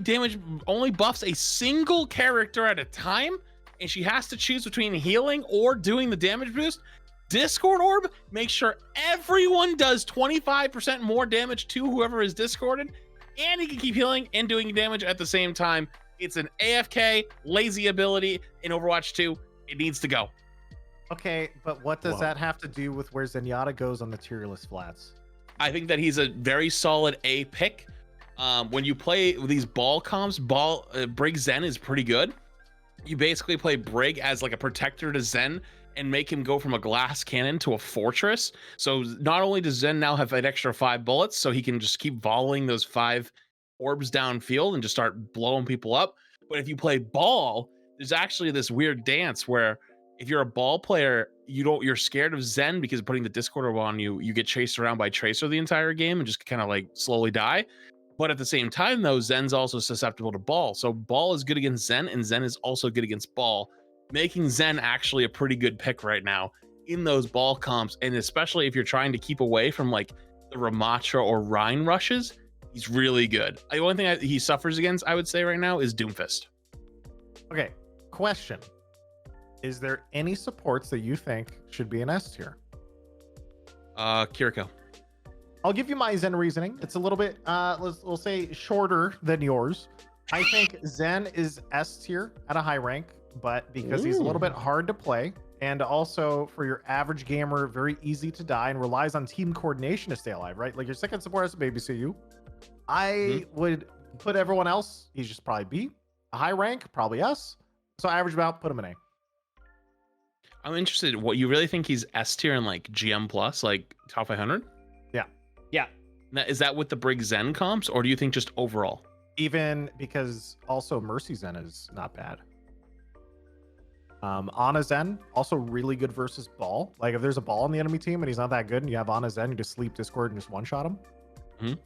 [SPEAKER 3] buffs a single character at a time, and she has to choose between healing or doing the damage boost. Discord Orb makes sure everyone does 25% more damage to whoever is discorded, and he can keep healing and doing damage at the same time. It's an AFK lazy ability in Overwatch 2. It needs to go.
[SPEAKER 2] Okay, but what does that have to do with where Zenyatta goes on the tier list, Flats?
[SPEAKER 3] I think that he's a very solid A pick. When you play with these ball comps, Brig Zen is pretty good. You basically play Brig as like a protector to Zen and make him go from a glass cannon to a fortress. So not only does Zen now have an extra 5 bullets, so he can just keep volleying those 5 orbs downfield and just start blowing people up. But if you play ball, there's actually this weird dance where if you're a ball player, you're scared of Zen because putting the Discord orb on you get chased around by Tracer the entire game and just kind of like slowly die. But at the same time though, Zen's also susceptible to ball. So ball is good against Zen and Zen is also good against ball, making Zen actually a pretty good pick right now in those ball comps. And especially if you're trying to keep away from like the Ramatra or Rhine rushes, he's really good. The only thing he suffers against, I would say right now, is Doomfist.
[SPEAKER 2] Okay, question. Is there any supports that you think should be an S tier?
[SPEAKER 3] Kiriko.
[SPEAKER 2] I'll give you my Zen reasoning. It's a little bit, we'll say shorter than yours. I think Zen is S tier at a high rank, but because he's a little bit hard to play, and also for your average gamer, very easy to die and relies on team coordination to stay alive, right? Like your second support has to babysit you. I would put everyone else, he's just probably B. A high rank, probably S. So average about, put him in A.
[SPEAKER 3] I'm interested. What you really think he's S tier in like GM plus, like top 500?
[SPEAKER 1] Yeah.
[SPEAKER 3] Now, is that with the Brig Zen comps, or do you think just overall?
[SPEAKER 2] Even because also Mercy Zen is not bad. Ana Zen, also really good versus ball. Like if there's a ball on the enemy team and he's not that good and you have Ana Zen, you just sleep Discord and just one-shot him.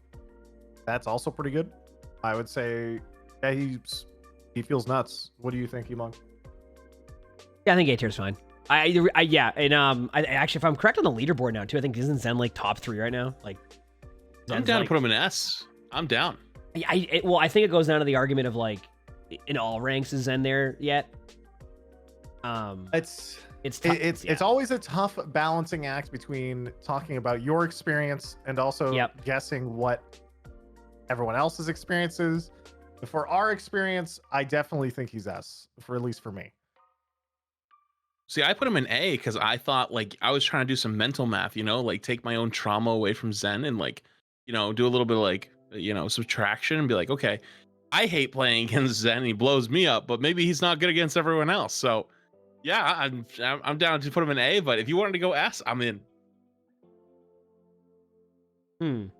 [SPEAKER 2] That's also pretty good. I would say, yeah, he feels nuts. What do you think, Emongg?
[SPEAKER 1] Yeah, I think A tier is fine. I actually, if I'm correct on the leaderboard now too, I think isn't Zen like top 3 right now? Like,
[SPEAKER 3] I'm down to put him in S. I'm down.
[SPEAKER 1] Well, I think it goes down to the argument of like, in all ranks is Zen there yet?
[SPEAKER 2] It's
[SPEAKER 1] tough.
[SPEAKER 2] It's always a tough balancing act between talking about your experience and also guessing what everyone else's experience is. For our experience, I definitely think he's S, for at least for me.
[SPEAKER 3] See, I put him in A because I thought like I was trying to do some mental math, like take my own trauma away from Zen and like, do a little bit of like, subtraction and be like, okay, I hate playing against Zen and he blows me up, but maybe he's not good against everyone else. So yeah, I'm down to put him in A, but if you wanted to go S, I'm in.
[SPEAKER 1] I'm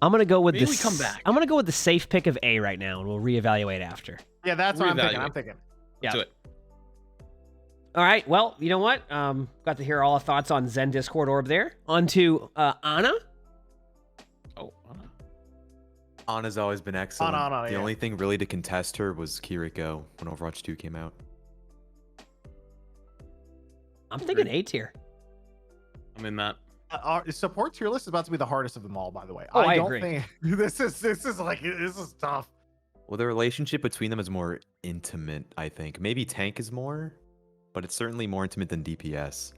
[SPEAKER 1] gonna go with
[SPEAKER 3] Maybe
[SPEAKER 1] this.
[SPEAKER 3] we come back.
[SPEAKER 1] I'm gonna go with the safe pick of A right now, and we'll reevaluate after.
[SPEAKER 2] Yeah, that's what I'm thinking.
[SPEAKER 1] Yeah.
[SPEAKER 3] Do it.
[SPEAKER 1] All right. Well, you know what? Got to hear all the thoughts on Zen Discord Orb there. On to Ana.
[SPEAKER 3] Oh, Ana.
[SPEAKER 4] Ana's always been excellent.
[SPEAKER 2] Ana,
[SPEAKER 4] the only thing really to contest her was Kiriko when Overwatch 2 came out.
[SPEAKER 1] I'm thinking A tier.
[SPEAKER 3] I'm in that.
[SPEAKER 2] Our support tier list is about to be the hardest of them all, by the way.
[SPEAKER 1] Oh, I
[SPEAKER 2] don't
[SPEAKER 1] agree.
[SPEAKER 2] think this is tough.
[SPEAKER 4] Well, the relationship between them is more intimate, I think. Maybe tank is more, but it's certainly more intimate than DPS.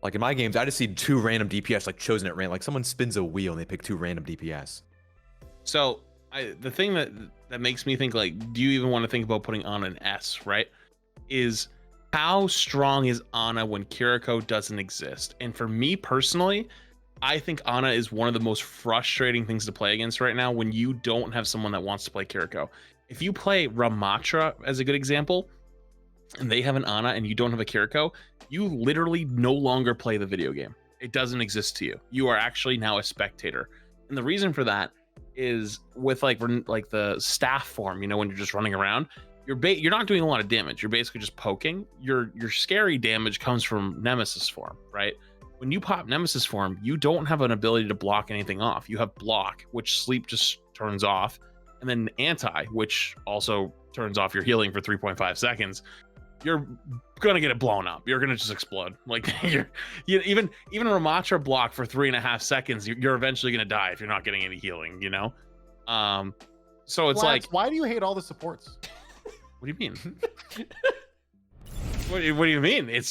[SPEAKER 4] Like in my games, I just see 2 random DPS like chosen at random. Like someone spins a wheel and they pick 2 random DPS.
[SPEAKER 3] So the thing that makes me think like, do you even want to think about putting Ana an S, right? Is how strong is Ana when Kiriko doesn't exist? And for me personally, I think Ana is one of the most frustrating things to play against right now when you don't have someone that wants to play Kiriko. If you play Ramatra as a good example, and they have an Ana and you don't have a Kiriko, you literally no longer play the video game. It doesn't exist to you. You are actually now a spectator. And the reason for that is with like the staff form, when you're just running around, you're not doing a lot of damage. You're basically just poking. Your scary damage comes from Nemesis form, right? When you pop Nemesis form, you don't have an ability to block anything off. You have block, which sleep just turns off, and then anti, which also turns off your healing for 3.5 seconds. You're gonna get it blown up. You're gonna just explode. Like even Ramatra block for 3.5 seconds, you're eventually gonna die if you're not getting any healing. You know, so it's like,
[SPEAKER 2] why do you hate all the supports?
[SPEAKER 3] what do you mean? what do you mean?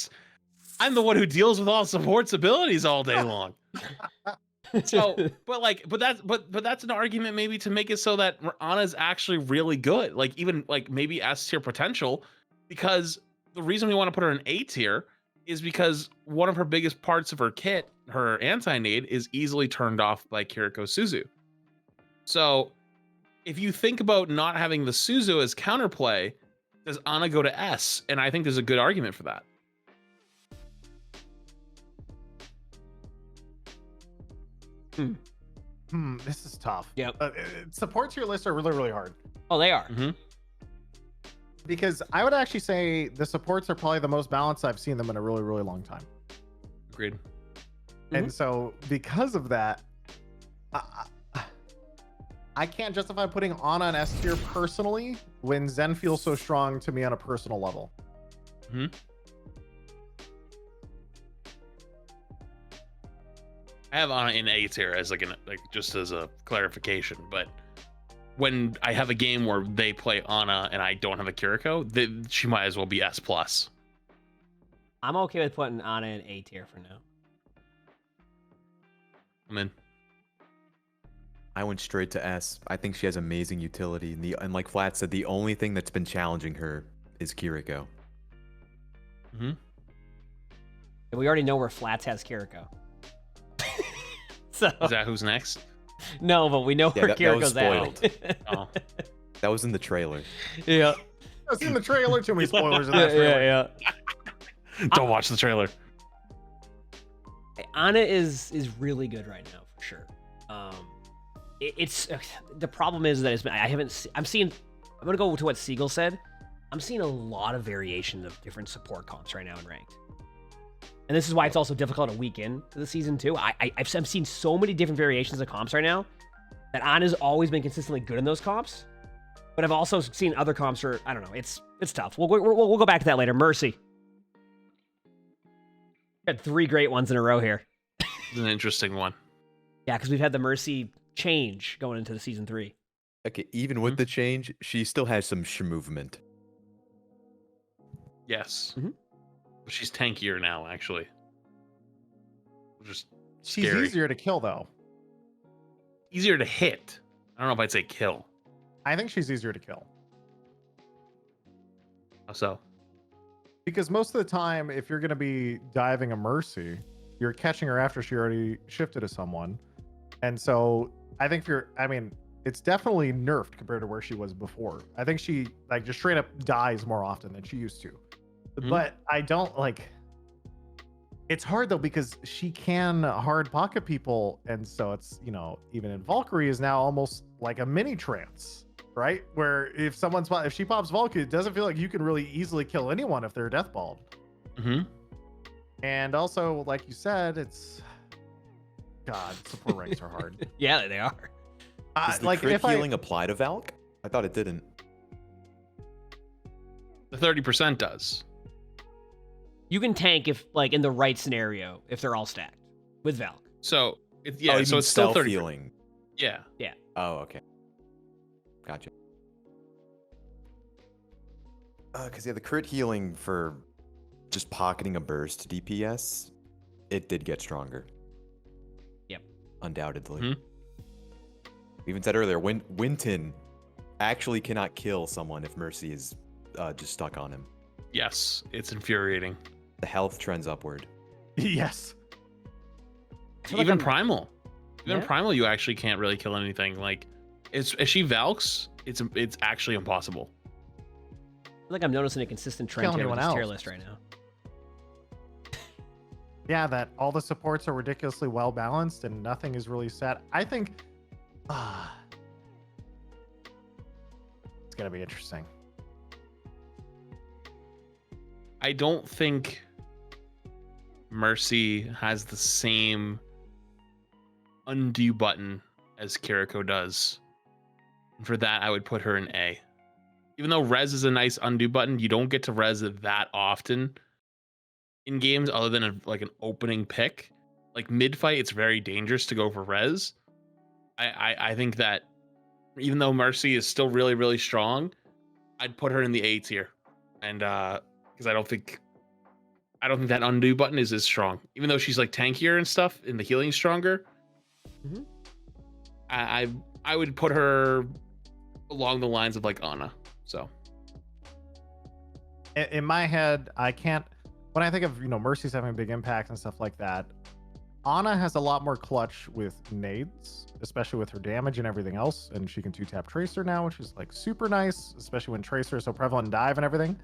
[SPEAKER 3] I'm the one who deals with all supports abilities all day long. So, but that's an argument maybe to make it so that Ana's actually really good. Like even like maybe S tier potential, because the reason we want to put her in A tier is because one of her biggest parts of her kit, her anti-nade, is easily turned off by Kiriko Suzu. So if you think about not having the Suzu as counterplay, does Ana go to S? And I think there's a good argument for that.
[SPEAKER 2] This is tough.
[SPEAKER 1] Yep.
[SPEAKER 2] Support tier lists are really, really hard.
[SPEAKER 1] Oh, they are.
[SPEAKER 3] Mm-hmm.
[SPEAKER 2] Because I would actually say the supports are probably the most balanced I've seen them in a really, really long time.
[SPEAKER 3] Agreed.
[SPEAKER 2] And so because of that, I can't justify putting Ana on S tier personally when Zen feels so strong to me on a personal level.
[SPEAKER 3] Mm-hmm. I have Ana in A tier as like just as a clarification, but when I have a game where they play Ana and I don't have a Kiriko, she might as well be S plus.
[SPEAKER 1] I'm okay with putting Ana in A tier for now.
[SPEAKER 3] I'm in.
[SPEAKER 4] I went straight to S. I think she has amazing utility. And like Flat said, the only thing that's been challenging her is Kiriko.
[SPEAKER 3] Mm-hmm.
[SPEAKER 1] And we already know where Flats has Kiriko. So
[SPEAKER 3] Is that who's next?
[SPEAKER 1] no, but we know where
[SPEAKER 4] that was
[SPEAKER 1] Kiriko's at.
[SPEAKER 4] spoiled.
[SPEAKER 3] Oh,
[SPEAKER 4] That was in the trailer.
[SPEAKER 1] Yeah.
[SPEAKER 2] I've seen the trailer. Too many spoilers in that trailer.
[SPEAKER 1] Yeah.
[SPEAKER 3] don't watch the trailer.
[SPEAKER 1] Ana is really good right now for sure. It's the problem is that I'm gonna go to what Siegel said. I'm seeing a lot of variation of different support comps right now in ranked, and this is why it's also difficult a week into the season too. I'm seeing so many different variations of comps right now that Ana's always been consistently good in those comps, but I've also seen other comps where I don't know. It's tough. We'll go back to that later. Mercy. Had 3 great ones in a row here.
[SPEAKER 3] It's an interesting one.
[SPEAKER 1] Yeah, because we've had the Mercy change going into the season 3.
[SPEAKER 4] Okay, even with the change, she still has some movement.
[SPEAKER 3] Yes.
[SPEAKER 1] Mhm.
[SPEAKER 3] She's tankier now, actually. Just
[SPEAKER 2] She's
[SPEAKER 3] scary.
[SPEAKER 2] easier to kill, though.
[SPEAKER 3] Easier to hit. I don't know if I'd say kill.
[SPEAKER 2] I think she's easier to kill.
[SPEAKER 3] How so?
[SPEAKER 2] Because most of the time, if you're going to be diving a Mercy, you're catching her after she already shifted to someone. And so I think it's definitely nerfed compared to where she was before. I think she just straight up dies more often than she used to.
[SPEAKER 3] Mhm.
[SPEAKER 2] But I don't it's hard though, because she can hard pocket people. And so it's, even in Valkyrie is now almost like a mini trance, right? Where if she pops Valkyrie, it doesn't feel like you can really easily kill anyone if they're deathballed.
[SPEAKER 3] Mm-hmm.
[SPEAKER 2] And also, like you said, support ranks are hard.
[SPEAKER 1] Yeah, they are.
[SPEAKER 4] Does the crit healing apply to Valk? I thought it didn't.
[SPEAKER 3] The 30% does.
[SPEAKER 1] You can tank if, in the right scenario, if they're all stacked with Valk.
[SPEAKER 3] So,
[SPEAKER 4] Oh,
[SPEAKER 3] so
[SPEAKER 4] you mean
[SPEAKER 3] it's still 30%.
[SPEAKER 4] healing.
[SPEAKER 3] Yeah.
[SPEAKER 4] Oh, okay. Gotcha. Because the crit healing for just pocketing a burst DPS, it did get stronger.
[SPEAKER 1] Yep.
[SPEAKER 4] Undoubtedly.
[SPEAKER 3] Mhm.
[SPEAKER 4] We even said earlier, Winton actually cannot kill someone if Mercy is just stuck on him.
[SPEAKER 3] Yes, it's infuriating.
[SPEAKER 4] The health trends upward.
[SPEAKER 2] Yes.
[SPEAKER 1] feel like
[SPEAKER 3] Even
[SPEAKER 1] I'm-
[SPEAKER 3] Primal. Even
[SPEAKER 1] Yeah.
[SPEAKER 3] Primal, you actually can't really kill anything. Like, if she Valks, it's actually impossible.
[SPEAKER 1] I feel like I'm noticing a consistent trend
[SPEAKER 2] Killing
[SPEAKER 1] here with
[SPEAKER 2] anyone
[SPEAKER 1] this tier
[SPEAKER 2] else.
[SPEAKER 1] list right now.
[SPEAKER 2] Yeah, that all the supports are ridiculously well balanced and nothing is really set. I think it's gonna be interesting.
[SPEAKER 3] I don't think Mercy has the same undo button as Kiriko does. And for that, I would put her in A. Even though res is a nice undo button, you don't get to res it that often in games other than like an opening pick. Like mid fight, it's very dangerous to go for res. I think that even though Mercy is still really, really strong, I'd put her in the A tier. And because I don't think that undo button is as strong. Even though she's like tankier and stuff and the healing stronger.
[SPEAKER 1] Mhm.
[SPEAKER 3] I would put her along the lines of like Ana. So
[SPEAKER 2] In my head, I can't. When I think of Mercy's having a big impact and stuff like that, Ana has a lot more clutch with nades, especially with her damage and everything else, and she can 2-tap Tracer now, which is like super nice, especially when Tracer is so prevalent in dive and everything.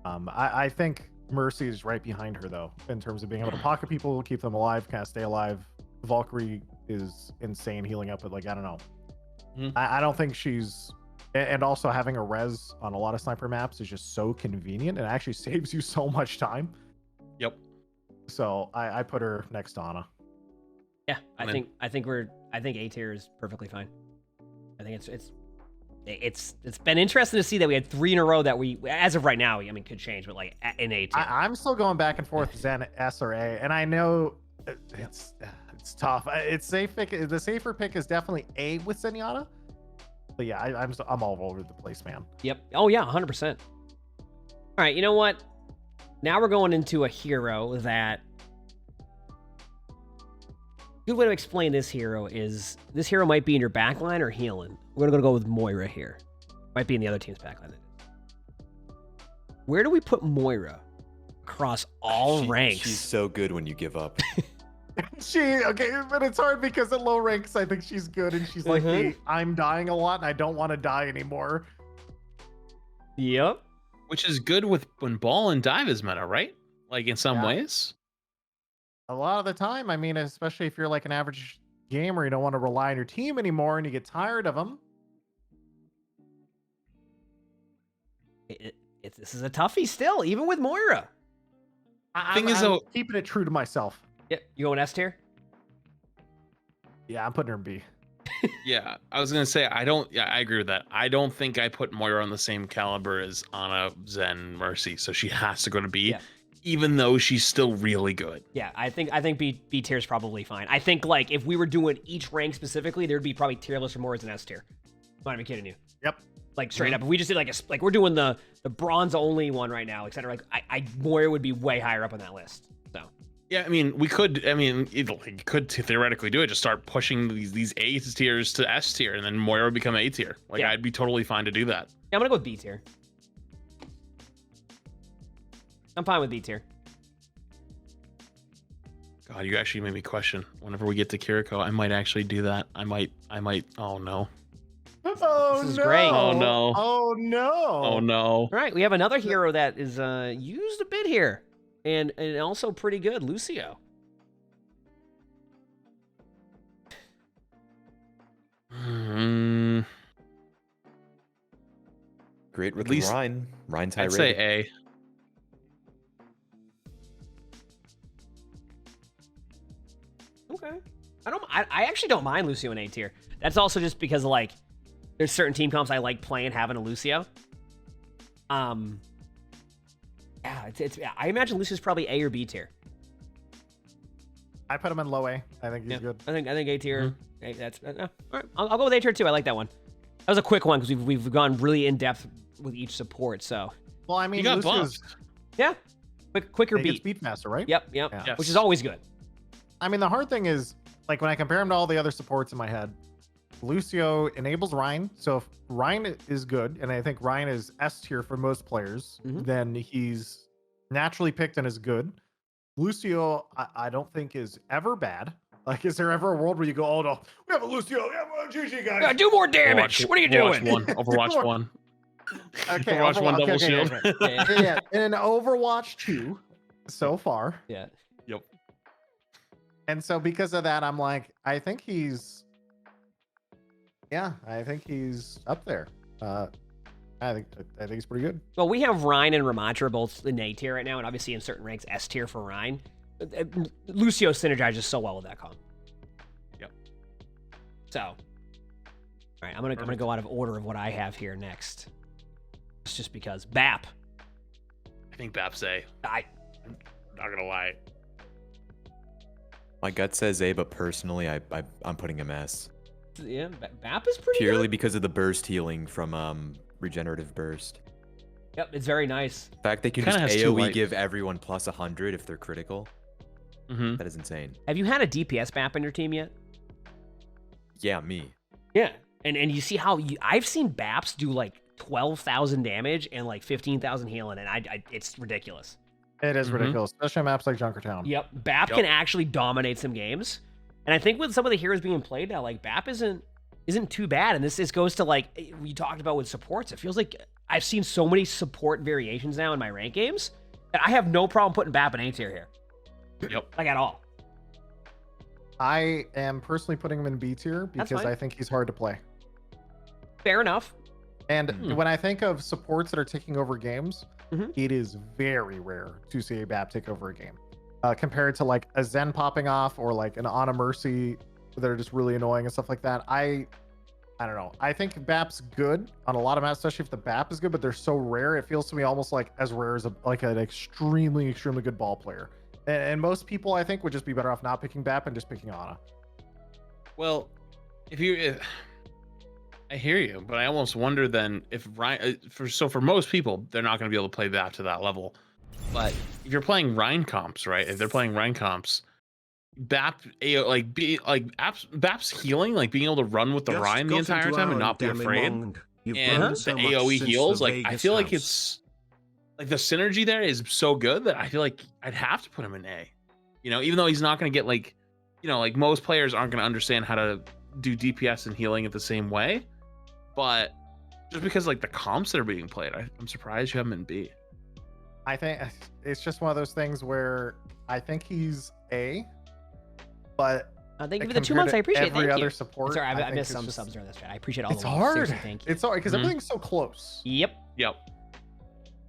[SPEAKER 2] I think Mercy is right behind her though, in terms of being able to pocket people, keep them alive, kind of stay alive. Valkyrie is insane healing up, but like I don't know. I don't think she's. And also having a res on a lot of sniper maps is just so convenient and actually saves you so much time.
[SPEAKER 3] Yep.
[SPEAKER 2] So I put her next to Ana.
[SPEAKER 1] Yeah, I think A tier is perfectly fine. I think it's been interesting to see that we had 3 in a row that we, as of right now, I mean, could change, but like in A tier.
[SPEAKER 2] I'm still going back and forth Zen S or A, and I know it's tough. It's safe. The safer pick is definitely A with Zenyatta. But yeah, I'm all over the place, man.
[SPEAKER 1] Yep. Oh yeah, 100%. All right, you know what? Now we're going into a hero that. Good way to explain this hero is this hero might be in your backline or healing. We're gonna go with Moira here. Might be in the other team's backline. Where do we put Moira across all ranks?
[SPEAKER 4] She's so good when you give up.
[SPEAKER 2] But it's hard because at low ranks, I think she's good, and she's like, hey, I'm dying a lot, and I don't want to die anymore.
[SPEAKER 1] Yep.
[SPEAKER 3] Which is good with when ball and dive is meta, right? Like in some ways.
[SPEAKER 2] A lot of the time, I mean, especially if you're like an average gamer, you don't want to rely on your team anymore, and you get tired of them.
[SPEAKER 1] This is a toughie still, even with Moira.
[SPEAKER 2] I'm keeping it true to myself.
[SPEAKER 1] Yep. You going S tier?
[SPEAKER 2] Yeah, I'm putting her in B.
[SPEAKER 3] Yeah, I was gonna say I agree with that. I don't think I put Moira on the same caliber as Ana, Zen, Mercy, so she has to go to B, even though she's still really good.
[SPEAKER 1] Yeah, I think B tier is probably fine. I think like if we were doing each rank specifically, there'd be probably tier lists for Moira as an S tier. I'm not even kidding you.
[SPEAKER 2] Yep.
[SPEAKER 1] Like straight up, if we just did like we're doing the bronze only one right now, etc. Like Moira would be way higher up on that list. So.
[SPEAKER 3] Yeah, I mean, we could. I mean, you could theoretically do it. Just start pushing these A tiers to S tier, and then Moira would become A tier. Like, I'd be totally fine to do that.
[SPEAKER 1] Yeah, I'm gonna go with B tier. I'm fine with B tier.
[SPEAKER 3] God, you actually made me question. Whenever we get to Kiriko, I might actually do that. I might. Oh no.
[SPEAKER 2] Oh,
[SPEAKER 1] this is great.
[SPEAKER 3] Oh no.
[SPEAKER 2] Oh no.
[SPEAKER 3] Oh no.
[SPEAKER 1] All right, we have another hero that is used a bit here. And also pretty good, Lucio.
[SPEAKER 4] Great with
[SPEAKER 3] At least
[SPEAKER 4] Ryan. Ryan's high
[SPEAKER 3] I'd
[SPEAKER 4] rated.
[SPEAKER 3] say A.
[SPEAKER 1] Okay. I actually don't mind Lucio in A tier. That's also just because like there's certain team comps I like playing having a Lucio. Yeah, I imagine Lucio's probably A or B tier.
[SPEAKER 2] I put him in low A. I think he's good.
[SPEAKER 1] I think A tier. Hey, that's all right. I'll go with A tier too. I like that one. That was a quick one because we've gone really in depth with each support. So.
[SPEAKER 2] Well, I mean,
[SPEAKER 3] you got
[SPEAKER 2] Lucio's
[SPEAKER 3] buffed.
[SPEAKER 1] Yeah. Quicker
[SPEAKER 2] he gets
[SPEAKER 1] beat.
[SPEAKER 2] beat faster, right?
[SPEAKER 1] Yep.
[SPEAKER 2] Yeah.
[SPEAKER 3] Yes.
[SPEAKER 1] Which is always good.
[SPEAKER 2] I mean, the hard thing is like when I compare him to all the other supports in my head, Lucio enables Ryan. So if Ryan is good, and I think Ryan is S tier for most players, then he's naturally picked and is good. Lucio, I don't think is ever bad. Like, is there ever a world where you go, oh no, we have a Lucio, yeah, well, GG guys.
[SPEAKER 1] Yeah, do more damage. What are you doing?
[SPEAKER 3] Overwatch 1.
[SPEAKER 2] Okay,
[SPEAKER 3] Overwatch 1 double shield.
[SPEAKER 2] Yeah, in Overwatch 2 so far.
[SPEAKER 1] Yeah.
[SPEAKER 3] Yep.
[SPEAKER 2] And so because of that, I'm like, I think he's up there. I think he's pretty good.
[SPEAKER 1] Well, we have Rhine and Ramatra both in A tier right now, and obviously in certain ranks S tier for Rhine. Lucio synergizes so well with that comp.
[SPEAKER 3] Yep.
[SPEAKER 1] So, all right, I'm gonna go out of order of what I have here next. It's just because BAP.
[SPEAKER 3] I think BAP's A. I'm not gonna lie.
[SPEAKER 4] My gut says A, but personally, I'm putting him S.
[SPEAKER 1] Yeah, BAP is pretty
[SPEAKER 4] Purely
[SPEAKER 1] good.
[SPEAKER 4] because of the burst healing from regenerative burst.
[SPEAKER 1] Yep, it's very nice.
[SPEAKER 4] The fact they can
[SPEAKER 3] Kinda
[SPEAKER 4] just
[SPEAKER 3] has two
[SPEAKER 4] AoE
[SPEAKER 3] light.
[SPEAKER 4] give everyone plus 100 if they're critical.
[SPEAKER 3] Mm-hmm.
[SPEAKER 4] That is insane.
[SPEAKER 1] Have you had a DPS BAP in your team yet?
[SPEAKER 4] Yeah, me.
[SPEAKER 1] Yeah, and you see how I've seen BAPs do like 12,000 damage and like 15,000 healing, and it's ridiculous.
[SPEAKER 2] It is
[SPEAKER 3] Mhm.
[SPEAKER 2] ridiculous, especially on maps like Junkertown.
[SPEAKER 1] Yep, BAP
[SPEAKER 3] Yep.
[SPEAKER 1] can actually dominate some games, and I think with some of the heroes being played now, like BAP isn't too bad. And this goes to like we talked about with supports. It feels like I've seen so many support variations now in my rank games that I have no problem putting BAP in A tier here,
[SPEAKER 3] Yep.
[SPEAKER 1] like at all.
[SPEAKER 2] I am personally putting him in B tier
[SPEAKER 1] That's
[SPEAKER 2] because
[SPEAKER 1] fine.
[SPEAKER 2] I think he's hard to play.
[SPEAKER 1] Fair enough.
[SPEAKER 2] And
[SPEAKER 3] Hmm.
[SPEAKER 2] when I think of supports that are taking over games,
[SPEAKER 1] Mhm.
[SPEAKER 2] it is very rare to see a BAP take over a game. Compared to like a Zen popping off or like an Ana Mercy that are just really annoying and stuff like that. I don't know. I think BAP's good on a lot of maps, especially if the BAP is good, but they're so rare. It feels to me almost like as rare as like an extremely good ball player. And most people, I think, would just be better off not picking BAP and just picking Ana.
[SPEAKER 3] Well, I hear you, but I almost wonder then if Ryan for most people they're not going to be able to play BAP to that level. But if you're playing Rhine comps, right? If they're playing Rhine comps, BAP BAP's healing, like being able to run with the
[SPEAKER 5] Just
[SPEAKER 3] Rhine the
[SPEAKER 5] got
[SPEAKER 3] entire
[SPEAKER 5] into
[SPEAKER 3] time and
[SPEAKER 5] our
[SPEAKER 3] not be
[SPEAKER 5] damn
[SPEAKER 3] afraid,
[SPEAKER 5] emongg. You've
[SPEAKER 3] and
[SPEAKER 5] grown
[SPEAKER 3] the
[SPEAKER 5] so much
[SPEAKER 3] AoE
[SPEAKER 5] since
[SPEAKER 3] heals,
[SPEAKER 5] the
[SPEAKER 3] like I
[SPEAKER 5] Vegas
[SPEAKER 3] feel like
[SPEAKER 5] house.
[SPEAKER 3] it's like the synergy there is so good that I feel like I'd have to put him in A. You know, even though he's not going to get like, you know, like most players aren't going to understand how to do DPS and healing it the same way, but just because like the comps that are being played, I'm surprised you have him in B.
[SPEAKER 2] I think it's just one of those things where I think he's A, but
[SPEAKER 1] Thank you for the
[SPEAKER 2] compared
[SPEAKER 1] 2 months.
[SPEAKER 2] to
[SPEAKER 1] I appreciate it.
[SPEAKER 2] every
[SPEAKER 1] Thank
[SPEAKER 2] other
[SPEAKER 1] you.
[SPEAKER 2] support.
[SPEAKER 1] Sorry,
[SPEAKER 2] I
[SPEAKER 1] I
[SPEAKER 2] think
[SPEAKER 1] missed
[SPEAKER 2] it's
[SPEAKER 1] some
[SPEAKER 2] just-
[SPEAKER 1] subs during this chat. I appreciate all
[SPEAKER 2] It's
[SPEAKER 1] the love.
[SPEAKER 2] hard.
[SPEAKER 1] Seriously, thank you.
[SPEAKER 2] It's hard because
[SPEAKER 3] Mhm.
[SPEAKER 2] everything's so close.
[SPEAKER 1] Yep.
[SPEAKER 3] Yep.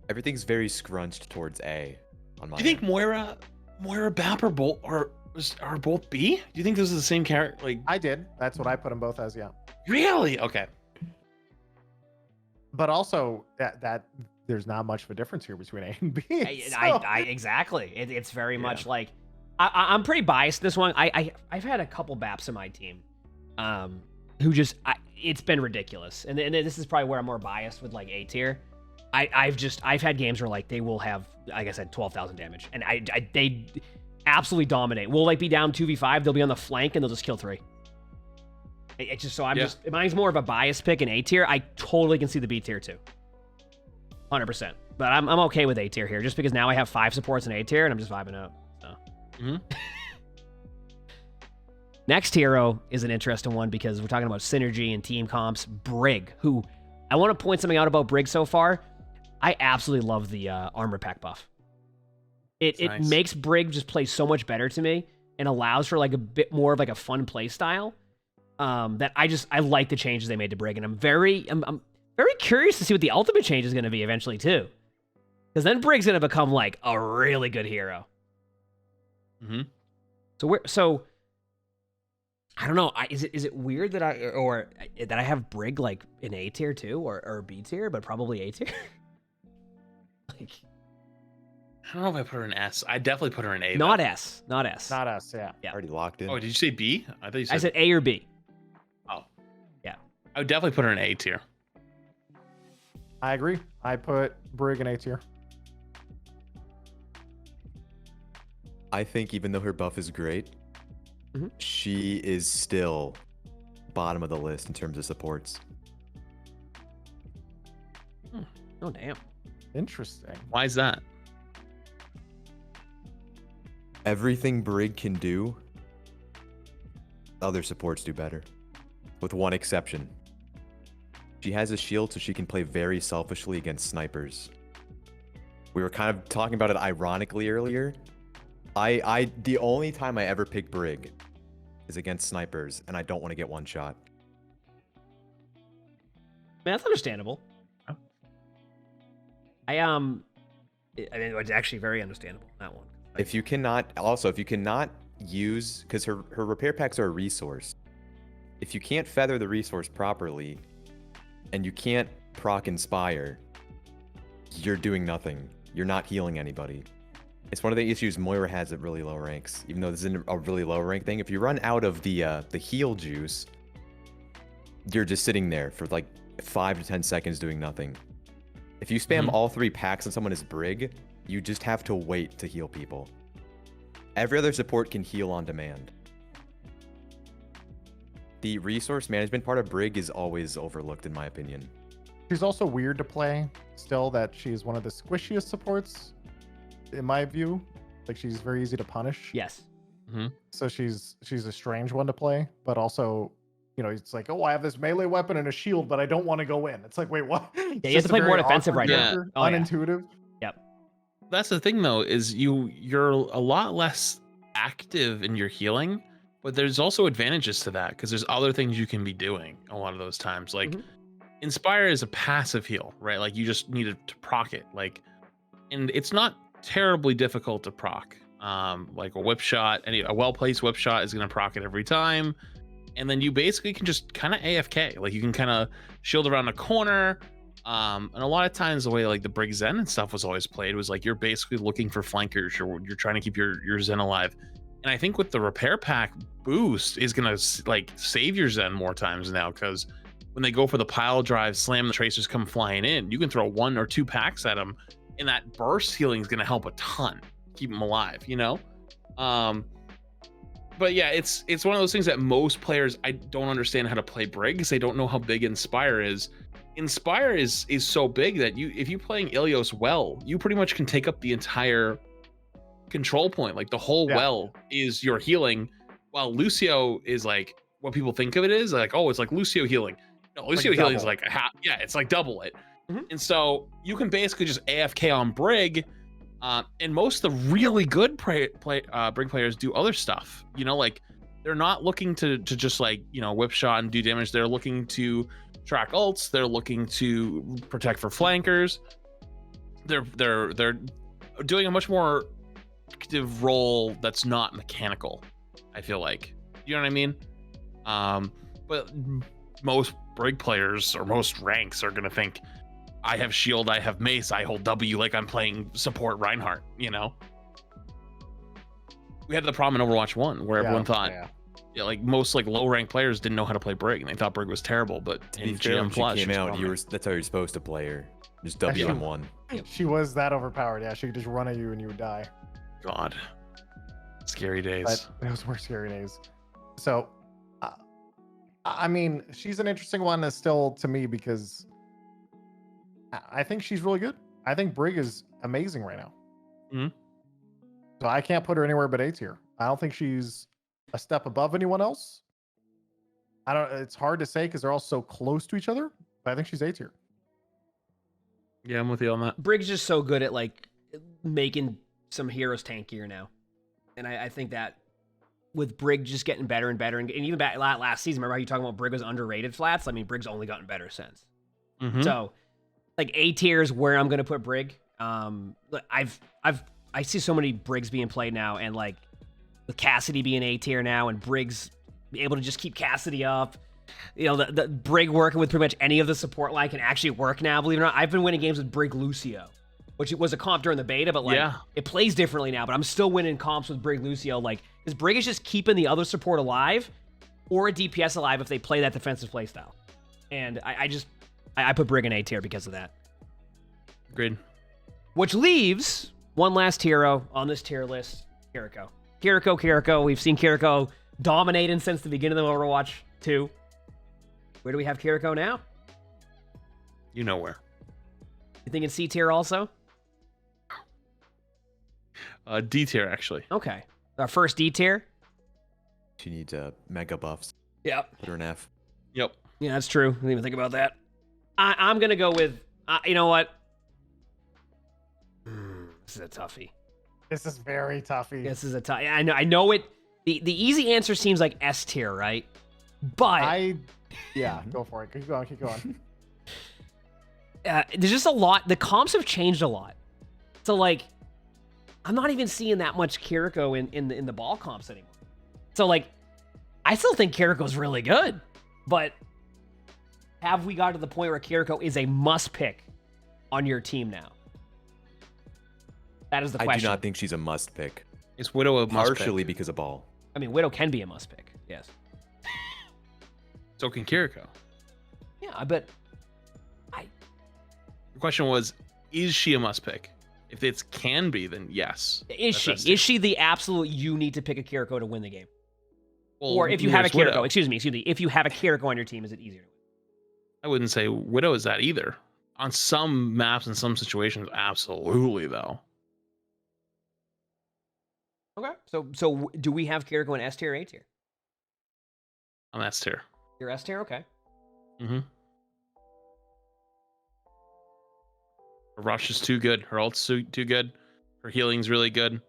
[SPEAKER 4] Everything's very scrunched towards A on my
[SPEAKER 3] Do you think
[SPEAKER 4] end.
[SPEAKER 3] Moira, BAP are both B? Do you think this is the same character? Like,
[SPEAKER 2] I did. That's what I put them both as. Yeah.
[SPEAKER 3] really? Okay.
[SPEAKER 2] But also that there's not much of a difference here between A and B.
[SPEAKER 1] I exactly. It's very much like I'm pretty biased this one. I've had a couple BAPs in my team, who just it's been ridiculous, and this is probably where I'm more biased with like A tier. I've had games where like they will have, like I said, 12,000 damage, and they absolutely dominate. We'll like be down 2v5, they'll be on the flank and they'll just kill 3. It's just so mine's more of a bias pick in A tier. I totally can see the B tier too. 100%. But I'm okay with A tier here, just because now I have 5 supports in A tier and I'm just vibing out. So.
[SPEAKER 3] Mhm.
[SPEAKER 1] Next hero is an interesting one because we're talking about synergy and team comps. Brig, who I want to point something out about Brig so far. I absolutely love the armor pack buff. It
[SPEAKER 3] Nice.
[SPEAKER 1] makes Brig just play so much better to me and allows for like a bit more of like a fun play style. That I like the changes they made to Brig, and I'm very curious to see what the ultimate change is going to be eventually too, because then Brig's going to become like a really good hero.
[SPEAKER 3] Mhm.
[SPEAKER 1] So I don't know. Is it weird that I have Brig like in A tier too, or B tier, but probably A tier? Like,
[SPEAKER 3] I don't know if I put her in S. I definitely put her in A.
[SPEAKER 1] not
[SPEAKER 3] though.
[SPEAKER 1] S, not S.
[SPEAKER 2] Not us. Yeah.
[SPEAKER 1] Yeah.
[SPEAKER 4] Already locked in.
[SPEAKER 3] Oh, did you say B? I thought you said.
[SPEAKER 1] I said A or B.
[SPEAKER 3] Oh.
[SPEAKER 1] Yeah.
[SPEAKER 3] I would definitely put her in A tier.
[SPEAKER 2] I agree. I put Brig in A tier.
[SPEAKER 4] I think even though her buff is great,
[SPEAKER 1] Mhm.
[SPEAKER 4] she is still bottom of the list in terms of supports.
[SPEAKER 1] Oh damn.
[SPEAKER 2] Interesting.
[SPEAKER 3] Why is that?
[SPEAKER 4] Everything Brig can do, other supports do better. With one exception. She has a shield so she can play very selfishly against snipers. We were kind of talking about it ironically earlier. The only time I ever pick Brig is against snipers, and I don't want to get one shot.
[SPEAKER 1] Man, that's understandable. I mean, it's actually very understandable, that one.
[SPEAKER 4] If you cannot use, because her repair packs are a resource. If you can't feather the resource properly, and you can't proc inspire, you're doing nothing. You're not healing anybody. It's one of the issues Moira has at really low ranks. Even though this isn't a really low rank thing, if you run out of the heal juice, you're just sitting there for like 5 to 10 seconds doing nothing. If you spam all 3 packs on someone as Brig, you just have to wait to heal people. Every other support can heal on demand. The resource management part of Brig is always overlooked, in my opinion.
[SPEAKER 2] She's also weird to play. Still, that she's one of the squishiest supports, in my view. Like, she's very easy to punish.
[SPEAKER 1] Yes.
[SPEAKER 2] So she's a strange one to play, but also, you know, it's like, oh, I have this melee weapon and a shield, but I don't want to go in. It's like, wait, what?
[SPEAKER 1] Yeah, you have to play more defensive right now.
[SPEAKER 2] Oh, unintuitive.
[SPEAKER 1] Yep.
[SPEAKER 3] That's the thing, though, is you're a lot less active in your healing, but there's also advantages to that because there's other things you can be doing a lot of those times. Like, Inspire is a passive heal, right? Like, you just need to proc it. Like, and it's not terribly difficult to proc. Like a whip shot, a well-placed whip shot is going to proc it every time. And then you basically can just kind of AFK. Like, you can kind of shield around a corner. And a lot of times the way like the Brig Zen and stuff was always played was like you're basically looking for flankers. You're trying to keep your Zen alive. And I think with the repair pack boost is going to like save your Zen more times now, because when they go for the pile drive, slam, the tracers come flying in, you can throw 1 or 2 packs at them, and that burst healing is going to help a ton. Keep them alive, you know? But yeah, it's one of those things that most players, I don't understand how to play Brig because they don't know how big Inspire is. Inspire is so big that if you're playing Ilios well, you pretty much can take up the entire control point. Like, the whole well is your healing, while Lucio is like what people think of it is like, oh, it's like Lucio healing. No, Lucio healing is like it's like double it. And so you can basically just AFK on Brig. And most of the really good Brig players do other stuff. You know, like, they're not looking to just like, you know, whip shot and do damage. They're looking to track ults. They're looking to protect for flankers. They're doing a much more active role that's not mechanical, I feel like. You know what I mean? But most Brig players or most ranks are gonna think, I have shield, I have mace, I hold W, like I'm playing support Reinhardt, you know? We had the problem in Overwatch 1 where everyone thought, like, most like low rank players didn't know how to play Brig and they thought Brig was terrible, but in GM Plus,
[SPEAKER 4] came out, that's how you're supposed to play her. Just W on 1.
[SPEAKER 2] She was that overpowered. Yeah, she could just run at you and you would die.
[SPEAKER 3] God. Scary days.
[SPEAKER 2] But those were scary days. So, I mean, she's an interesting one still to me because I think she's really good. I think Brig is amazing right now. So I can't put her anywhere but A tier. I don't think she's a step above anyone else. It's hard to say because they're all so close to each other, but I think she's A tier.
[SPEAKER 3] Yeah, I'm with you on that.
[SPEAKER 1] Brig's just so good at like making some heroes tankier now. And I think that with Brig just getting better and better, and even back last season, remember how you talking about Brig was underrated flats? I mean, Brig's only gotten better since. So, like, A tier is where I'm gonna put Brig. I see so many Brigs being played now, and like with Cassidy being A tier now, and Brig's able to just keep Cassidy up. You know, the Brig working with pretty much any of the support line can actually work now. Believe it or not, I've been winning games with Brig Lucio, which was a comp during the beta, but like it plays differently now. But I'm still winning comps with Brig Lucio, like, because Brig is just keeping the other support alive or a DPS alive if they play that defensive playstyle. And I put Brig in A tier because of that.
[SPEAKER 3] Agreed.
[SPEAKER 1] Which leaves one last hero on this tier list, Kiriko. Kiriko. We've seen Kiriko dominating since the beginning of Overwatch 2. Where do we have Kiriko now?
[SPEAKER 3] You know where.
[SPEAKER 1] You think it's C tier also?
[SPEAKER 3] D tier, actually.
[SPEAKER 1] Okay. Our first D tier?
[SPEAKER 4] She needs mega buffs.
[SPEAKER 1] Yep.
[SPEAKER 4] Put her in F.
[SPEAKER 3] Yep.
[SPEAKER 1] Yeah, that's true. I didn't even think about that. I'm going to go with, you know what? This is a toughie.
[SPEAKER 2] This is very toughy.
[SPEAKER 1] This is a tough. I know it. The easy answer seems like S tier, right? But
[SPEAKER 2] yeah, go for it. Keep going.
[SPEAKER 1] there's just a lot. The comps have changed a lot. So like, I'm not even seeing that much Kiriko in the ball comps anymore. So like, I still think Kiriko's really good, but have we got to the point where Kiriko is a must pick on your team now? That is the question.
[SPEAKER 4] I do not think she's a must pick.
[SPEAKER 3] Is Widow a must
[SPEAKER 4] Partially
[SPEAKER 3] pick?
[SPEAKER 4] because of ball.
[SPEAKER 1] I mean, Widow can be a must pick. Yes.
[SPEAKER 3] So can Kiriko.
[SPEAKER 1] Yeah, but
[SPEAKER 3] The question was, is she a must pick? If it's can be, then yes.
[SPEAKER 1] is she?
[SPEAKER 3] That's it.
[SPEAKER 1] Is she the absolute you need to pick a Kiriko to win the game?
[SPEAKER 3] Well,
[SPEAKER 1] Or if you have a
[SPEAKER 3] where's Widow?
[SPEAKER 1] Kiriko, excuse me, if you have a Kiriko on your team, is it easier?
[SPEAKER 3] I wouldn't say Widow is that either. On some maps and some situations, absolutely though.
[SPEAKER 1] Okay. So do we have Kiriko in S tier or A tier?
[SPEAKER 3] On S tier.
[SPEAKER 1] You're S tier, okay.
[SPEAKER 3] Mm-hmm. Her rush is too good. Her ult's too good. Her healing's really good.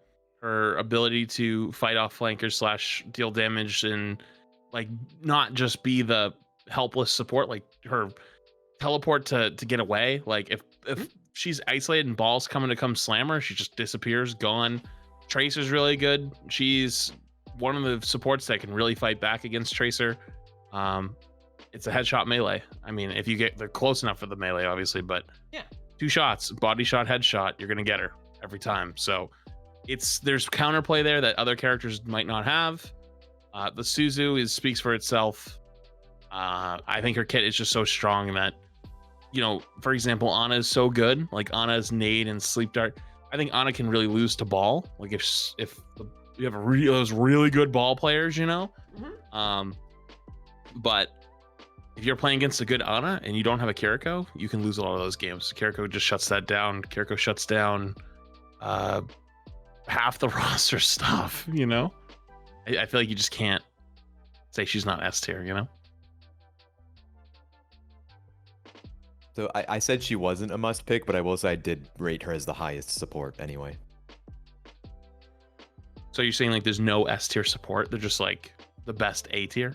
[SPEAKER 3] Her ability to fight off flankers / deal damage and like not just be the helpless support, like her teleport to get away. Like if she's isolated and balls coming to come slam her, she just disappears, gone. Tracer's really good. She's one of the supports that can really fight back against Tracer. It's a headshot melee. I mean, if you get they're close enough for the melee, obviously, but
[SPEAKER 1] Yeah.
[SPEAKER 3] 2 shots, body shot, headshot, you're gonna get her every time. So there's counterplay there that other characters might not have. The Suzu speaks for itself. I think her kit is just so strong that, for example, Ana is so good. Like Ana's nade and sleep dart. I think Ana can really lose to ball. Like if you have those really good ball players, but if you're playing against a good Ana and you don't have a Kiriko, you can lose a lot of those games. Kiriko just shuts that down. Kiriko shuts down half the roster stuff, I feel like you just can't say she's not S tier,
[SPEAKER 4] So I said she wasn't a must pick, but I will say I did rate her as the highest support anyway.
[SPEAKER 3] So you're saying like there's no S tier support? They're just like the best A tier?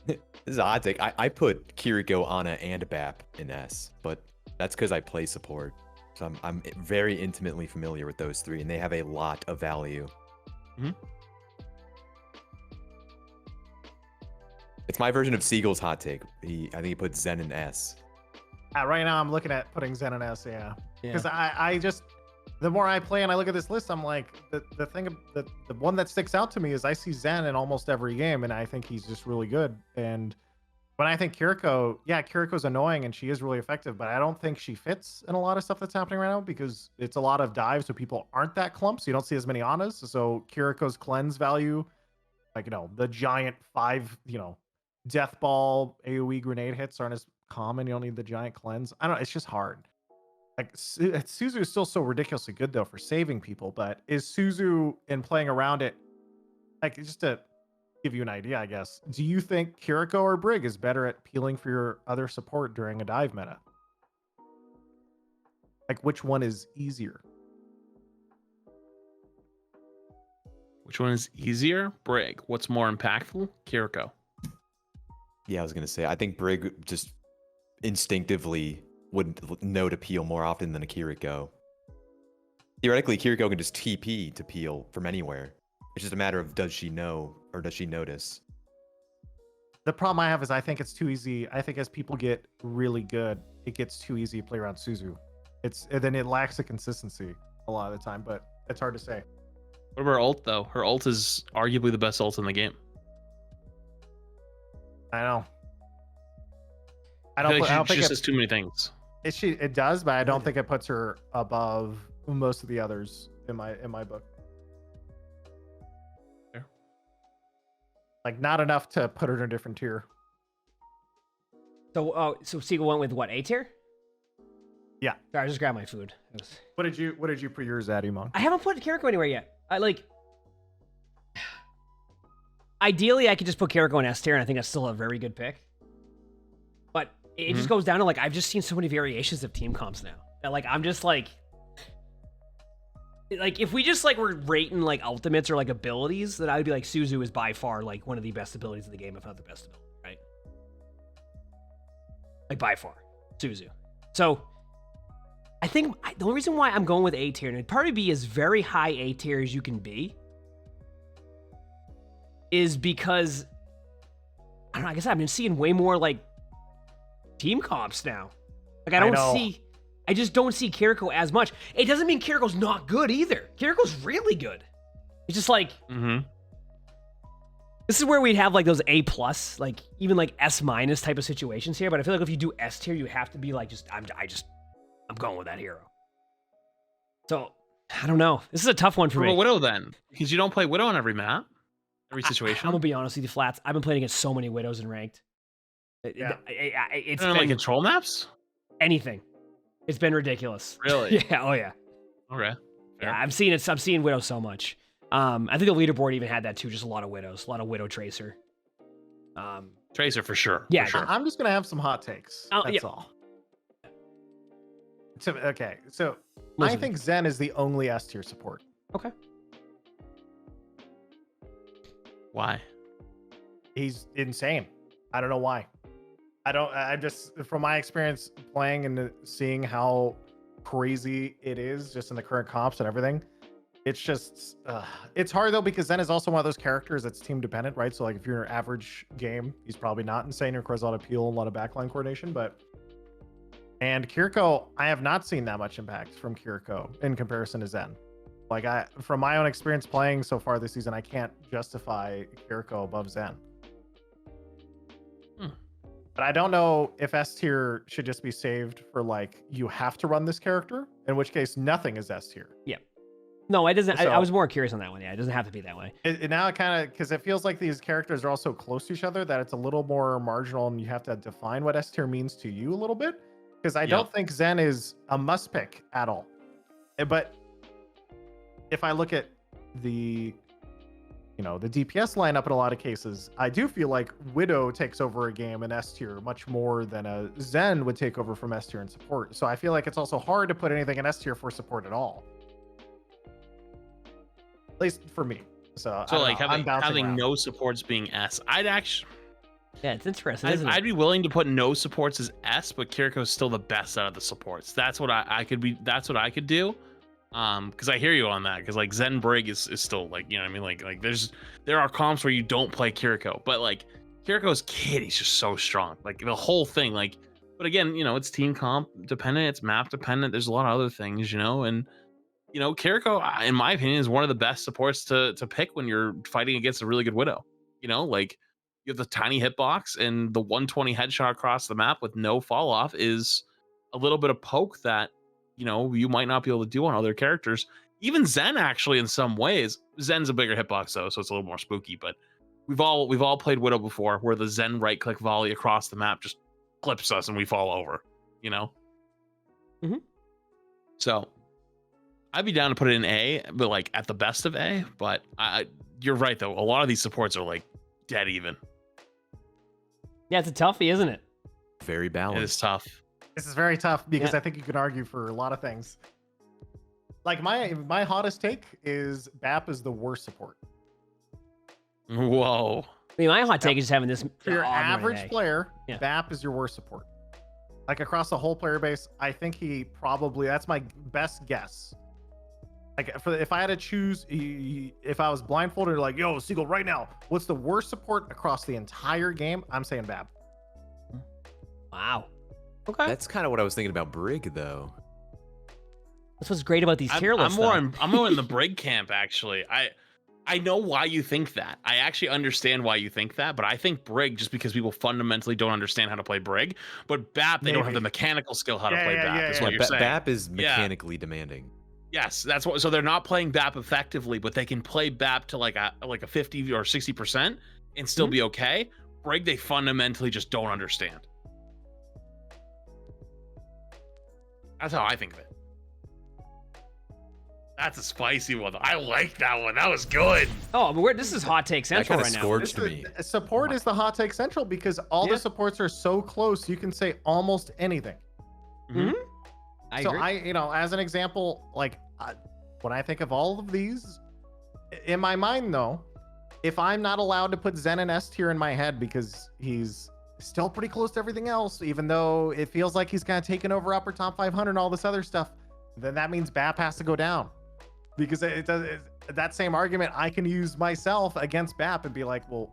[SPEAKER 4] This is a hot take. I put Kiriko, Ana, and Bap in S, but that's because I play support. So I'm very intimately familiar with those 3, and they have a lot of value.
[SPEAKER 3] Mm-hmm.
[SPEAKER 4] It's my version of Siegel's hot take. I think he put Zen in S.
[SPEAKER 2] Right now, I'm looking at putting Zen in S,
[SPEAKER 1] Yeah.
[SPEAKER 2] because I just the more I play and I look at this list, I'm like the one that sticks out to me is I see Zen in almost every game, and I think he's just really good. And when I think Kiriko, Kiriko's annoying and she is really effective, but I don't think she fits in a lot of stuff that's happening right now because it's a lot of dives, so people aren't that clumps. So you don't see as many Anas. So Kiriko's cleanse value, like the giant 5, death ball AoE grenade hits aren't as common. You don't need the giant cleanse. I don't know. It's just hard. Like Suzu is still so ridiculously good though for saving people, but is Suzu in playing around it? Like just to give you an idea, I guess. Do you think Kiriko or Brig is better at peeling for your other support during a dive meta? Like which one is easier?
[SPEAKER 3] Which one is easier? Brig. What's more impactful? Kiriko.
[SPEAKER 4] Yeah, I was gonna say I think Brig just instinctively would know to peel more often than a Kiriko. Theoretically, Kiriko can just TP to peel from anywhere. It's just a matter of does she know or does she notice?
[SPEAKER 2] The problem I have is I think it's too easy. I think as people get really good, it gets too easy to play around Suzu. Then it lacks the consistency a lot of the time, but it's hard to say.
[SPEAKER 3] What about her ult though? Her ult is arguably the best ult in the game.
[SPEAKER 2] I know. I
[SPEAKER 3] feel
[SPEAKER 2] don't.
[SPEAKER 3] like
[SPEAKER 2] I don't
[SPEAKER 3] she
[SPEAKER 2] think
[SPEAKER 3] just does too many things.
[SPEAKER 2] it does, but I don't think it puts her above most of the others in my book.
[SPEAKER 3] Fair.
[SPEAKER 2] Like not enough to put her in a different tier.
[SPEAKER 1] So Siegel went with what, A tier?
[SPEAKER 2] Yeah.
[SPEAKER 1] Sorry, I just grabbed my food.
[SPEAKER 2] What did you put yours at, Emongg?
[SPEAKER 1] I haven't put Kiriko anywhere yet. Ideally, I could just put Kiriko in S tier, and I think that's still a very good pick. But it just goes down to I've just seen so many variations of team comps now that I'm just if we just were rating ultimates or abilities, then I would be Suzu is by far one of the best abilities in the game, if not the best ability, right? By far. Suzu. So I think the only reason why I'm going with A tier, and it'd probably be as very high A tier as you can be, is because I don't know. I guess I've been seeing way more like team comps now. Like I just don't see Kiriko as much. It doesn't mean Kiriko's not good either. Kiriko's really good. It's just like this is where we'd have like those A plus, like even like S minus type of situations here. But I feel like if you do S tier, you have to be like I'm going with that hero. So I don't know. This is a tough one for me.
[SPEAKER 3] Well, Widow then, because you don't play Widow on every map, every situation.
[SPEAKER 1] I'm gonna be honest with you, Flats. I've been playing against so many Widows in ranked. It's been
[SPEAKER 3] like control maps.
[SPEAKER 1] Anything. It's been ridiculous.
[SPEAKER 3] Really?
[SPEAKER 1] Yeah. Oh yeah.
[SPEAKER 3] Okay.
[SPEAKER 1] Yeah, I'm seeing Widow so much. I think the leaderboard even had that too. Just a lot of Widows, a lot of Widow Tracer.
[SPEAKER 3] Tracer for sure.
[SPEAKER 1] Yeah.
[SPEAKER 3] For sure.
[SPEAKER 2] I'm just gonna have some hot takes. That's all. Okay, so I think Zen is the only S tier support.
[SPEAKER 1] Okay.
[SPEAKER 3] Why?
[SPEAKER 2] He's insane. I don't know why. I just, from my experience playing and seeing how crazy it is just in the current comps and everything, it's just, it's hard though, because Zen is also one of those characters that's team dependent, right? So like if you're in an average game, he's probably not insane. It requires a lot of peel and a lot of backline coordination, and Kiriko, I have not seen that much impact from Kiriko in comparison to Zen. Like from my own experience playing so far this season, I can't justify Kiriko above Zen. But I don't know if S tier should just be saved for like, you have to run this character, in which case nothing is S tier.
[SPEAKER 1] Yeah. No, it doesn't.
[SPEAKER 2] So,
[SPEAKER 1] I was more curious on that one. Yeah, it doesn't have to be that way.
[SPEAKER 2] Now it kind of, because it feels like these characters are all so close to each other that it's a little more marginal and you have to define what S tier means to you a little bit. Because I don't think Zen is a must pick at all. But if I look at the DPS lineup in a lot of cases, I do feel like Widow takes over a game in S tier much more than a Zen would take over from S tier in support. So I feel like it's also hard to put anything in S tier for support at all. At least for me. So
[SPEAKER 3] like having no supports being S, I'd actually.
[SPEAKER 1] Yeah, it's interesting. Isn't
[SPEAKER 3] I'd be willing to put no supports as S, but Kiriko's still the best out of the supports. That's what I could be. That's what I could do. Because I hear you on that. Because like Zen Brig is still like, you know what I mean, like there are comps where you don't play Kiriko, but like Kiriko's kid, he's just so strong. Like the whole thing, like. But again, it's team comp dependent, it's map dependent. There's a lot of other things, and Kiriko, in my opinion, is one of the best supports to pick when you're fighting against a really good Widow. Like. You have the tiny hitbox and the 120 headshot across the map with no fall off is a little bit of poke that, you might not be able to do on other characters. Even Zen, actually, in some ways. Zen's a bigger hitbox though, so it's a little more spooky. But we've all played Widow before, where the Zen right click volley across the map just clips us and we fall over. So I'd be down to put it in A, but like at the best of A. But you're right though. A lot of these supports are like dead even.
[SPEAKER 1] Yeah, it's a toughie, isn't it?
[SPEAKER 4] Very balanced.
[SPEAKER 3] It is tough.
[SPEAKER 2] This is very tough because I think you can argue for a lot of things. Like my hottest take is BAP is the worst support.
[SPEAKER 3] Whoa.
[SPEAKER 1] I mean, my hot take is just having this.
[SPEAKER 2] For your average
[SPEAKER 1] A.
[SPEAKER 2] player, BAP is your worst support. Like across the whole player base, I think he probably, that's my best guess. Like if I had to choose, if I was blindfolded, like, yo, Seagull, right now, what's the worst support across the entire game? I'm saying BAP.
[SPEAKER 1] Wow. Okay.
[SPEAKER 4] That's kind of what I was thinking about Brig, though.
[SPEAKER 1] That's what's great about these tier lists.
[SPEAKER 3] I'm more in the Brig camp, actually. I know why you think that. I actually understand why you think that, but I think Brig, just because people fundamentally don't understand how to play Brig, but BAP, they don't have the mechanical skill how to play BAP. Is what you're saying.
[SPEAKER 4] BAP is mechanically demanding.
[SPEAKER 3] Yes, that's what. So they're not playing BAP effectively, but they can play BAP to like a 50 or 60% and still be okay. Brig, they fundamentally just don't understand. That's how I think of it. That's a spicy one. I like that one. That was good.
[SPEAKER 1] Oh, but this is hot take central right now.
[SPEAKER 4] Scorched me.
[SPEAKER 2] Support is the hot take central because all the supports are so close. You can say almost anything.
[SPEAKER 1] Mm-hmm. I agree.
[SPEAKER 2] As an example, like when I think of all of these, in my mind though, if I'm not allowed to put Zen in S tier in my head because he's still pretty close to everything else, even though it feels like he's kind of taken over upper top 500 and all this other stuff. Then that means BAP has to go down, because that same argument I can use myself against BAP and be like, well,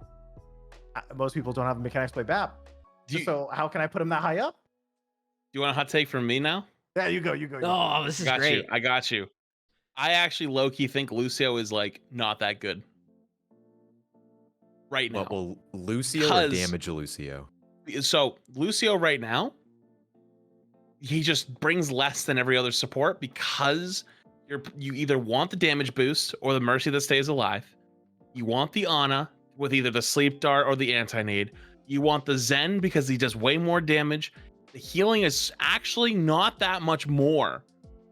[SPEAKER 2] most people don't have the mechanics to play BAP. So how can I put him that high up?
[SPEAKER 3] Do you want a hot take from me now?
[SPEAKER 2] Yeah, you go.
[SPEAKER 1] Oh, this is great.
[SPEAKER 3] I got you. I actually low-key think Lucio is like not that good right now.
[SPEAKER 4] Well, Lucio or damage Lucio?
[SPEAKER 3] So Lucio right now, he just brings less than every other support because you either want the damage boost or the Mercy that stays alive. You want the Ana with either the sleep dart or the anti-nade. You want the Zen because he does way more damage. The healing is actually not that much more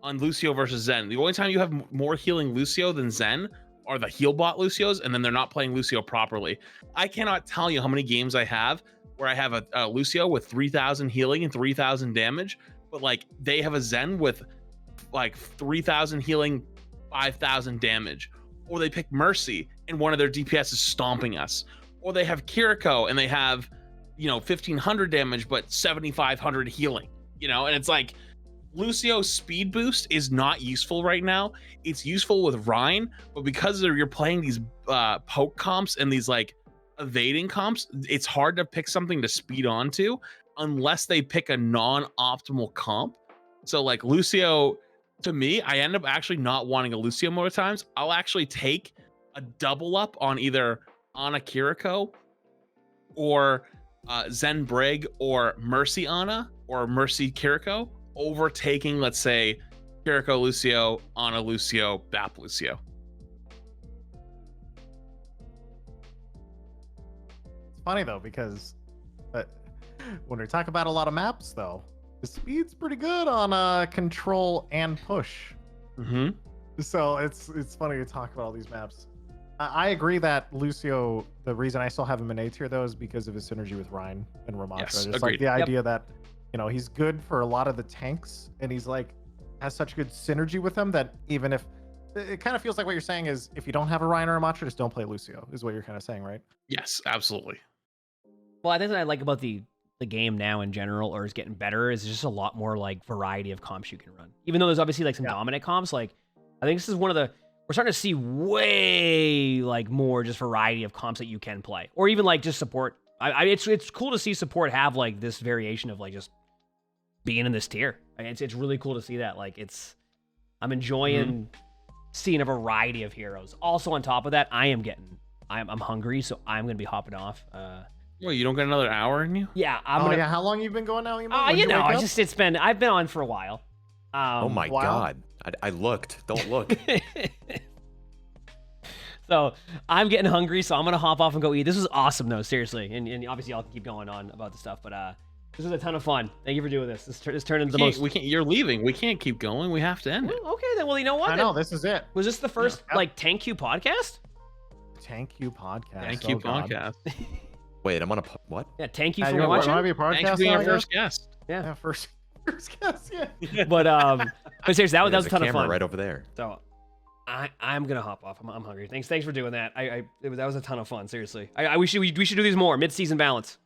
[SPEAKER 3] on Lucio versus Zen. The only time you have more healing Lucio than Zen are the heal bot Lucios, and then they're not playing Lucio properly. I cannot tell you how many games I have where I have a Lucio with 3,000 healing and 3,000 damage, but like they have a Zen with like 3,000 healing, 5,000 damage. Or they pick Mercy and one of their DPS is stomping us. Or they have Kiriko and they have, 1,500 damage, but 7,500 healing, and it's like Lucio's speed boost is not useful right now. It's useful with Rhine, but because you're playing these poke comps and these like evading comps, it's hard to pick something to speed onto unless they pick a non-optimal comp. So like Lucio, to me, I end up actually not wanting a Lucio more times. I'll actually take a double up on either Ana Kiriko or Zen Brig or Mercy Ana or Mercy Kiriko over taking, let's say, Kiriko Lucio, Ana Lucio, BAP Lucio.
[SPEAKER 2] It's funny though, because when we talk about a lot of maps though, the speed's pretty good on control and push.
[SPEAKER 3] Mm-hmm.
[SPEAKER 2] So it's funny to talk about all these maps. I agree that Lucio, the reason I still have him in A tier though is because of his synergy with Rhine and Ramatra.
[SPEAKER 3] Yes,
[SPEAKER 2] Just
[SPEAKER 3] agreed.
[SPEAKER 2] like the idea that, he's good for a lot of the tanks, and he's like has such good synergy with them that even if it kind of feels like what you're saying is if you don't have a Rhine or a Ramatra, just don't play Lucio, is what you're kind of saying, right?
[SPEAKER 3] Yes, absolutely.
[SPEAKER 1] Well, I think what I like about the game now in general, or is getting better, is just a lot more like variety of comps you can run. Even though there's obviously like some dominant comps, like I think this is one of the, we're starting to see way like more just variety of comps that you can play, or even like just support. It's cool to see support have like this variation of like just being in this tier. It's really cool to see that. Like I'm enjoying seeing a variety of heroes. Also on top of that, I'm hungry, so I'm gonna be hopping off.
[SPEAKER 3] Well, you don't got another hour in you?
[SPEAKER 1] Yeah,
[SPEAKER 2] How long you been going now?
[SPEAKER 1] I've been on for a while.
[SPEAKER 4] Oh my god. I looked. Don't look.
[SPEAKER 1] So I'm getting hungry, so I'm gonna hop off and go eat. This was awesome though, seriously. And obviously I'll keep going on about the stuff, but this was a ton of fun. Thank you for doing this. This turned into the most.
[SPEAKER 3] We can't. You're leaving. We can't keep going. We have to end it.
[SPEAKER 1] Okay, then. Well, you know what?
[SPEAKER 2] I know this is it.
[SPEAKER 1] Was this the first like Tank Q podcast?
[SPEAKER 2] Tank you podcast.
[SPEAKER 3] Thank you, podcast.
[SPEAKER 4] Wait, I'm on a what?
[SPEAKER 1] Yeah, thank you
[SPEAKER 2] Hey,
[SPEAKER 1] for
[SPEAKER 2] you
[SPEAKER 1] watching.
[SPEAKER 2] want to be a podcast?
[SPEAKER 3] Thanks for being
[SPEAKER 2] now,
[SPEAKER 3] our
[SPEAKER 2] I guess?
[SPEAKER 3] first guest.
[SPEAKER 1] Yeah,
[SPEAKER 2] First guest. Yeah.
[SPEAKER 1] but seriously, that was
[SPEAKER 4] There's
[SPEAKER 1] a ton of
[SPEAKER 4] camera
[SPEAKER 1] fun.
[SPEAKER 4] right over there.
[SPEAKER 1] So I'm gonna hop off. I'm hungry. Thanks for doing that. That was a ton of fun. Seriously, we should do these more mid-season balance.